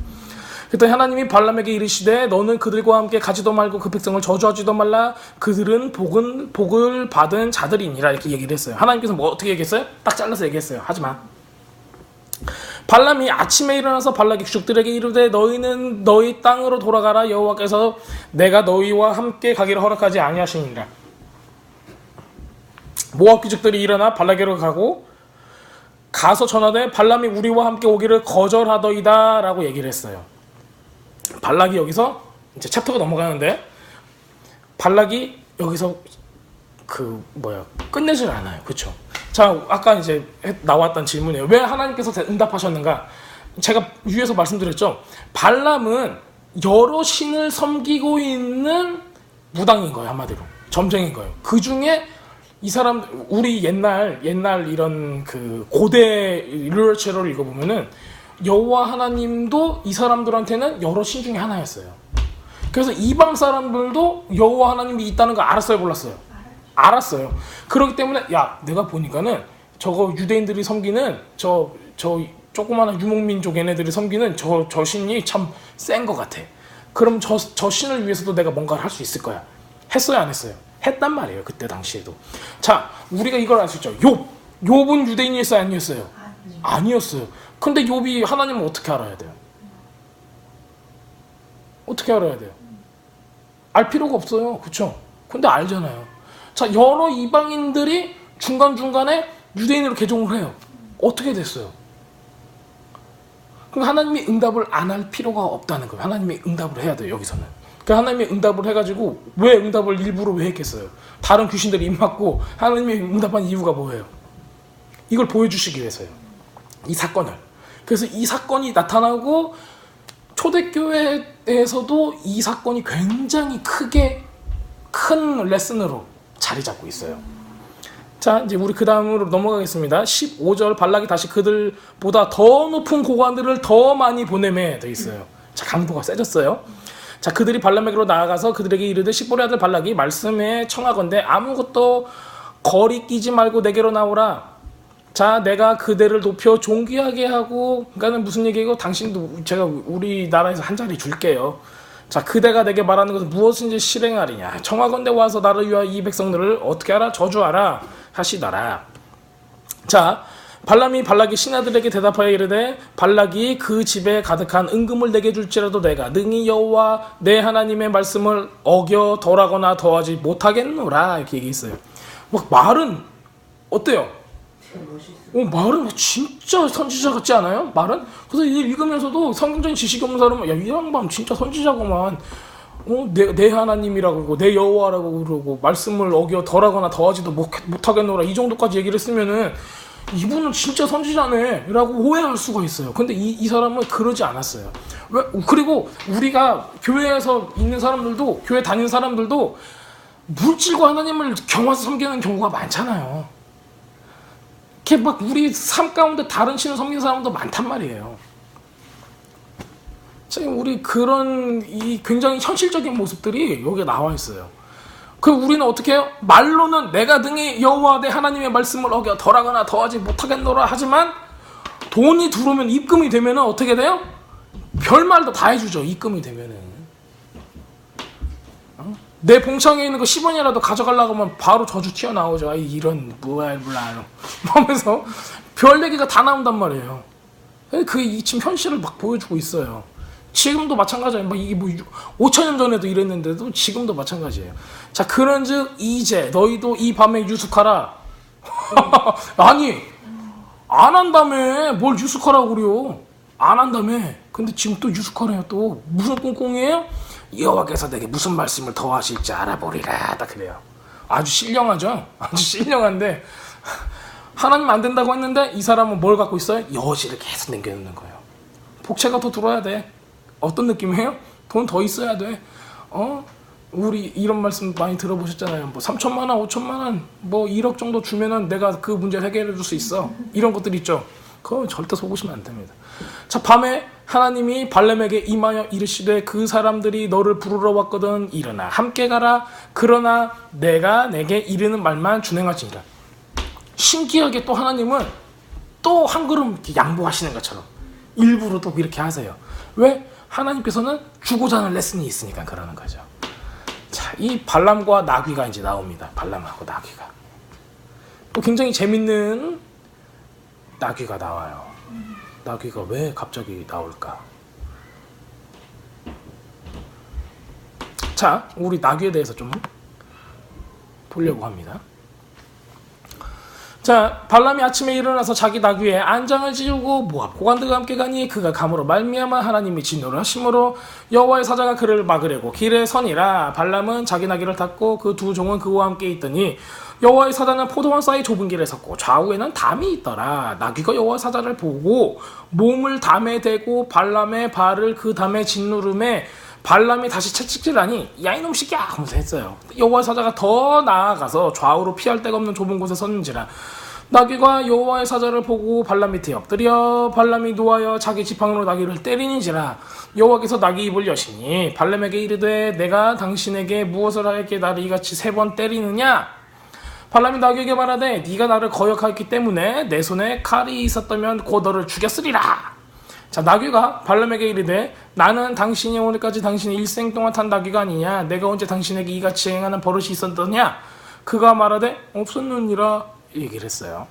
Speaker 1: 그때 하나님이 발람에게 이르시되 너는 그들과 함께 가지도 말고 그 백성을 저주하지도 말라. 그들은 복을 받은 자들이니라 이렇게 얘기를 했어요. 하나님께서 뭐 어떻게 얘기했어요? 딱 잘라서 얘기했어요. 하지마. 발람이 아침에 일어나서 발락의 귀족들에게 이르되 너희는 너희 땅으로 돌아가라. 여호와께서 내가 너희와 함께 가기를 허락하지 아니하시니라. 모압 귀족들이 일어나 발락에로 가서 전하되 발람이 우리와 함께 오기를 거절하더이다 라고 얘기를 했어요. 발락이 여기서 이제 챕터가 넘어가는데 발락이 여기서 끝내질 않아요. 그렇죠? 자, 아까 이제 나왔던 질문이에요. 왜 하나님께서 응답하셨는가? 제가 위에서 말씀드렸죠. 발람은 여러 신을 섬기고 있는 무당인 거예요. 한마디로 점쟁인 거예요. 그 중에 이 사람 우리 옛날 이런 그 고대 리터처를 읽어보면은 여호와 하나님도 이 사람들한테는 여러 신 중에 하나였어요. 그래서 이방 사람들도 여호와 하나님이 있다는 거 알았어요, 몰랐어요? 알았어요. 그렇기 때문에 야 내가 보니까는 저거 유대인들이 섬기는 저 조그마한 유목민족 얘네들이 섬기는 저 신이 참 센 것 같아. 그럼 저 신을 위해서도 내가 뭔가를 할 수 있을 거야. 했어요, 안 했어요? 했단 말이에요. 그때 당시에도. 자, 우리가 이걸 알 수 있죠. 욥은 유대인이었어요, 아니었어요? 아니었어요. 근데 욥이 하나님을 어떻게 알아야 돼요? 어떻게 알아야 돼요? 알 필요가 없어요. 그렇죠? 근데 알잖아요. 자, 여러 이방인들이 중간중간에 유대인으로 개종을 해요. 어떻게 됐어요? 그럼 하나님이 응답을 안 할 필요가 없다는 거예요. 하나님이 응답을 해야 돼요, 여기서는. 그러니까 하나님이 응답을 해가지고 왜 응답을 일부러 왜 했겠어요? 다른 귀신들이 입맞고 하나님이 응답한 이유가 뭐예요? 이걸 보여주시기 위해서요. 이 사건을. 그래서 이 사건이 나타나고 초대교회에서도 이 사건이 굉장히 큰 레슨으로 자리 잡고 있어요. 자, 이제 우리 그 다음으로 넘어가겠습니다. 15절 발락이 다시 그들보다 더 높은 고관들을 더 많이 보내매 돼 있어요. 자, 강도가 세졌어요. 자, 그들이 발람에게로 나아가서 그들에게 이르되 십볼의 아들 발락이 말씀에 청하건대 아무것도 거리 끼지 말고 내게로 나오라. 자, 내가 그대를 높여 존귀하게 하고, 그러니까는 무슨 얘기고 당신도 제가 우리나라에서 한 자리 줄게요. 자, 그대가 내게 말하는 것은 무엇인지 실행하리냐. 청하건대 와서 나를 위하여 이 백성들을 어떻게 하라? 저주하라 하시더라. 자, 발람이 발락의 신하들에게 대답하여 이르되 발락이 그 집에 가득한 은금을 내게 줄지라도 내가 능히 여호와 내 하나님의 말씀을 어겨 덜하거나 더하지 못하겠노라 이렇게 얘기했어요. 막 말은 어때요? 말은 진짜 선지자 같지 않아요? 말은? 그래서 읽으면서도 성경적인 지식이 없는 사람은 야, 이 양반 진짜 선지자구만. 내 하나님이라고 그러고 내 여호와라고 그러고 말씀을 어겨 덜하거나 더하지도 못하겠노라 이 정도까지 얘기를 했으면은 이분은 진짜 선지자네 라고 오해할 수가 있어요. 근데 이 사람은 그러지 않았어요. 왜? 그리고 우리가 교회에서 있는 사람들도 교회 다니는 사람들도 물질과 하나님을 경화해서 섬기는 경우가 많잖아요. 이렇게 막 우리 삶 가운데 다른 신을 섬기는 사람도 많단 말이에요. 지금 우리 그런 이 굉장히 현실적인 모습들이 여기에 나와 있어요. 그 우리는 어떻게 해요? 말로는 내가 등이 여호와 내 하나님의 말씀을 어겨 덜하거나 더하지 못하겠노라 하지만 돈이 들어오면 입금이 되면은 어떻게 돼요? 별말도 다 해주죠. 입금이 되면은. 내 봉창에 있는 거 10원이라도 가져가려고 하면 바로 저주 튀어나오죠. 아이 이런 뭐야 몰라 하면서 별 얘기가 다 나온단 말이에요. 그 지금 현실을 막 보여주고 있어요. 지금도 마찬가지예요. 막 이게 뭐 5,000년 전에도 이랬는데도 지금도 마찬가지예요. 자, 그런즉 이제 너희도 이 밤에 유숙하라. 아니 안 한다며. 뭘 유숙하라고 그래요. 안 한다며. 근데 지금 또 유숙하래요. 또 무슨 꽁꽁이에요? 여호와께서 내게 무슨 말씀을 더 하실지 알아보리라. 딱 그래요. 아주 신령하죠. 아주 신령한데 하나님 안 된다고 했는데 이 사람은 뭘 갖고 있어요? 여지를 계속 남겨놓는 거예요. 복채가 더 들어야 돼. 어떤 느낌이에요? 돈 더 있어야 돼. 우리 이런 말씀 많이 들어보셨잖아요. 뭐 3천만 원, 5천만 원, 뭐 1억 정도 주면은 내가 그 문제를 해결해 줄 수 있어. 이런 것들 있죠. 그거 절대 속으시면 안 됩니다. 자, 밤에 하나님이 발람에게 임하여 이르시되 그 사람들이 너를 부르러 왔거든. 일어나 함께 가라. 그러나 내가 내게 이르는 말만 준행하지니라. 신기하게 또 하나님은 또 한 걸음 이렇게 양보하시는 것처럼 일부러 또 이렇게 하세요. 왜? 하나님께서는 주고자 하는 레슨이 있으니까 그러는 거죠. 자, 이 발람과 나귀가 이제 나옵니다. 발람하고 나귀가. 또 굉장히 재밌는 나귀가 나와요. 나귀가 왜 갑자기 나올까? 자, 우리 나귀에 대해서 좀 보려고 합니다. 자, 발람이 아침에 일어나서 자기 나귀에 안장을 지우고 모압 고관들과 함께 가니 그가 감으로 말미암아 하나님이 진노를 하심으로 여호와의 사자가 그를 막으려고 길에 서니라. 발람은 자기 나귀를 탔고 그 두 종은 그와 함께 있더니 여호와의 사자는 포도원 사이 좁은 길에 섰고 좌우에는 담이 있더라. 나귀가 여호와의 사자를 보고 몸을 담에 대고 발람의 발을 그 담에 짓누름에 발람이 다시 채찍질하니 야 이놈 새끼야 하면서 했어요. 여호와의 사자가 더 나아가서 좌우로 피할 데가 없는 좁은 곳에 섰는지라. 나귀가 여호와의 사자를 보고 발람 밑에 엎드려 발람이 노하여 자기 지팡이로 나귀를 때리는지라. 여호와께서 나귀 입을 여시니 발람에게 이르되 내가 당신에게 무엇을 하였기에 나를 이같이 3번 때리느냐. 발람이 나귀에게 말하되 네가 나를 거역하였기 때문에 내 손에 칼이 있었다면 곧 너를 죽였으리라. 자, 나귀가 발람에게 이르되 나는 당신이 오늘까지 당신의 일생 동안 탄 나귀가 아니냐. 내가 언제 당신에게 이같이 행하는 버릇이 있었더냐. 그가 말하되 없었느니라 얘기를 했어요.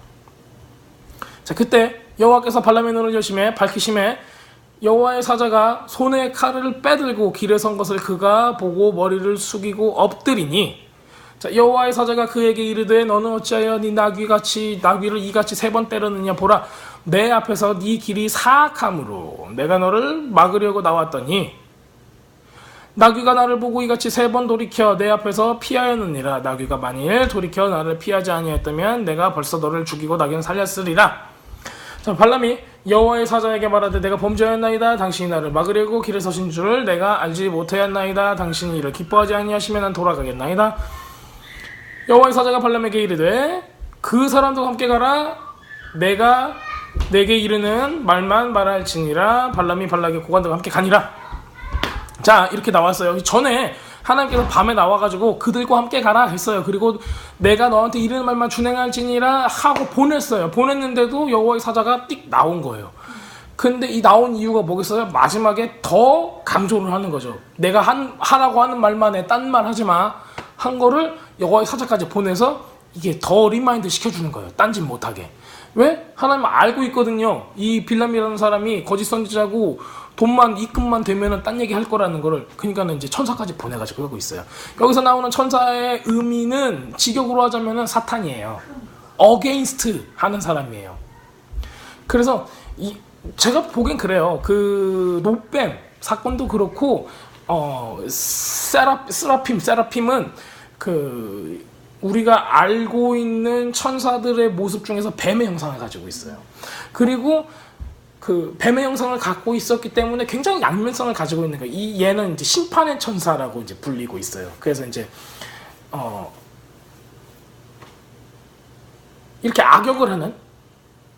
Speaker 1: 자, 그때 여호와께서 발람의 눈을 여심해 밝히심에 여호와의 사자가 손에 칼을 빼들고 길에 선 것을 그가 보고 머리를 숙이고 엎드리니. 자, 여호와의 사자가 그에게 이르되 너는 어찌하여 네 나귀를 이같이 3번 때렸느냐. 보라 내 앞에서 네 길이 사악함으로 내가 너를 막으려고 나왔더니 나귀가 나를 보고 이같이 3번 돌이켜 내 앞에서 피하였느니라. 나귀가 만일 돌이켜 나를 피하지 아니하였다면 내가 벌써 너를 죽이고 나귀는 살렸으리라. 자, 발람이 여호와의 사자에게 말하되 내가 범죄하였나이다. 당신이 나를 막으려고 길에 서신 줄을 내가 알지 못하였나이다. 당신이 이를 기뻐하지 아니하시면 난 돌아가겠나이다. 여호와의 사자가 발람에게 이르되 그 사람들과 함께 가라. 내가 내게 이르는 말만 말할지니라. 발람이 발락의 고관들과 함께 가니라. 자, 이렇게 나왔어요. 여기 전에 하나님께서 밤에 나와가지고 그들과 함께 가라 했어요. 그리고 내가 너한테 이르는 말만 준행할지니라 하고 보냈어요. 보냈는데도 여호와의 사자가 띡 나온 거예요. 근데 이 나온 이유가 뭐겠어요? 마지막에 더 강조를 하는 거죠. 내가 하라고 하는 말만 해. 딴 말 하지 마. 한 거를 여호와의 사자까지 보내서 이게 더 리마인드 시켜주는 거예요. 딴짓 못하게. 왜? 하나님은 알고 있거든요. 이 빌람이라는 사람이 거짓 선지자고 돈만 입금만 되면은 딴 얘기 할 거라는 거를. 그러니까는 이제 천사까지 보내가지고 하고 있어요. 여기서 나오는 천사의 의미는 직역으로 하자면은 사탄이에요. 어게인스트 하는 사람이에요. 그래서 제가 보기엔 그래요. 그 노뱀 사건도 그렇고 세라핌은 그 우리가 알고 있는 천사들의 모습 중에서 뱀의 형상을 가지고 있어요. 그리고 그 뱀의 형상을 갖고 있었기 때문에 굉장히 양면성을 가지고 있는 거예요. 얘는 이제 심판의 천사라고 이제 불리고 있어요. 그래서 이제 이렇게 악역을 하는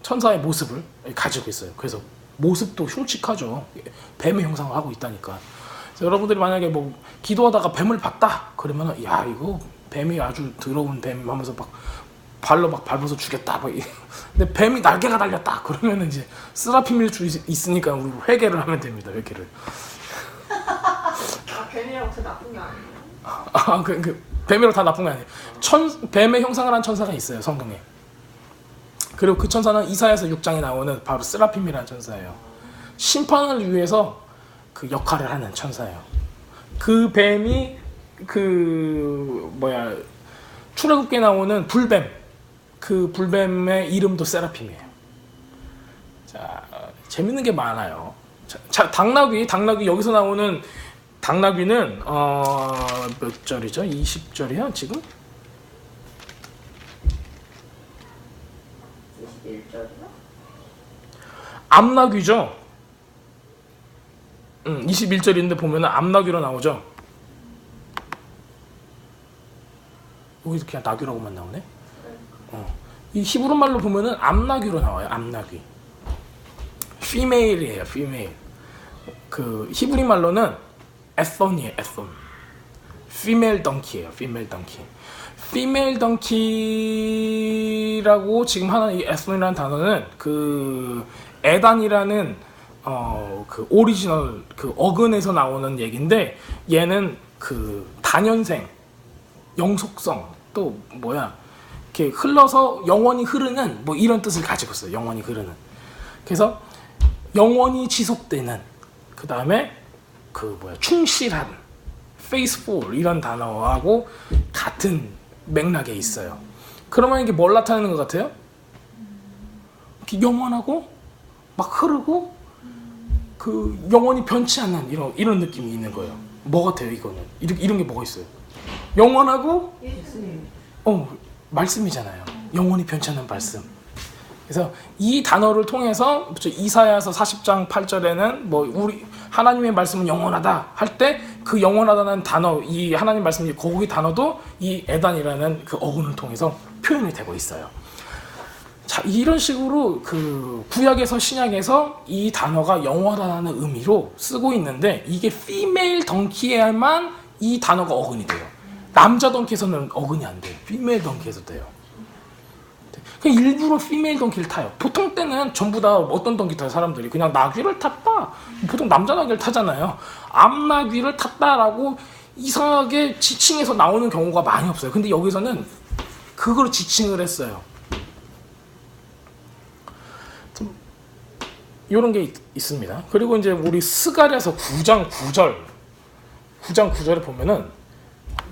Speaker 1: 천사의 모습을 가지고 있어요. 그래서 모습도 흉측하죠. 뱀의 형상을 하고 있다니까. 여러분들이 만약에 뭐 기도하다가 뱀을 봤다 그러면은 야 이거 뱀이 아주 더러운 뱀 하면서 막 발로 막 밟아서 죽였다. 막 근데 뱀이 날개가 달렸다. 그러면 이제 스라핌일 수 있으니까 우리 회개를 하면 됩니다. 회개를.
Speaker 2: 뱀이라고 더 나쁜 게 아니에요?
Speaker 1: 뱀이라고 다 나쁜 게 아니에요. 뱀의 형상을 한 천사가 있어요, 성경에. 그리고 그 천사는 이사야서 6장에 나오는 바로 스라핌이라는 천사예요. 심판을 위해서 그 역할을 하는 천사예요. 그 뱀이 출애굽기에 나오는 불뱀, 그 불뱀의 이름도 세라핌이에요. 자, 재밌는 게 많아요. 자, 당나귀 여기서 나오는 당나귀는 몇 절이죠? 20절이요 지금?
Speaker 2: 21절이요?
Speaker 1: 암나귀죠. 21절인데 보면은 암나귀로 나오죠. 여기서 그냥 나귀라고만 나오네. 이 히브리 말로 보면은 암나귀로 나와요. 암나귀. female이에요. female. 그 히브리 말로는 에선이에요. 에선. female donkey예요. female donkey. female donkey라고 지금 하는 이 에선이라는 단어는 그 에단이라는 그 오리지널 그 어근에서 나오는 얘기인데, 얘는 그 단연생, 영속성, 또 이렇게 흘러서 영원히 흐르는 뭐 이런 뜻을 가지고 있어요. 영원히 흐르는. 그래서 영원히 지속되는, 그 다음에 충실한, faithful 이런 단어하고 같은 맥락에 있어요. 그러면 이게 뭘 나타내는 것 같아요? 이렇게 영원하고 막 흐르고 그 영원히 변치 않는 이런 느낌이 있는 거예요. 뭐 같아요 이거는? 이런 게 뭐가 있어요? 영원하고 말씀이잖아요. 영원히 변치 않는 말씀. 그래서 이 단어를 통해서 이사야서 40장 8절에는 우리 하나님의 말씀은 영원하다 할 때 그 영원하다는 단어, 이 하나님 말씀 거기 단어도 이 에단이라는 그 어근을 통해서 표현이 되고 있어요. 자, 이런 식으로 그 구약에서 신약에서 이 단어가 영원하다는 의미로 쓰고 있는데, 이게 female donkey에만 이 단어가 어근이 돼요. 남자 덩키에서는 어근이 안 돼요. female donkey에서 돼요. 그냥 일부러 female donkey를 타요. 보통 때는 전부 다 어떤 덩키 타요? 사람들이 그냥 나귀를 탔다. 보통 남자 나귀를 타잖아요. 암나귀를 탔다라고 이상하게 지칭해서 나오는 경우가 많이 없어요. 근데 여기서는 그걸 지칭을 했어요. 이런 게 있습니다. 그리고 이제 우리 스가랴서 9장 9절에 보면은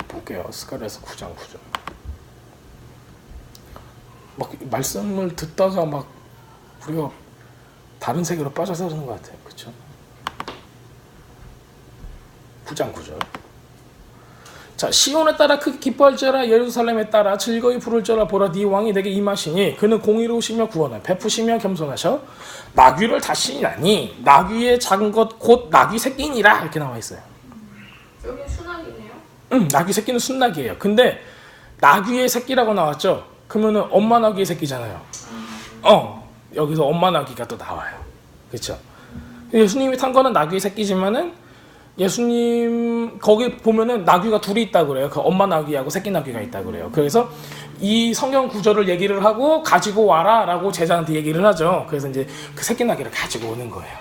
Speaker 1: 볼게요. 스가랴서 9장 9절. 막 말씀을 듣다가 막 우리가 다른 세계로 빠져서 그런 것 같아요. 그렇죠? 9장 9절. 자, 시온에 따라 크게 기뻐할지어라, 예루살렘에 따라 즐거이 부를지어라. 보라, 네 왕이 내게 임하시니 그는 공의로우시며 구원을 베푸시며 겸손하셔 나귀를 다시나니 나귀의 작은 것 곧 나귀 새끼니라. 이렇게 나와 있어요.
Speaker 2: 여기 순학이네요.
Speaker 1: 나귀 새끼는 순나귀예요. 근데 나귀의 새끼라고 나왔죠. 그러면은 엄마 나귀의 새끼잖아요. 여기서 엄마 나귀가 또 나와요. 그렇죠? 예수님이 탄 거는 나귀의 새끼지만은 예수님 거기 보면은 나귀가 둘이 있다고 그래요. 그 엄마 나귀하고 새끼 나귀가 있다고 그래요. 그래서 이 성경 구절을 얘기를 하고 가지고 와라라고 제자한테 얘기를 하죠. 그래서 이제 그 새끼 나귀를 가지고 오는 거예요.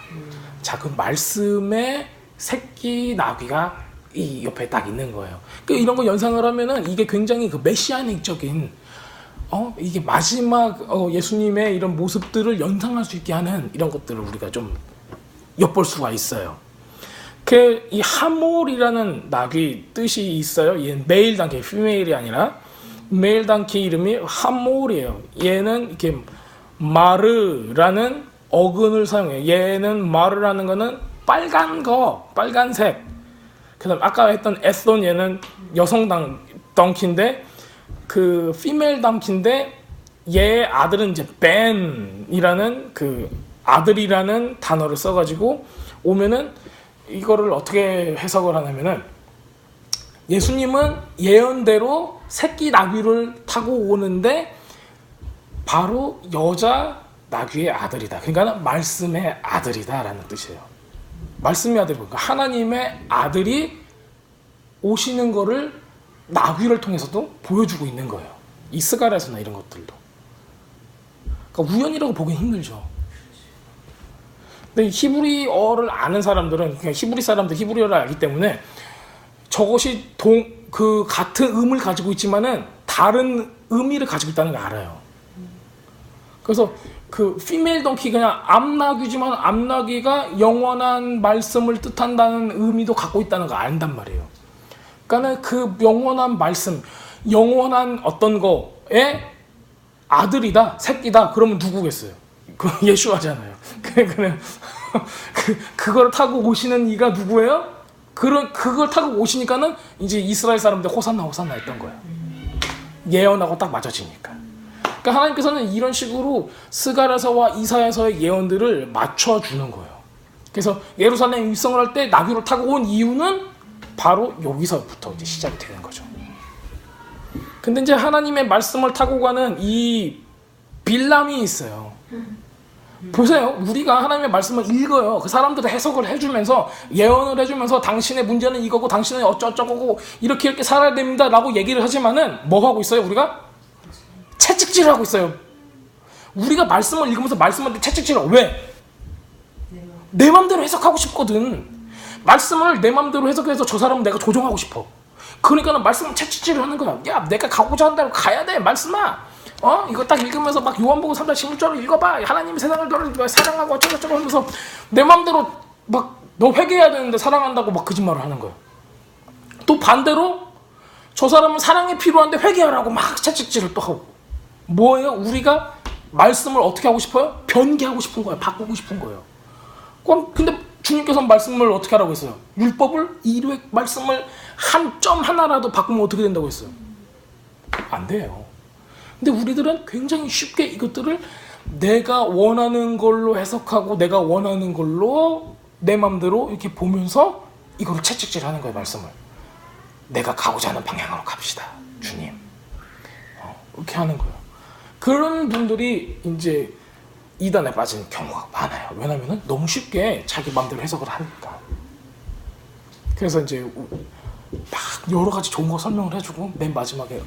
Speaker 1: 자, 그 말씀에 새끼 나귀가 이 옆에 딱 있는 거예요. 이런 거 연상을 하면은 이게 굉장히 그 메시아닉적인 이게 마지막 예수님의 이런 모습들을 연상할 수 있게 하는 이런 것들을 우리가 좀 엿볼 수가 있어요. 이 하몰이라는 나귀 뜻이 있어요. 얘는 메일 단키, 피메일이 아니라 메일 단키 이름이 하몰이에요. 얘는 이렇게 마르라는 어근을 사용해요. 얘는 마르라는 거는 빨간 거, 빨간색. 그다음 아까 했던 에손 얘는 여성 덩키인데 그 피메일 덩키인데 얘 아들은 이제 벤이라는 그 아들이라는 단어를 써가지고 오면은 이거를 어떻게 해석을 하냐면은 예수님은 예언대로 새끼 나귀를 타고 오는데 바로 여자 나귀의 아들이다. 그러니까 말씀의 아들이다라는 뜻이에요. 말씀의 아들, 그러니까 하나님의 아들이 오시는 거를 나귀를 통해서도 보여주고 있는 거예요. 이 스가랴서나 이런 것들도. 그러니까 우연이라고 보기는 힘들죠. 근데 히브리어를 아는 사람들은 그냥 히브리 사람들 히브리어를 알기 때문에 저것이 그 같은 음을 가지고 있지만은 다른 의미를 가지고 있다는 걸 알아요. 그래서 그 피메일 덩키 그냥 암나귀지만 암나귀가 영원한 말씀을 뜻한다는 의미도 갖고 있다는 걸 안단 말이에요. 그러니까는 그 영원한 말씀, 영원한 어떤 거에 아들이다, 새끼다. 그러면 누구겠어요? 그 예수하잖아요. 그걸 타고 오시는 이가 누구예요? 그걸 타고 오시니까는 이제 이스라엘 사람들 호산나 호산나 했던 거예요. 예언하고 딱 맞아지니까. 그러니까 하나님께서는 이런 식으로 스가랴서와 이사야서의 예언들을 맞춰주는 거예요. 그래서 예루살렘 입성을 할 때 나귀를 타고 온 이유는 바로 여기서부터 이제 시작이 되는 거죠. 근데 이제 하나님의 말씀을 타고 가는 이 빌람이 있어요. 보세요. 우리가 하나님의 말씀을 읽어요. 그 사람들을 해석을 해주면서 예언을 해주면서 당신의 문제는 이거고 당신은 어쩌고저쩌고 이렇게 살아야 됩니다 라고 얘기를 하지만은 뭐 하고 있어요? 우리가? 채찍질을 하고 있어요. 우리가 말씀을 읽으면서 말씀한테 채찍질을 왜? 내 맘대로 해석하고 싶거든. 말씀을 내 맘대로 해석해서 저 사람은 내가 조종하고 싶어. 그러니까 말씀을 채찍질을 하는 거야. 야, 내가 가고자 한다고 가야 돼. 말씀아. 이거 딱 읽으면서 막 요한복음 3장 16절을 읽어봐. 하나님이 세상을 너를 사랑하고 어쩌고저쩌고 하면서 내 맘대로 막 너 회개해야 되는데 사랑한다고 막 거짓말을 하는 거야. 또 반대로 저 사람은 사랑이 필요한데 회개하라고 막 채찍질을 또 하고. 뭐예요? 우리가 말씀을 어떻게 하고 싶어요? 변개하고 싶은 거예요. 바꾸고 싶은 거예요. 그럼 근데 주님께서는 말씀을 어떻게 하라고 했어요? 율법을 이루의 말씀을 한 점 하나라도 바꾸면 어떻게 된다고 했어요? 안 돼요. 근데 우리들은 굉장히 쉽게 이것들을 내가 원하는 걸로 해석하고 내가 원하는 걸로 내 맘대로 이렇게 보면서 이거를 채찍질하는 거예요. 말씀을. 내가 가고자 하는 방향으로 갑시다. 주님. 이렇게 하는 거예요. 그런 분들이 이제 이단에 빠진 경우가 많아요. 왜냐면은 너무 쉽게 자기 맘대로 해석을 하니까. 그래서 이제 막 여러 가지 좋은 거 설명을 해주고 맨 마지막에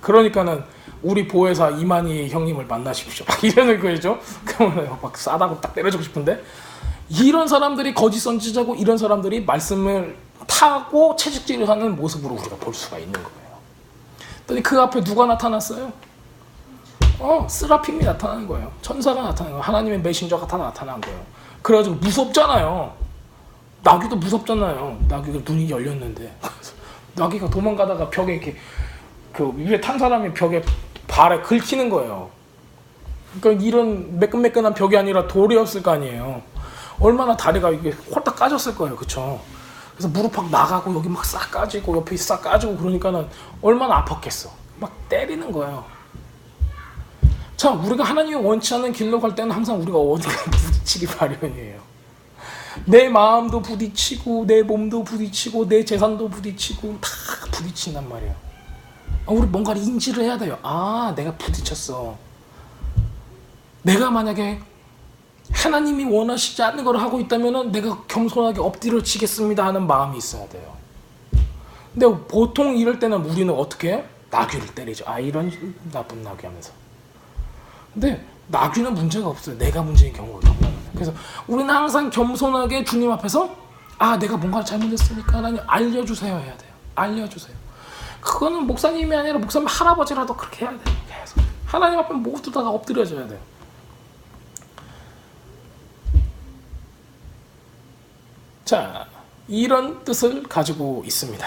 Speaker 1: 그러니까는 우리 보혜사 이만희 형님을 만나십시오. 막 이러는 거죠. 그러면 막 싸다고 딱 때려주고 싶은데 이런 사람들이 거짓 선지자고 이런 사람들이 말씀을 타고 채찍질을 하는 모습으로 우리가 볼 수가 있는 거예요. 그랬더니 그 앞에 누가 나타났어요? 스라핌이 나타나는 거예요. 천사가 나타나는 거예요. 하나님의 메신저가 다 나타난 거예요. 그래가지고 무섭잖아요. 나귀도 무섭잖아요. 나귀가 눈이 열렸는데 나귀가 도망가다가 벽에 이렇게 그 위에 탄 사람이 벽에 발에 긁히는 거예요. 그러니까 이런 매끈매끈한 벽이 아니라 돌이었을 거 아니에요. 얼마나 다리가 이게 홀딱 까졌을 거예요. 그쵸? 그래서 무릎 팍 나가고 여기 막 싹 까지고 옆에 싹 까지고 그러니까는 얼마나 아팠겠어. 막 때리는 거예요. 자, 우리가 하나님이 원치 않는 길로 갈 때는 항상 우리가 어디가 부딪히기 마련이에요. 내 마음도 부딪히고 내 몸도 부딪히고 내 재산도 부딪히고 다 부딪힌단 말이에요. 우리 뭔가를 인지를 해야 돼요. 내가 부딪혔어. 내가 만약에 하나님이 원하시지 않는 걸 하고 있다면 내가 겸손하게 엎드려 치겠습니다 하는 마음이 있어야 돼요. 근데 보통 이럴 때는 우리는 어떻게 해요? 나귀를 때리죠. 이런 나쁜 나귀 하면서. 근데 나귀는 문제가 없어요. 내가 문제인 경우가 많아요. 그래서 우리는 항상 겸손하게 주님 앞에서 내가 뭔가 잘못했으니까 하나님 알려주세요 해야 돼요. 알려주세요. 그거는 목사님이 아니라 목사님 할아버지라도 그렇게 해야 돼요. 계속. 하나님 앞에 모두 다 엎드려져야 돼요. 자, 이런 뜻을 가지고 있습니다.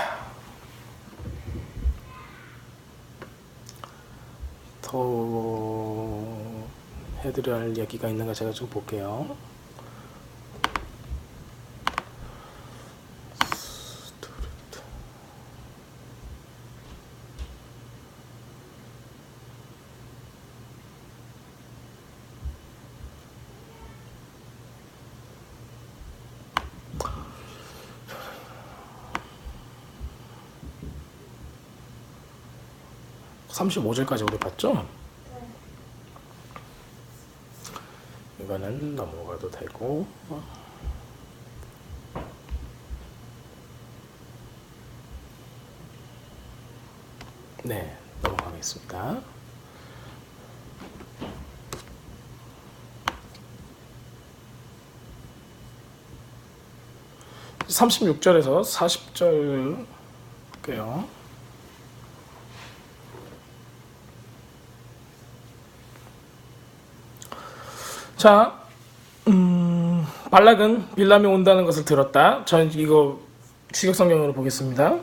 Speaker 1: 더 해드려야 할 얘기가 있는가 제가 좀 볼게요. 네. 35절까지 우리 봤죠? 이거는 넘어가도 되고 네, 넘어가겠습니다. 36절에서 40절 볼게요. 자, 발락은 빌람이 온다는 것을 들었다. 전 이거 주역성경으로 보겠습니다.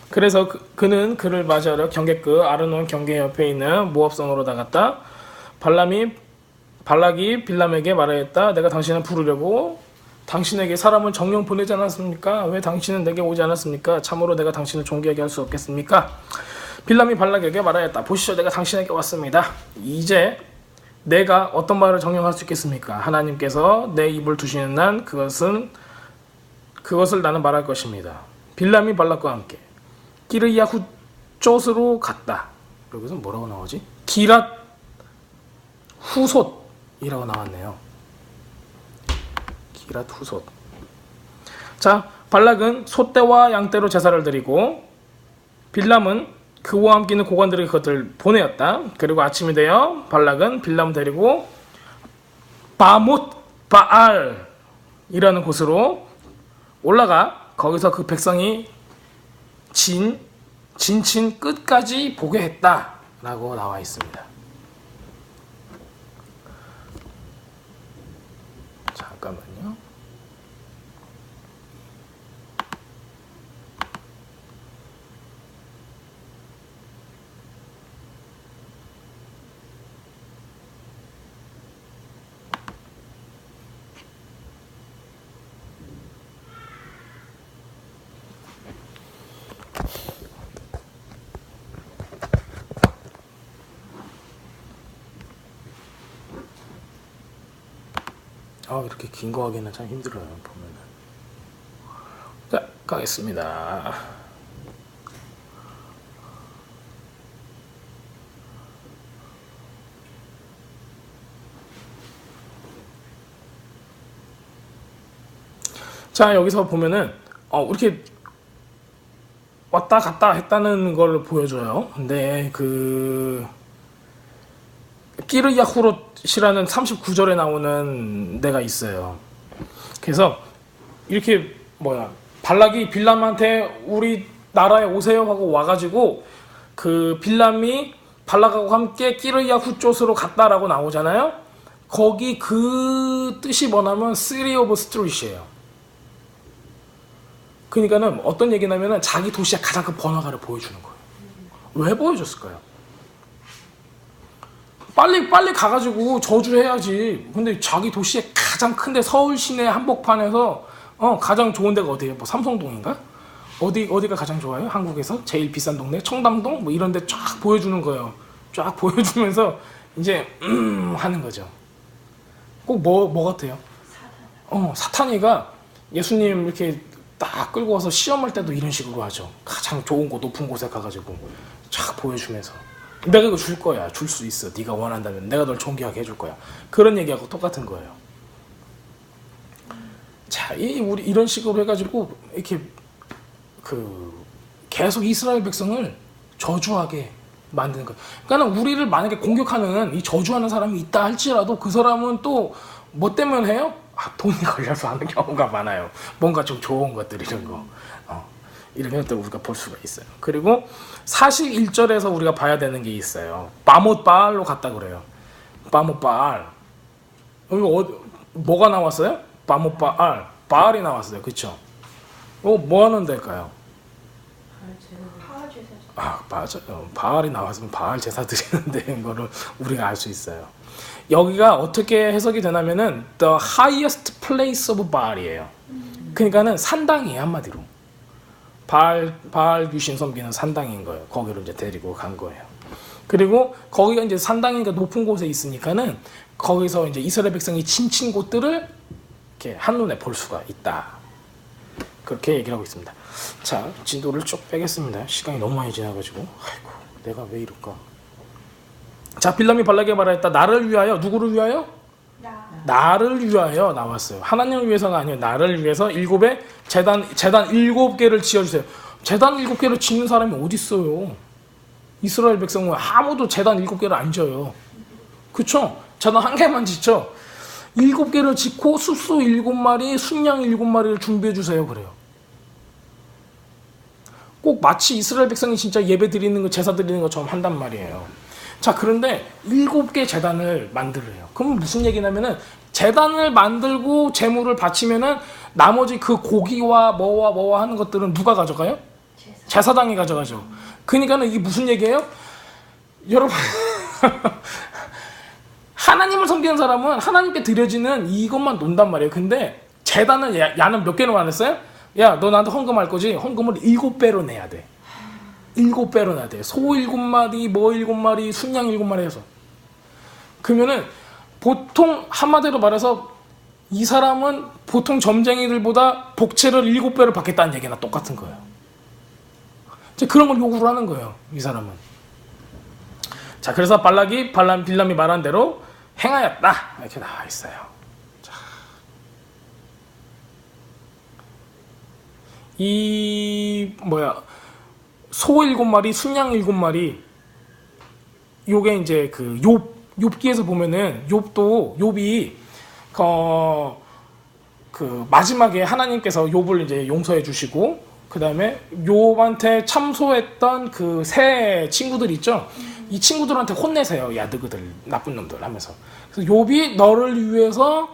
Speaker 1: 그래서 그는 그를 맞이하러 경계급 아르논 경계 옆에 있는 모압성으로 나갔다. 발락이 빌람에게 말하였다. 내가 당신을 부르려고 당신에게 사람을 정령 보내지 않았습니까? 왜 당신은 내게 오지 않았습니까? 참으로 내가 당신을 존귀하게 할 수 없겠습니까? 빌람이 발락에게 말하였다. 보시죠, 내가 당신에게 왔습니다. 이제 내가 어떤 말을 정령할 수 있겠습니까? 하나님께서 내 입을 두시는 난 그것을 나는 말할 것입니다. 빌람이 발락과 함께 기르야 후롯으로 갔다. 여기서 뭐라고 나오지? 기랏 후솥이라고 나왔네요. 기랏 후솥. 자, 발락은 소떼와 양떼로 제사를 드리고 빌람은 그와 함께 있는 고관들에게 그것을 보내었다. 그리고 아침이 되어 발락은 빌람 데리고 바못 바알이라는 곳으로 올라가 거기서 그 백성이 진친 끝까지 보게 했다라고 나와 있습니다. 잠깐만요. 이렇게 긴 거 하기는 참 힘들어요, 보면은. 자, 가겠습니다. 자, 여기서 보면은 이렇게 왔다 갔다 했다는 걸 보여줘요. 근데 끼르야 후롯이라는 39절에 나오는 데가 있어요. 그래서 이렇게 발락이 빌람한테 우리 나라에 오세요 하고 와가지고 그 빌람이 발락하고 함께 끼르야 후롯으로 갔다라고 나오잖아요. 거기 그 뜻이 뭐냐면 City of Street이에요. 그러니까는 어떤 얘기냐면은 자기 도시의 가장 큰 번화가를 보여주는 거예요. 왜 보여줬을까요? 빨리 가가지고 저주해야지. 근데 자기 도시의 가장 큰데 서울 시내 한복판에서 가장 좋은 데가 어디예요? 뭐 삼성동인가? 어디가 가장 좋아요? 한국에서 제일 비싼 동네 청담동 뭐 이런 데 쫙 보여주는 거예요. 쫙 보여주면서 이제 하는 거죠. 꼭 뭐 같아요? 사탄이가 예수님 이렇게 딱 끌고 와서 시험할 때도 이런 식으로 하죠. 가장 좋은 곳 높은 곳에 가가지고 쫙 보여주면서 내가 이거 줄 거야. 줄 수 있어. 네가 원한다면 내가 널 존귀하게 해줄 거야. 그런 얘기하고 똑같은 거예요. 자, 우리 이런 식으로 해가지고 이렇게 계속 이스라엘 백성을 저주하게 만드는 거예요. 그러니까 우리를 만약에 공격하는 이 저주하는 사람이 있다 할지라도 그 사람은 또 뭐 때문에 해요? 돈이 걸려서 하는 경우가 많아요. 뭔가 좀 좋은 것들 이런 거. 이런 것들 우리가 볼 수가 있어요. 그리고 41절에서 우리가 봐야 되는 게 있어요. 바못 바알로 갔다 그래요. 바못 바알. 여기 뭐가 나왔어요? 바못 바알. 바알이 나왔어요. 그쵸? 뭐 하는 데일까요? 맞아요. 바알이 나왔으면 바알 제사 드리는 데인 거를 우리가 알 수 있어요. 여기가 어떻게 해석이 되냐면은 the highest place of Baal이에요. 그러니까는 산당이에요, 한마디로. 바알 귀신 섬기는 산당인 거예요. 거기로 이제 데리고 간 거예요. 그리고 거기가 이제 산당이니까 높은 곳에 있으니까는 거기서 이제 이스라엘 백성이 친친 곳들을 이렇게 한눈에 볼 수가 있다. 그렇게 얘기를 하고 있습니다. 자, 진도를 쭉 빼겠습니다. 시간이 너무 많이 지나가지고. 아이고, 내가 왜 이럴까? 자, 빌람이 발락에게 말하였다. 나를 위하여. 누구를 위하여? 나를 위하여 나왔어요. 하나님을 위해서가 아니에요. 나를 위해서 재단 7개를 지어주세요. 재단 7개를 짓는 사람이 어디 있어요? 이스라엘 백성은 아무도 제단 7개를 안 지어요. 그쵸? 제단 한 개만 짓죠. 7개를 짓고 숫소 7마리, 순양 7마리를 준비해 주세요. 그래요. 꼭 마치 이스라엘 백성이 진짜 예배 드리는 거, 제사 드리는 것처럼 한단 말이에요. 자, 그런데 7개 제단을 만들어요. 그럼 무슨 얘기냐면은 제단을 만들고 제물을 바치면은 나머지 그 고기와 뭐와 하는 것들은 누가 가져가요? 제사장이 가져가죠. 그러니까는 이게 무슨 얘기예요? 여러분 하나님을 섬기는 사람은 하나님께 드려지는 이것만 논단 말이에요. 근데 제단은 야는 몇 개로 나눴어요? 야, 너 나한테 헌금할 거지? 헌금을 7배로 내야 돼. 7배로 내야 돼. 소 7마리, 뭐 7마리, 순양 7마리 해서. 그러면은 보통 한마디로 말해서 이 사람은 보통 점쟁이들보다 복채를 7배를 받겠다는 얘기나 똑같은 거예요. 이제 그런 걸 요구를 하는 거예요. 이 사람은. 자, 그래서 빌람이 말한 대로 행하였다. 이렇게 나와 있어요. 자. 소 7마리, 순양 7마리. 요게 이제 그 욥기에서 보면은 욥이 그 마지막에 하나님께서 욥을 이제 용서해 주시고 그다음에 욥한테 참소했던 그 새 친구들 있죠. 이 친구들한테 혼내세요. 야, 너희들 나쁜 놈들 하면서. 그래서 욥이 너를 위해서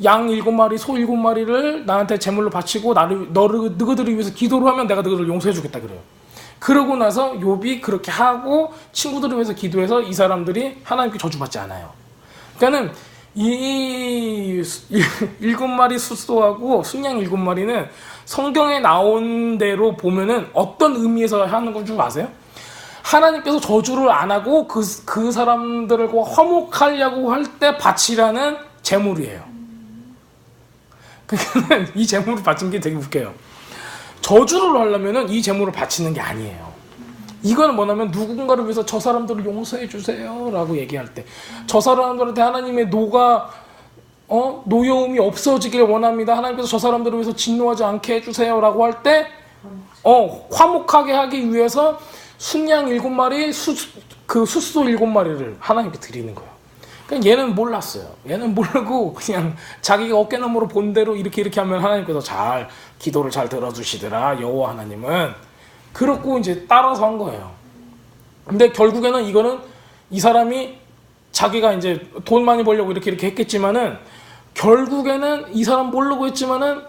Speaker 1: 양 7마리, 소 7마리를 나한테 제물로 바치고 너희들을 위해서 기도를 하면 내가 너희들을 용서해 주겠다 그래요. 그러고 나서 욥이 그렇게 하고 친구들을 위해서 기도해서 이 사람들이 하나님께 저주받지 않아요. 그러니까는 이 7마리 숫소하고 순양 7마리는 성경에 나온 대로 보면은 어떤 의미에서 하는 건 줄 아세요? 하나님께서 저주를 안 하고 그 사람들과 화목하려고 할 때 바치라는 제물이에요. 그러니까 이 제물을 바친 게 되게 웃겨요. 저주를 하려면은 이 제물을 바치는 게 아니에요. 이거는 뭐냐면 누군가를 위해서 저 사람들을 용서해 주세요 라고 얘기할 때 저 사람들한테 하나님의 노여움이 없어지길 원합니다. 하나님께서 저 사람들을 위해서 진노하지 않게 해주세요 라고 할 때 화목하게 하기 위해서 순양 7마리, 숫소 7마리를 하나님께 드리는 거예요. 그러니까 얘는 몰랐어요. 얘는 모르고 그냥 자기가 어깨너머로 본 대로 이렇게 하면 하나님께서 기도를 잘 들어주시더라 여호와 하나님은. 그렇고 이제 따라서 한 거예요. 근데 결국에는 이거는 이 사람이 자기가 이제 돈 많이 벌려고 이렇게 했겠지만은 결국에는 이 사람 모르고 했지만은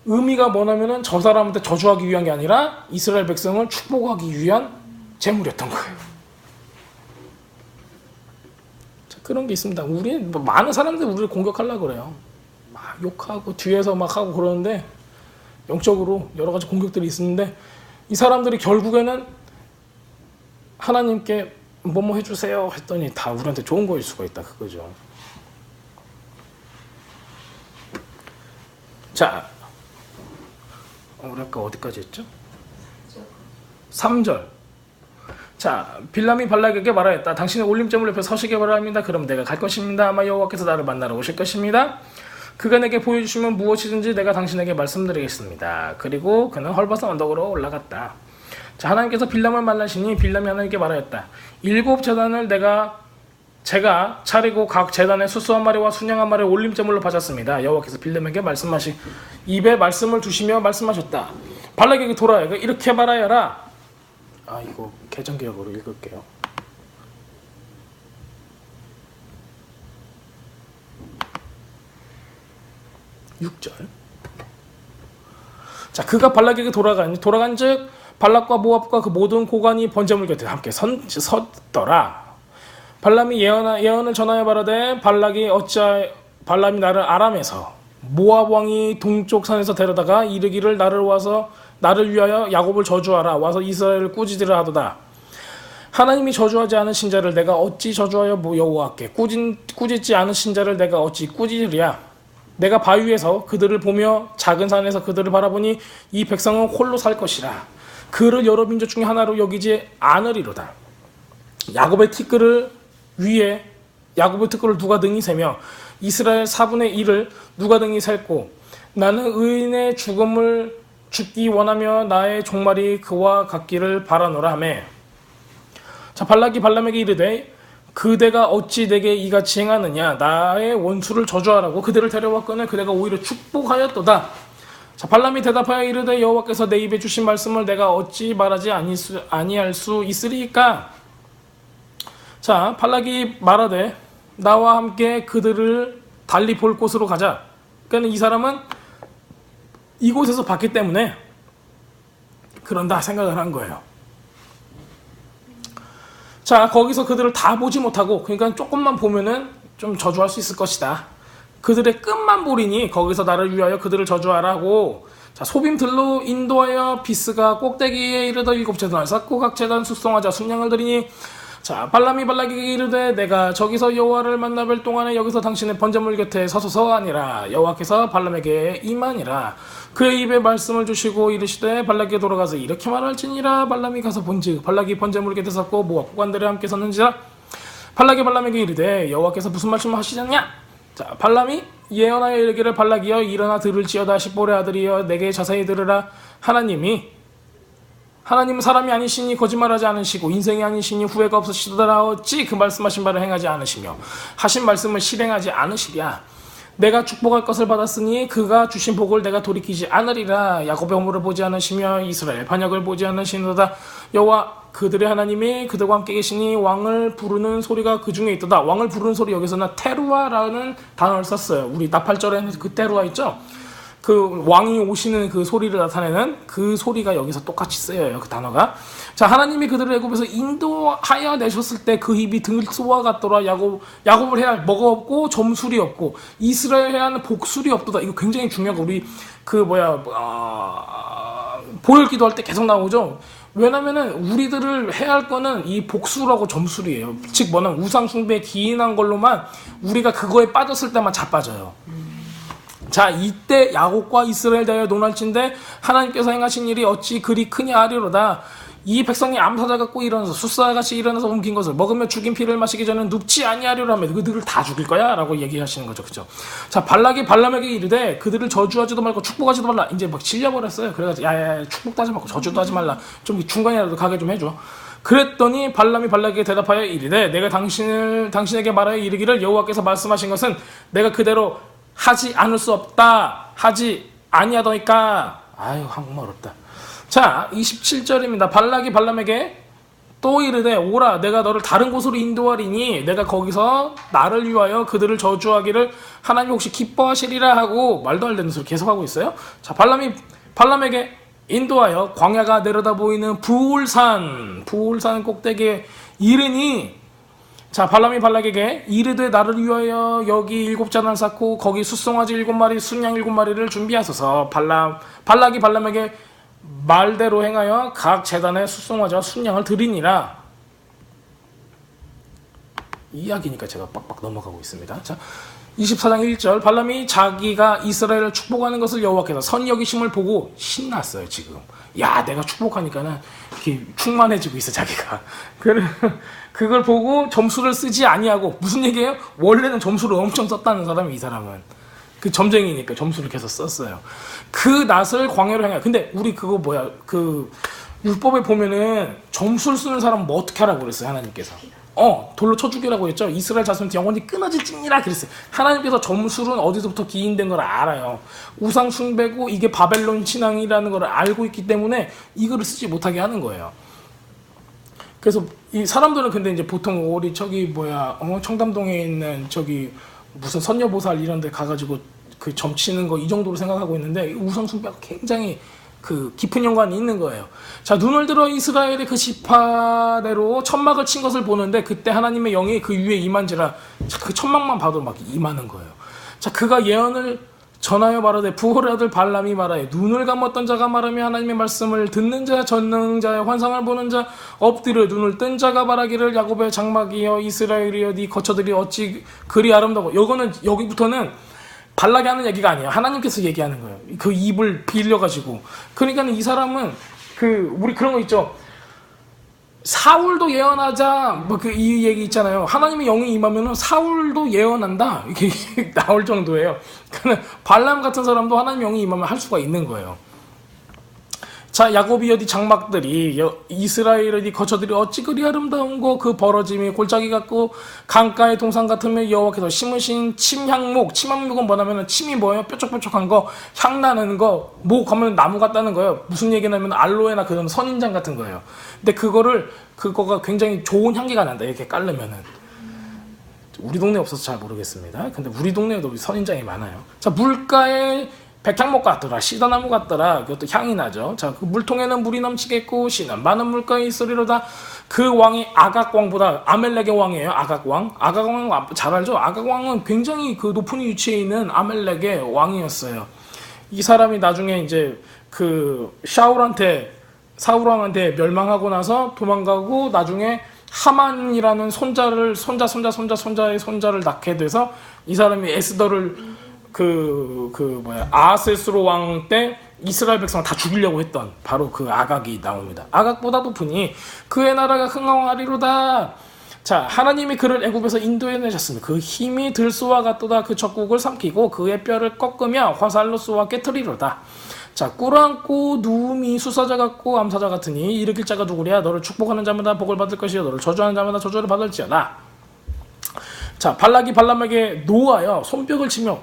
Speaker 1: 의미가 뭐냐면은 저 사람한테 저주하기 위한 게 아니라 이스라엘 백성을 축복하기 위한 제물이었던 거예요. 자, 그런 게 있습니다. 많은 사람들이 우리를 공격하려고 그래요. 막 욕하고 뒤에서 막 하고 그러는데 영적으로 여러 가지 공격들이 있었는데 이 사람들이 결국에는 하나님께 뭐뭐 해주세요 했더니 다 우리한테 좋은 거일 수가 있다 그거죠. 자, 우리 아까 어디까지 했죠? 3절. 자, 빌람이 발락에게 말하였다. 당신의 올림점을 옆에 서시기 바랍니다. 그럼 내가 갈 것입니다. 아마 여호와께서 나를 만나러 오실 것입니다. 그가 내게 보여주시면 무엇이든지 내가 당신에게 말씀드리겠습니다. 그리고 그는 헐벗은 언덕으로 올라갔다. 자, 하나님께서 빌람을 만나시니 빌람이 하나님께 말하였다. 7 제단을 제가 차리고 각 제단에 숫소 1마리와 순양 1마리를 올림제물로 바쳤습니다. 여호와께서 빌람에게 입에 말씀을 두시며 말씀하셨다. 발락에게 돌아야 이렇게 말하여라. 이거 개정개혁으로 읽을게요. (6절) 자, 그가 발락에게 돌아간즉 발락과 모압과 그 모든 고관이 번제물 곁에 함께 섰더라. 발람이 예언을 전하여 말하되 발람이 나를 아람에서 모압 왕이 동쪽 산에서 데려다가 이르기를 나를 위하여 야곱을 저주하라. 와서 이스라엘을 꾸짖으라 하도다. 하나님이 저주하지 않으신 자를 내가 어찌 저주하여 여호와께 꾸짖지 않으신 자를 내가 어찌 꾸짖으랴. 내가 바위에서 그들을 보며 작은 산에서 그들을 바라보니 이 백성은 홀로 살 것이라. 그를 여러 민족 중에 하나로 여기지 않으리로다. 야곱의 티끌을 누가 능히 세며 이스라엘 4분의 1을 누가 능히 셀고 나는 의인의 죽기 원하며 나의 종말이 그와 같기를 바라노라 하매. 자, 발락이 발람에게 이르되 그대가 어찌 내게 이같이 행하느냐? 나의 원수를 저주하라고 그대를 데려왔거늘 그대가 오히려 축복하였도다. 자, 발람이 대답하여 이르되 여호와께서 내 입에 주신 말씀을 내가 어찌 말하지 아니할 수 있으리까? 자, 발락이 말하되 나와 함께 그들을 달리 볼 곳으로 가자. 그러니까 이 사람은 이곳에서 봤기 때문에 그런다 생각을 한 거예요. 자, 거기서 그들을 다 보지 못하고, 그러니까 조금만 보면은 좀 저주할 수 있을 것이다. 그들의 끝만 보리니 거기서 나를 위하여 그들을 저주하라고. 자, 소빔들로 인도하여 비스가 꼭대기에 이르러 7재단을 쌓고 각 재단 숙성하자 순양을 드리니. 자, 발람이 발락에게 이르되 내가 저기서 여호와를 만나 뵐 동안에 여기서 당신의 번제물 곁에 서소서 하니라. 여호와께서 발람에게 임하니라. 그의 입에 말씀을 주시고 이르시되 발락에게 돌아가서 이렇게 말할지니라. 발람이 가서 본즉 발락이 번제물 곁에 섰고 모압 후관들이 함께 섰는지라. 발락이 발람에게 이르되 여호와께서 무슨 말씀을 하시느냐. 자, 발람이 예언하여 이르기를 발락이여 일어나 들을지어다. 십볼의 아들이여 내게 자세히 들으라. 하나님은 사람이 아니시니 거짓말하지 않으시고 인생이 아니시니 후회가 없으시더라. 어찌 그 말씀하신 바를 행하지 않으시며 하신 말씀을 실행하지 않으시랴. 내가 축복할 것을 받았으니 그가 주신 복을 내가 돌이키지 않으리라. 야곱의 허물을 보지 않으시며 이스라엘 반역을 보지 않으시노다. 여호와 그들의 하나님이 그들과 함께 계시니 왕을 부르는 소리가 그 중에 있도다. 왕을 부르는 소리 여기서는 테루아라는 단어를 썼어요. 우리 나팔절에는 그 테루아 있죠? 그 왕이 오시는 그 소리를 나타내는 그 소리가 여기서 똑같이 쓰여요. 그 단어가. 자, 하나님이 그들을 애굽에서 인도하여 내셨을 때 그 입이 등소와 같더라. 야곱을 해야 할 뭐가 없고 점술이 없고 이스라엘 해야 하는 복술이 없도다. 이거 굉장히 중요하고 우리 보혈 기도할 때 계속 나오죠. 왜냐면은 우리들을 해야 할 거는 이 복술하고 점술이에요. 즉 뭐냐면 우상 숭배에 기인한 걸로만 우리가 그거에 빠졌을 때만 자빠져요. 자, 이때 야곱과 이스라엘 대하여 논할진대 하나님께서 행하신 일이 어찌 그리 크냐 하리로다. 이 백성이 암사자 같고 일어나서 숫사같이 일어나서 옮긴 것을 먹으며 죽인 피를 마시기 전에 눕지 아니하리라 하며 그들을 다 죽일 거야 라고 얘기하시는 거죠. 그죠? 자, 발락이 발람에게 이르되 그들을 저주하지도 말고 축복하지도 말라. 이제 막 질려버렸어요. 그래가지고 야야 축복도 하지 말고 저주도 하지 말라. 좀 중간이라도 가게 좀 해줘. 그랬더니 발람이 발락에게 대답하여 이르되 내가 당신에게 말하여 이르기를 여호와께서 말씀하신 것은 내가 그대로 하지 않을 수 없다. 하지 아니하더니까. 아유, 한국말 어렵다. 자, 27절입니다. 발락이 발람에게 또 이르되 오라 내가 너를 다른 곳으로 인도하리니 내가 거기서 나를 위하여 그들을 저주하기를 하나님 혹시 기뻐하시리라 하고 말도 안 되는 소리 계속하고 있어요. 자, 발람이 발람에게 인도하여 광야가 내려다 보이는 부올산 꼭대기에 이르니. 자, 발람이 발락에게 이르되 나를 위하여 여기 7잔을 쌓고 거기 숫송아지 7마리 순양 7마리를 준비하소서. 발락이 발람에게 말대로 행하여 각 제단에 숫송아지와 순양을 드리니라. 이야기니까 제가 빡빡 넘어가고 있습니다. 자, 24장 1절 발람이 자기가 이스라엘을 축복하는 것을 여호와께서 선히 여기심을 보고 신났어요. 지금 야 내가 축복하니까는 이렇게 충만해지고 있어 자기가. 그걸 보고 점수를 쓰지 아니하고 무슨 얘기예요? 원래는 점수를 엄청 썼다는 사람이 이 사람은 그 점쟁이니까 점수를 계속 썼어요. 그 낫을 광야로 향해. 근데 우리 그거 뭐야 그 율법에 보면은 점수를 쓰는 사람은 뭐 어떻게 하라고 그랬어요 하나님께서? 돌로 쳐 죽이라고 했죠. 이스라엘 자손한테 영원히 끊어질지니라 그랬어요. 하나님께서 점술은 어디서부터 기인된 걸 알아요. 우상 숭배고 이게 바벨론 신앙이라는 걸 알고 있기 때문에 이거를 쓰지 못하게 하는 거예요. 그래서 이 사람들은 근데 이제 보통 우리 청담동에 있는 저기 무슨 선녀보살 이런 데 가가지고 그 점치는 거 이 정도로 생각하고 있는데 우상 숭배가 굉장히 그 깊은 연관이 있는 거예요. 자, 눈을 들어 이스라엘의 그 지파대로 천막을 친 것을 보는데 그때 하나님의 영이 그 위에 임한지라. 자, 그 천막만 봐도 막 임하는 거예요. 자, 그가 예언을 전하여 말하되 부홀의 아들 발람이 말하여 눈을 감았던 자가 말하며 하나님의 말씀을 듣는 자 전능자의 환상을 보는 자 엎드려 눈을 뜬 자가 말하기를 야곱의 장막이여 이스라엘이여 네 거처들이 어찌 그리 아름다워. 여기부터는 발락이 하는 얘기가 아니에요. 하나님께서 얘기하는 거예요. 그 입을 빌려가지고. 그러니까 이 사람은 우리 그런 거 있죠. 사울도 예언하자 이 얘기 있잖아요. 하나님의 영이 임하면은 사울도 예언한다 이렇게 나올 정도예요. 그러니까 발람 같은 사람도 하나님의 영이 임하면 할 수가 있는 거예요. 자, 야곱이 어디 장막들이 이스라엘의 네 거처들이 어찌 그리 아름다운 거 그 벌어짐이 골짜기 같고 강가의 동산 같으며 여호와께서 심으신 침향목. 침향목은 뭐냐면 침이 뭐예요? 뾰족뾰족한 거, 향 나는 거. 목 하면 나무 같다는 거예요. 무슨 얘기냐면 알로에나 그런 선인장 같은 거예요. 근데 그거가 굉장히 좋은 향기가 난다. 이렇게 깔르면은. 우리 동네에 없어서 잘 모르겠습니다. 근데 우리 동네에도 선인장이 많아요. 자, 물가에 백향목 같더라, 시다나무 같더라. 그것도 향이 나죠. 자, 그 물통에는 물이 넘치겠고 씨는 많은 물가에 있으리로다. 그 왕이 아각왕보다, 아멜렉의 왕이에요. 아각왕. 아각왕 잘 알죠? 아각왕은 굉장히 그 높은 위치에 있는 아멜렉의 왕이었어요. 이 사람이 나중에 이제 그 사울왕한테 멸망하고 나서 도망가고 나중에 하만이라는 손자의 손자를 낳게 돼서 이 사람이 에스더를 아하스에스로 왕 때 이스라엘 백성을 다 죽이려고 했던 바로 그 아각이 나옵니다. 아각보다 높으니 그의 나라가 흥왕하리로다. 자, 하나님이 그를 애굽에서 인도해내셨으니 그 힘이 들소와 같도다. 그 적국을 삼키고 그의 뼈를 꺾으며 화살로 쏘아 깨트리로다. 자, 꿇어앉고 누움이 수사자 같고 암사자 같으니 일으킬 자가 누구랴. 너를 축복하는 자마다 복을 받을 것이요 너를 저주하는 자마다 저주를 받을지어다. 자, 발락이 발람에게 노하여 손뼉을 치며,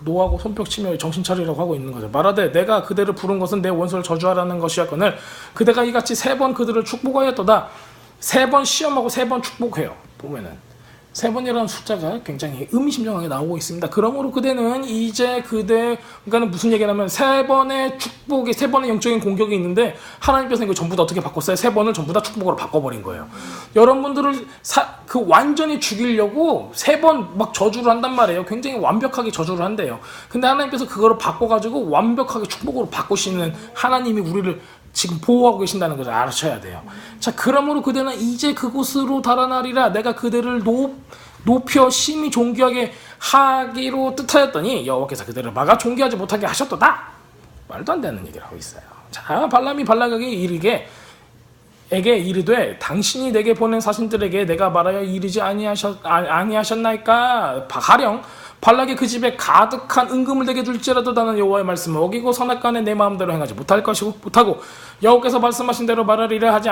Speaker 1: 노하고 손뼉 치며 정신 차리라고 하고 있는 거죠. 말하되 내가 그대를 부른 것은 내 원수를 저주하라는 것이었거늘 그대가 이같이 3번 그들을 축복하였도다. 3번 시험하고 3번 축복해요. 보면은 3번이라는 숫자가 굉장히 의미심장하게 나오고 있습니다. 그러므로 그대는 이제 그러니까는 무슨 얘기냐면 3번의 축복이, 3번의 영적인 공격이 있는데 하나님께서 이거 전부 다 어떻게 바꿨어요? 3번을 전부 다 축복으로 바꿔버린 거예요. 여러분들을 완전히 죽이려고 3번 막 저주를 한단 말이에요. 굉장히 완벽하게 저주를 한대요. 근데 하나님께서 그거를 바꿔가지고 완벽하게 축복으로 바꾸시는 하나님이 우리를 지금 보호하고 계신다는 것을 알아셔야 돼요. 자, 그러므로 그대는 이제 그곳으로 달아나리라. 내가 그대를 높여 심히 존귀하게 하기로 뜻하였더니 여호와께서 그대를 막아 존귀하지 못하게 하셨도다. 말도 안 되는 얘기를 하고 있어요. 자, 발람이 발락에게 이르되 당신이 내게 보낸 사신들에게 내가 말하여 이르지 아니하셨나이까. 가령 발락이 그 집에 가득한 은금을 내게 줄지라도 나는 여호와의 말씀을 어기고 선악간에 내 마음대로 행하지 못하고 여호와께서 말씀하신 대로 말하리라 하지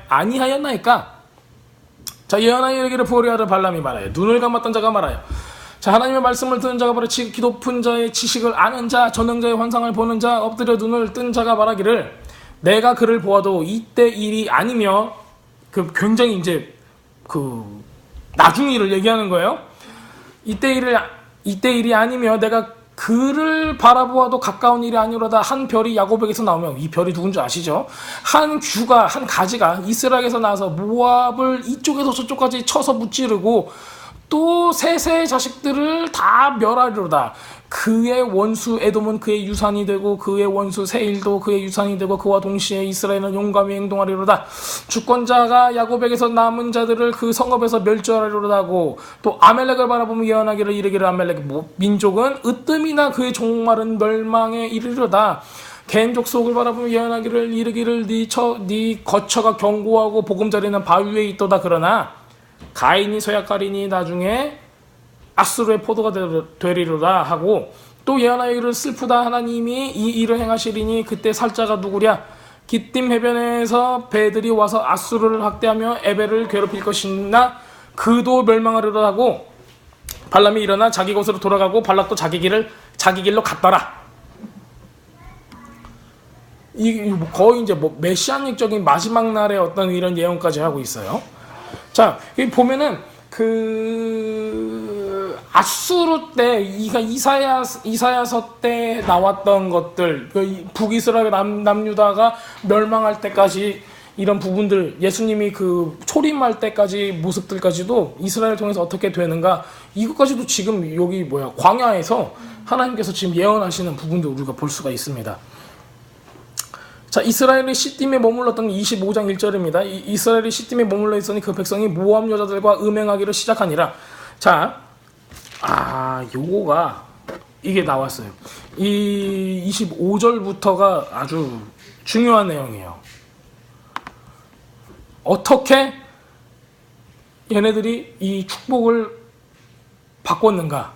Speaker 1: 아니하였나이까. 자, 예언하여 이르기를 보리하라. 발람이 말하여 눈을 감았던 자가 말하여 자, 하나님의 말씀을 듣는 자가 바로 기 높은 자의 지식을 아는 자, 전능자의 환상을 보는 자, 엎드려 눈을 뜬 자가 말하기를 내가 그를 보아도 이때 일이 아니며, 굉장히 이제 나중 일을 얘기하는 거예요. 이때 일이 아니며 내가 그를 바라보아도 가까운 일이 아니로다. 한 별이 야곱에게서 나오면, 이 별이 누군지 아시죠? 한 가지가 이스라엘에서 나와서 모압을 이쪽에서 저쪽까지 쳐서 무찌르고 또 셋의 자식들을 다 멸하리로다. 그의 원수 에돔은 그의 유산이 되고 그의 원수 세일도 그의 유산이 되고 그와 동시에 이스라엘은 용감히 행동하리로다. 주권자가 야곱에게서 남은 자들을 그 성읍에서 멸절하리로다 하고, 또 아멜렉을 바라보며 예언하기를 이르기를 아멜렉 민족은 으뜸이나 그의 종말은 멸망에 이르리로다. 겐 족속을 바라보며 예언하기를 이르기를 네 거처가 견고하고 보금자리는 바위 위에 있도다. 그러나 가인이 서약하리니 나중에 아수르의 포도가 되리로다 하고, 또 예언하여 이르기를 슬프다. 하나님이 이 일을 행하시리니 그때 살자가 누구랴. 기띔 해변에서 배들이 와서 아수르를 학대하며 에벨을 괴롭힐 것이나 그도 멸망하리로다 하고, 발람이 일어나 자기 곳으로 돌아가고 발락도 자기 길로 갔더라. 이 거의 이제 메시아닉적인 마지막 날의 어떤 이런 예언까지 하고 있어요. 자, 여기 보면은 아수르 때, 이사야서 때 나왔던 것들, 북이스라엘 남유다가 멸망할 때까지 이런 부분들, 예수님이 초림할 때까지 모습들까지도 이스라엘 통해서 어떻게 되는가, 이것까지도 지금 여기 광야에서 하나님께서 지금 예언하시는 부분도 우리가 볼 수가 있습니다. 자, 이스라엘이 시딤에 머물렀던 25장 1절입니다. 이스라엘이 시딤에 머물러 있으니 그 백성이 모압 여자들과 음행하기를 시작하니라. 자, 요거가 이게 나왔어요. 이 25절부터가 아주 중요한 내용이에요. 어떻게 얘네들이 이 축복을 바꿨는가?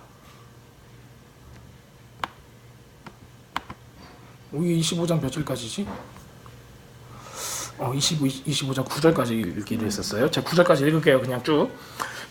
Speaker 1: 우리 25장 몇 절까지지? 25장 9절까지 읽기로 했었어요. 제가 9절까지 읽을게요. 그냥 쭉.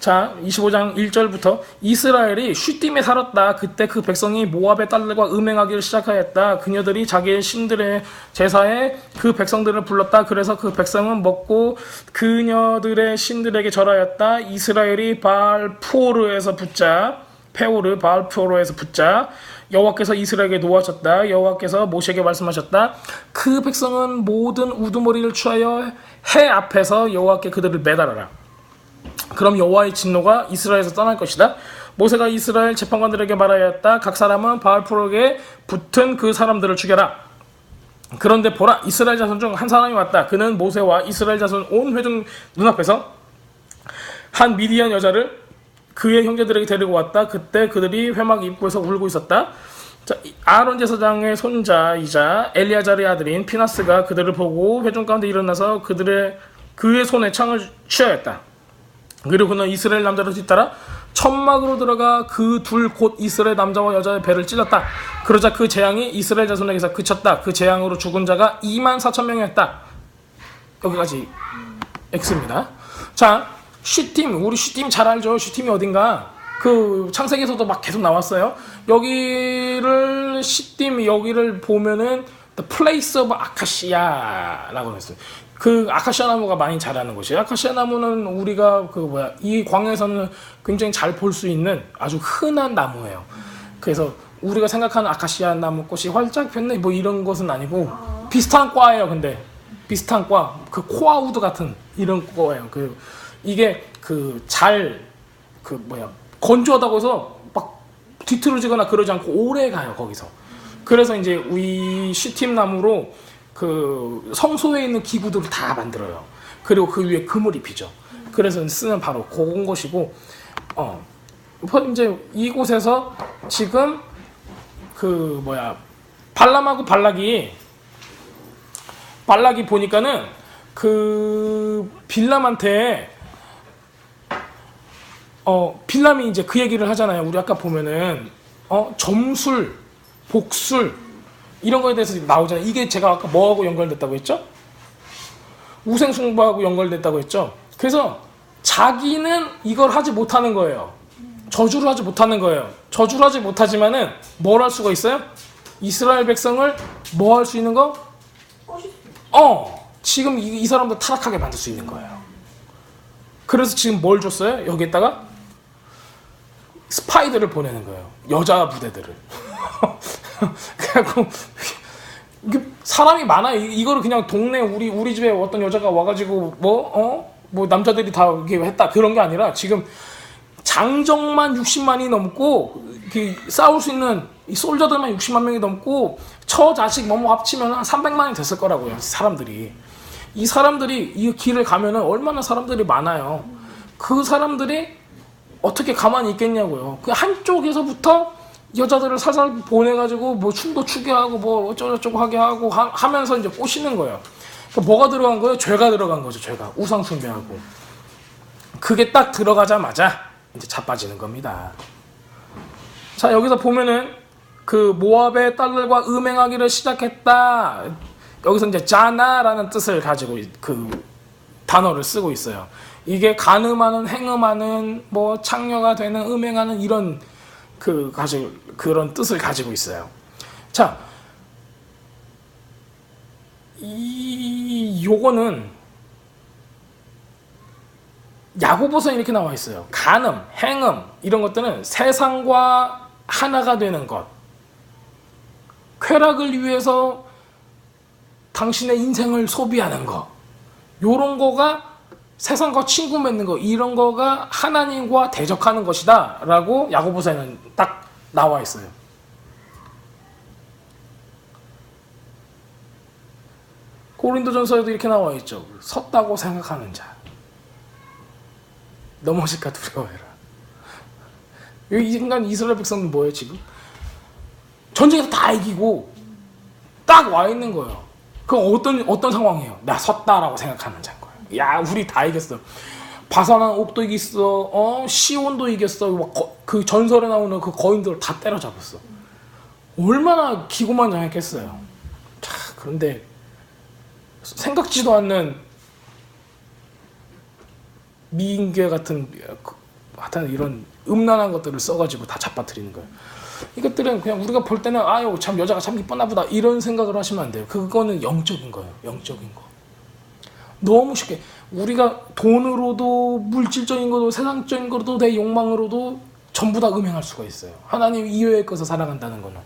Speaker 1: 자, 25장 1절부터 이스라엘이 슈팀에 살았다. 그때 그 백성이 모압의 딸들과 음행하기를 시작하였다. 그녀들이 자기의 신들의 제사에 그 백성들을 불렀다. 그래서 그 백성은 먹고 그녀들의 신들에게 절하였다. 이스라엘이 바알 포르에서 붙자 바알 포르에서 붙자 여호와께서 이스라엘에게 노하셨다. 여호와께서 모세에게 말씀하셨다. 그 백성은 모든 우두머리를 취하여 해 앞에서 여호와께 그들을 매달아라. 그럼 여호와의 진노가 이스라엘에서 떠날 것이다. 모세가 이스라엘 재판관들에게 말하였다. 각 사람은 바알포르에 붙은 그 사람들을 죽여라. 그런데 보라, 이스라엘 자손 중 한 사람이 왔다. 그는 모세와 이스라엘 자손 온 회중 눈앞에서 한 미디안 여자를 그의 형제들에게 데리고 왔다. 그때 그들이 회막 입구에서 울고 있었다. 자, 아론 제사장의 손자이자 엘리아자르의 아들인 피나스가 그들을 보고 회중 가운데 일어나서 그의 손에 창을 취하였다. 그리고 그는 이스라엘 남자를 뒤따라 천막으로 들어가 그 둘 곧 이스라엘 남자와 여자의 배를 찔렀다. 그러자 그 재앙이 이스라엘 자손에게서 그쳤다. 그 재앙으로 죽은 자가 24,000명이었다. 여기까지 X입니다. 자, 슈팀, 우리 슈팀 잘 알죠? 슈팀이 어딘가? 그 창세기에서도 막 계속 나왔어요. 여기를 슈팀, 여기를 보면은 The Place of Acacia라고 했어요. 그 아카시아 나무가 많이 자라는 곳이에요. 아카시아 나무는 우리가 이 광야에서는 굉장히 잘 볼 수 있는 아주 흔한 나무예요. 그래서 우리가 생각하는 아카시아 나무 꽃이 활짝 폈네 뭐 이런 것은 아니고 비슷한 과예요. 근데 비슷한 과, 그 코아우드 같은 이런 거예요. 이게 건조하다고 해서 막 뒤틀어지거나 그러지 않고 오래 가요, 거기서. 그래서 이제 우리 슈팀 나무로 그 성소에 있는 기구들을 다 만들어요. 그리고 그 위에 금을 입히죠. 그래서 쓰는 바로 그런 것이고, 이제 이곳에서 지금 발람하고 발락이 보니까는 그 빌람한테 빌람이 이제 그 얘기를 하잖아요. 우리 아까 보면은 점술, 복술 이런 거에 대해서 나오잖아요. 이게 제가 아까 뭐하고 연결됐다고 했죠? 우생숭배하고 연결됐다고 했죠. 그래서 자기는 이걸 하지 못하는 거예요. 저주를 하지 못하는 거예요. 저주를 하지 못하지만은 뭘 할 수가 있어요? 이스라엘 백성을 뭐 할 수 있는 거? 지금 이 사람도 타락하게 만들 수 있는 거예요. 그래서 지금 뭘 줬어요? 여기에다가 스파이들을 보내는 거예요. 여자 부대들을. 그래갖고 사람이 많아요. 이거를 그냥 동네 우리 집에 어떤 여자가 와가지고 뭐 남자들이 다 이렇게 했다 그런 게 아니라 지금 장정만 60만이 넘고 싸울 수 있는 이 솔저들만 60만 명이 넘고 처자식 뭐뭐 합치면 한 300만이 됐을 거라고요. 사람들이 이 길을 가면은 얼마나 사람들이 많아요. 그 사람들이 어떻게 가만히 있겠냐고요. 그 한쪽에서부터 여자들을 살살 보내가지고 뭐 춤도 추게 하고 뭐 어쩌고저쩌고 하게 하고 하면서 이제 꼬시는 거예요. 그러니까 뭐가 들어간 거예요? 죄가 들어간 거죠. 죄가 우상 숭배하고. 그게 딱 들어가자마자 이제 자빠지는 겁니다. 자, 여기서 보면은 그 모압의 딸들과 음행하기를 시작했다. 여기서 이제 자나라는 뜻을 가지고 그 단어를 쓰고 있어요. 이게 간음하는, 행음하는, 뭐 창녀가 되는, 음행하는 이런 그런 뜻을 가지고 있어요. 자, 요거는 야고보서에 이렇게 나와 있어요. 간음, 행음 이런 것들은 세상과 하나가 되는 것, 쾌락을 위해서 당신의 인생을 소비하는 것, 요런 거가 세상과 친구 맺는 거, 이런 거가 하나님과 대적하는 것이다 라고 야고보서에는 딱 나와 있어요. 고린도전서에도 이렇게 나와 있죠. 섰다고 생각하는 자, 넘어질까 두려워해라. 이 인간 이스라엘 백성은 뭐예요 지금? 전쟁에서 다 이기고 딱 와 있는 거예요. 그럼 어떤 상황이에요? 나 섰다라고 생각하는 자인 거예요. 야, 우리 다 이겼어. 바산한 옥도 이겼어. 시온도 이겼어. 그 전설에 나오는 그 거인들을 다 때려잡았어. 얼마나 기고만장했겠어요. 그런데 생각지도 않는 미인계 같은 하여튼 이런 음란한 것들을 써가지고 다 잡아뜨리는 거예요. 이것들은 그냥 우리가 볼 때는 아유 참 여자가 참 이쁘나 보다 이런 생각을 하시면 안 돼요. 그거는 영적인 거예요. 영적인 거. 너무 쉽게 우리가 돈으로도 물질적인 것도 세상적인 것도 내 욕망으로도 전부 다 음행할 수가 있어요. 하나님 이외의 것을 살아간다는 거는.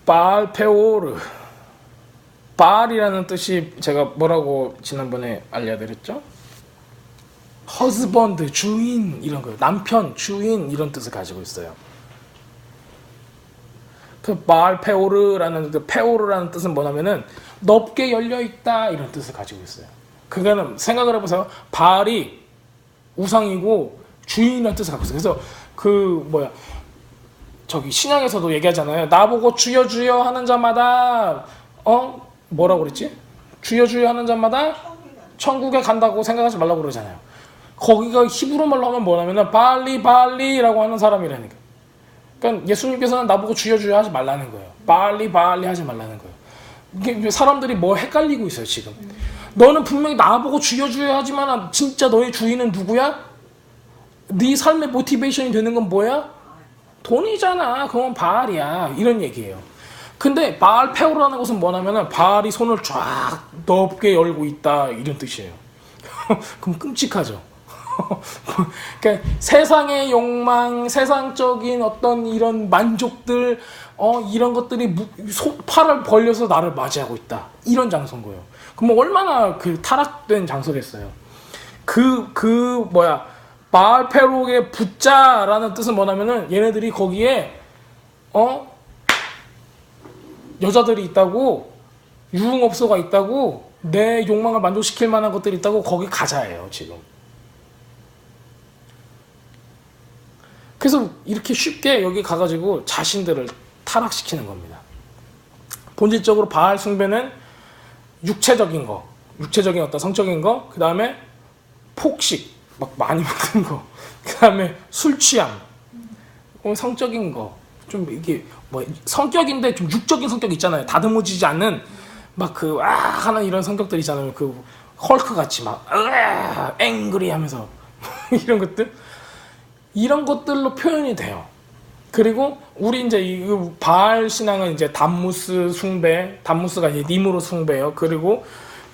Speaker 1: 바알페오르. 바알이라는 뜻이 제가 뭐라고 지난번에 알려드렸죠? 허즈번드, 주인 이런 거예요. 남편, 주인 이런 뜻을 가지고 있어요. 그 바알페오르라는 페오르라는 뜻은 뭐냐면은 넓게 열려 있다 이런 뜻을 가지고 있어요. 그거는 생각을 해보세요. 바알이 우상이고 주인이라는 뜻을 갖고 있어요. 그래서 그 뭐야 저기 신약에서도 얘기하잖아요. 나보고 주여 주여 하는 자마다 뭐라고 그랬지? 주여 주여 하는 자마다 천국에 간다고 생각하지 말라고 그러잖아요. 거기가 히브리 말로 하면 뭐냐면은 발리라고 하는 사람이라니까. 그러니까 예수님께서는 나보고 주여 주여 하지 말라는 거예요. 발리 하지 말라는 거예요. 이게 사람들이 뭐 헷갈리고 있어요 지금. 너는 분명히 나보고 주여 주여 하지만 진짜 너의 주인은 누구야? 네 삶의 모티베이션이 되는 건 뭐야? 돈이잖아. 그건 바알이야. 이런 얘기예요. 근데 바알 페오르라는 것은 뭐냐면은 바알이 손을 쫙 넓게 열고 있다 이런 뜻이에요. 그럼 끔찍하죠. 그러니까 세상의 욕망, 세상적인 어떤 이런 만족들, 이런 것들이 팔을 벌려서 나를 맞이하고 있다. 이런 장소인 거예요. 그럼 얼마나 그 타락된 장소겠어요. 바알 페오르의 붓자라는 뜻은 뭐냐면은 얘네들이 거기에 여자들이 있다고, 유흥업소가 있다고, 내 욕망을 만족시킬 만한 것들이 있다고 거기 가자예요 지금. 그래서 이렇게 쉽게 여기 가가지고 자신들을 타락시키는 겁니다. 본질적으로 바알 숭배는 육체적인 거, 육체적인 어떤 성적인 거, 그 다음에 폭식, 막 많이 먹는 거, 그 다음에 술 취함, 성적인 거, 좀 이게 뭐 성격인데 좀 육적인 성격 있잖아요. 다듬어지지 않는 막 하는 이런 성격들 있잖아요. 그 헐크 같이 막 앵그리 하면서 이런 것들. 이런 것들로 표현이 돼요. 그리고 우리 이제 이 바알 신앙은 이제 담무스 숭배, 담무스가 이제 님으로 숭배예요. 그리고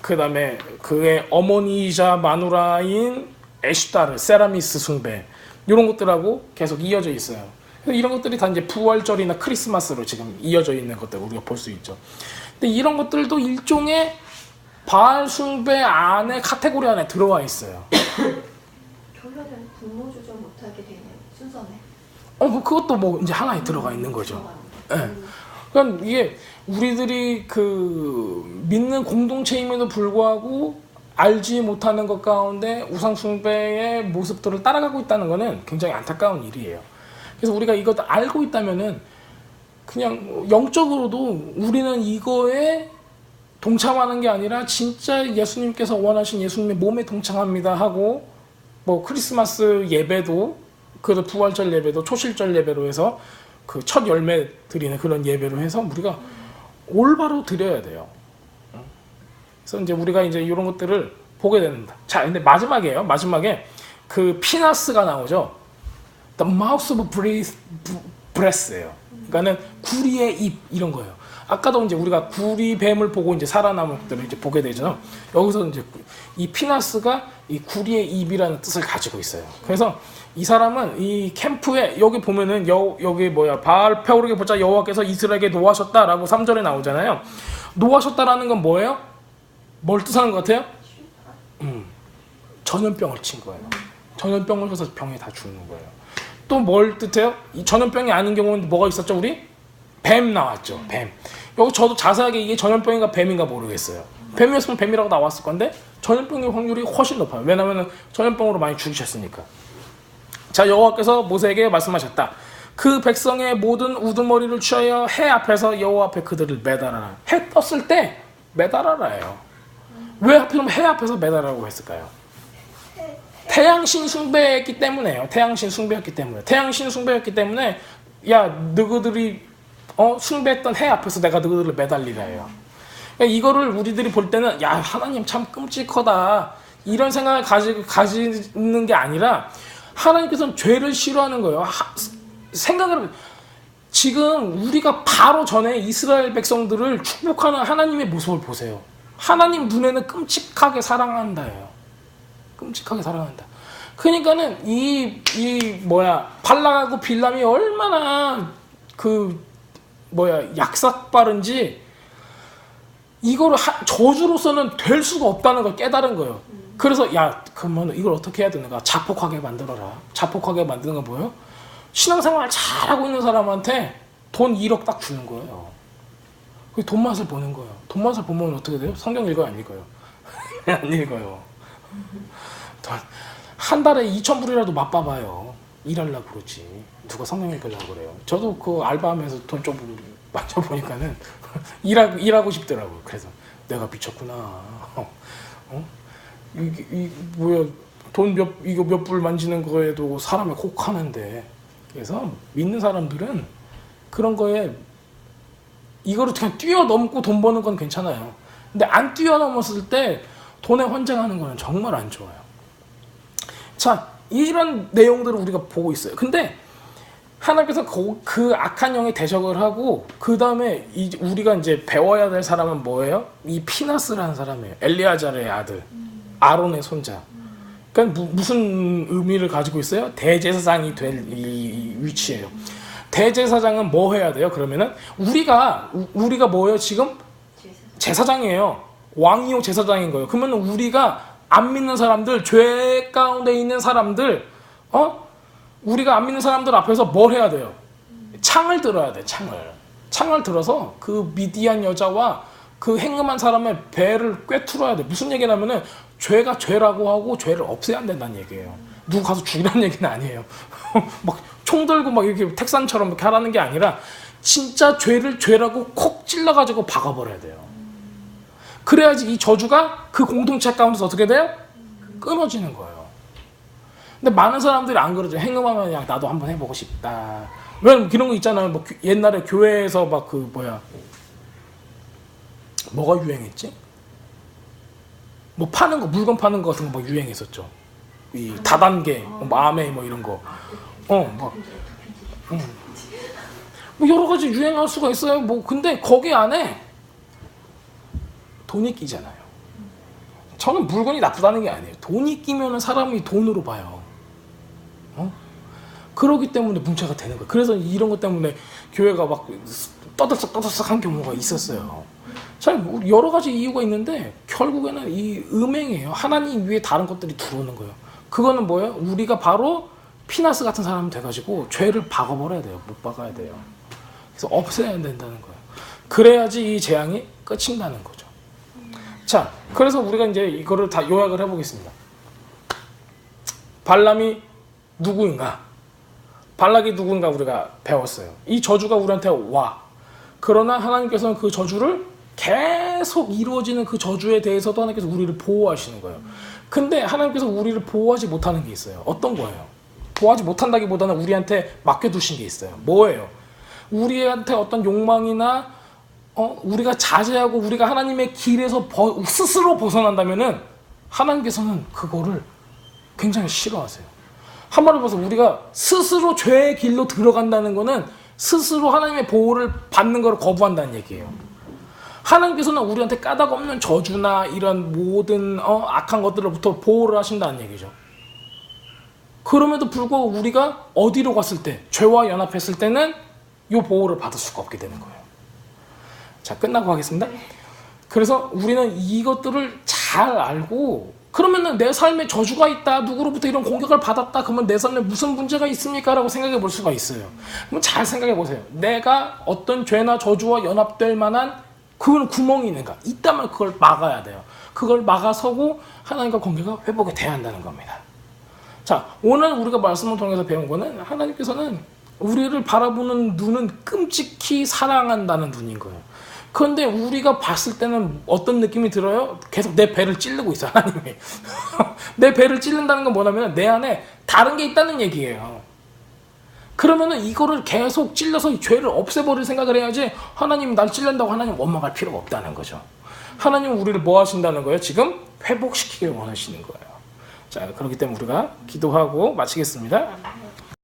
Speaker 1: 그 다음에 그의 어머니이자 마누라인 에슈타르, 세라미스 숭배 이런 것들하고 계속 이어져 있어요. 그래서 이런 것들이 다 이제 부활절이나 크리스마스로 지금 이어져 있는 것들 우리가 볼 수 있죠. 근데 이런 것들도 일종의 바알 숭배 안에 카테고리 안에 들어와 있어요.
Speaker 4: 결론은 분노 조절 못하게 되는 순서네.
Speaker 1: 그것도 뭐 이제 하나에 들어가 있는 거죠. 네. 그러니까 이게 우리들이 그 믿는 공동체임에도 불구하고 알지 못하는 것 가운데 우상 숭배의 모습들을 따라가고 있다는 것은 굉장히 안타까운 일이에요. 그래서 우리가 이것도 알고 있다면은 그냥 영적으로도 우리는 이거에 동참하는 게 아니라 진짜 예수님께서 원하신 예수님의 몸에 동참합니다 하고 뭐 크리스마스 예배도 그 부활절 예배도 초실절 예배로 해서 그 첫 열매 드리는 그런 예배로 해서 우리가 올바로 드려야 돼요. 그래서 이제 우리가 이제 이런 것들을 보게 됩니다. 자, 근데 마지막이에요. 마지막에 그 피나스가 나오죠. The mouth of breath예요. 그러니까는 구리의 입 이런 거예요. 아까도 이제 우리가 구리 뱀을 보고 이제 살아남은 것들을 이제 보게 되잖아요. 여기서 이제 이 피나스가 이 구리의 입이라는 뜻을 가지고 있어요. 그래서 이 사람은 이 캠프에 여기 보면은 여기 바알 페오르게 보자 여호와께서 이스라엘에게 노하셨다라고 3절에 나오잖아요. 노하셨다라는 건 뭐예요? 뭘 뜻하는 것 같아요? 전염병을 친 거예요. 전염병을 줘서 병에 다 죽는 거예요. 또 뭘 뜻해요? 이 전염병이 아닌 경우는 뭐가 있었죠? 우리? 뱀 나왔죠. 뱀. 여기 저도 자세하게 이게 전염병인가 뱀인가 모르겠어요. 뱀이었으면 뱀이라고 나왔을 건데 전염병의 확률이 훨씬 높아요. 왜냐하면 전염병으로 많이 죽으셨으니까. 자, 여호와께서 모세에게 말씀하셨다. 그 백성의 모든 우두머리를 취하여 해 앞에서 여호와 앞에 그들을 매달아라. 해 떴을 때 매달아라예요. 왜 하필이면 해 앞에서 매달으라고 했을까요? 태양신 숭배했기 때문에요. 태양신 숭배였기 때문에. 태양신 숭배였기 때문에 야 너희들이 숭배했던 해 앞에서 내가 너희들을 매달리라 해요. 그러니까 이거를 우리들이 볼 때는 야 하나님 참 끔찍하다 이런 생각을 가지는 게 아니라 하나님께서는 죄를 싫어하는 거예요. 생각을 지금 우리가 바로 전에 이스라엘 백성들을 축복하는 하나님의 모습을 보세요. 하나님 눈에는 끔찍하게 사랑한다예요. 끔찍하게 사랑한다. 그러니까는 발락하고 빌람이 얼마나 약삭빠른지 이거를 저주로서는 될 수가 없다는 걸 깨달은 거예요. 그래서 야 그러면 이걸 어떻게 해야 되는가? 자폭하게 만들어라. 자폭하게 만드는 건 뭐예요? 신앙생활 잘하고 있는 사람한테 돈 1억 딱 주는 거예요. 그 돈 맛을 보는 거예요. 돈 맛을 보면 어떻게 돼요? 성경 읽어요? 안 읽어요? 안 읽어요. 한 달에 2,000불이라도 맛봐봐요. 일하려고 그러지. 누가 성경 읽으려고 그래요. 저도 그 알바하면서 돈 좀 맞춰보니까는 일하고 싶더라고요. 그래서 내가 미쳤구나. 뭐야 돈 몇 불 만지는 거에도 사람이 혹하는데. 그래서 믿는 사람들은 그런 거에 이거를 그냥 뛰어넘고 돈 버는 건 괜찮아요. 근데 안 뛰어넘었을 때 돈에 환장하는 거는 정말 안 좋아요. 자, 이런 내용들을 우리가 보고 있어요. 근데 하나님께서 그 악한 영에 대적을 하고 그 다음에 우리가 이제 배워야 될 사람은 뭐예요? 이 피나스라는 사람이에요. 엘리아잘의 아들, 아론의 손자. 그러니까 무슨 의미를 가지고 있어요? 대제사장이 될 이 위치예요. 대제사장은 뭐 해야 돼요? 그러면은 우리가 뭐예요? 지금 제사장이에요. 왕이요 제사장인 거예요. 그러면 우리가 안 믿는 사람들, 죄 가운데 있는 사람들, 우리가 안 믿는 사람들 앞에서 뭘 해야 돼요? 창을 들어야 돼. 창을 들어서 그 미디안 여자와 그 행음한 사람의 배를 꿰뚫어야 돼. 무슨 얘기냐면은 죄가 죄라고 하고 죄를 없애야 안 된다는 얘기예요. 누구 가서 죽이라는 얘기는 아니에요. 막 총 들고 막 이렇게 texan처럼 이렇게 하라는 게 아니라 진짜 죄를 죄라고 콕 찔러가지고 박아버려야 돼요. 그래야지 이 저주가 그 공동체 가운데서 어떻게 돼요? 끊어지는 거예요. 근데 많은 사람들이 안 그러죠. 행음하면 그냥 나도 한번 해보고 싶다. 왜냐면 이런 거 있잖아요. 뭐 옛날에 교회에서 막 뭐가 유행했지? 뭐 파는 거, 물건 파는 거 같은 거 막 유행했었죠. 이 다단계, 마음에 뭐 이런 거. 뭐 여러 가지 유행할 수가 있어요. 뭐 근데 거기 안에 돈이 끼잖아요. 저는 물건이 나쁘다는 게 아니에요. 돈이 끼면은 사람이 돈으로 봐요. 그러기 때문에 문제가 되는 거예요. 그래서 이런 것 때문에 교회가 막 떠들썩한 경우가 있었어요. 참 여러 가지 이유가 있는데 결국에는 이 음행이에요. 하나님 위에 다른 것들이 들어오는 거예요. 그거는 뭐예요? 우리가 바로 피나스 같은 사람이 돼가지고 죄를 박아버려야 돼요. 못 박아야 돼요. 그래서 없애야 된다는 거예요. 그래야지 이 재앙이 끝이 나는 거죠. 자, 그래서 우리가 이제 이거를 다 요약을 해보겠습니다. 발람이 누구인가? 발락이 누군가 우리가 배웠어요. 이 저주가 우리한테 와. 그러나 하나님께서는 그 저주를 계속 이루어지는 그 저주에 대해서도 하나님께서 우리를 보호하시는 거예요. 근데 하나님께서 우리를 보호하지 못하는 게 있어요. 어떤 거예요? 보호하지 못한다기보다는 우리한테 맡겨두신 게 있어요. 뭐예요? 우리한테 어떤 욕망이나 우리가 자제하고 우리가 하나님의 길에서 스스로 벗어난다면은 하나님께서는 그거를 굉장히 싫어하세요. 한마디로 봐서 우리가 스스로 죄의 길로 들어간다는 거는 스스로 하나님의 보호를 받는 걸 거부한다는 얘기예요. 하나님께서는 우리한테 까닭 없는 저주나 이런 모든 악한 것들로부터 보호를 하신다는 얘기죠. 그럼에도 불구하고 우리가 어디로 갔을 때, 죄와 연합했을 때는 이 보호를 받을 수가 없게 되는 거예요. 자, 끝나고 하겠습니다. 그래서 우리는 이것들을 잘 알고 그러면은 내 삶에 저주가 있다, 누구로부터 이런 공격을 받았다, 그러면 내 삶에 무슨 문제가 있습니까? 라고 생각해 볼 수가 있어요. 그럼 잘 생각해 보세요. 내가 어떤 죄나 저주와 연합될 만한 그건 구멍이 있는가? 있다면 그걸 막아야 돼요. 그걸 막아서고 하나님과 관계가 회복이 돼야 한다는 겁니다. 자, 오늘 우리가 말씀을 통해서 배운 거는 하나님께서는 우리를 바라보는 눈은 끔찍히 사랑한다는 눈인 거예요. 그런데 우리가 봤을 때는 어떤 느낌이 들어요? 계속 내 배를 찌르고 있어, 하나님이. 내 배를 찌른다는 건 뭐냐면 내 안에 다른 게 있다는 얘기예요. 그러면은 이거를 계속 찔러서 죄를 없애버릴 생각을 해야지, 하나님 날 찔른다고 하나님 원망할 필요가 없다는 거죠. 하나님은 우리를 뭐 하신다는 거예요? 지금 회복시키길 원하시는 거예요. 자, 그렇기 때문에 우리가 기도하고 마치겠습니다.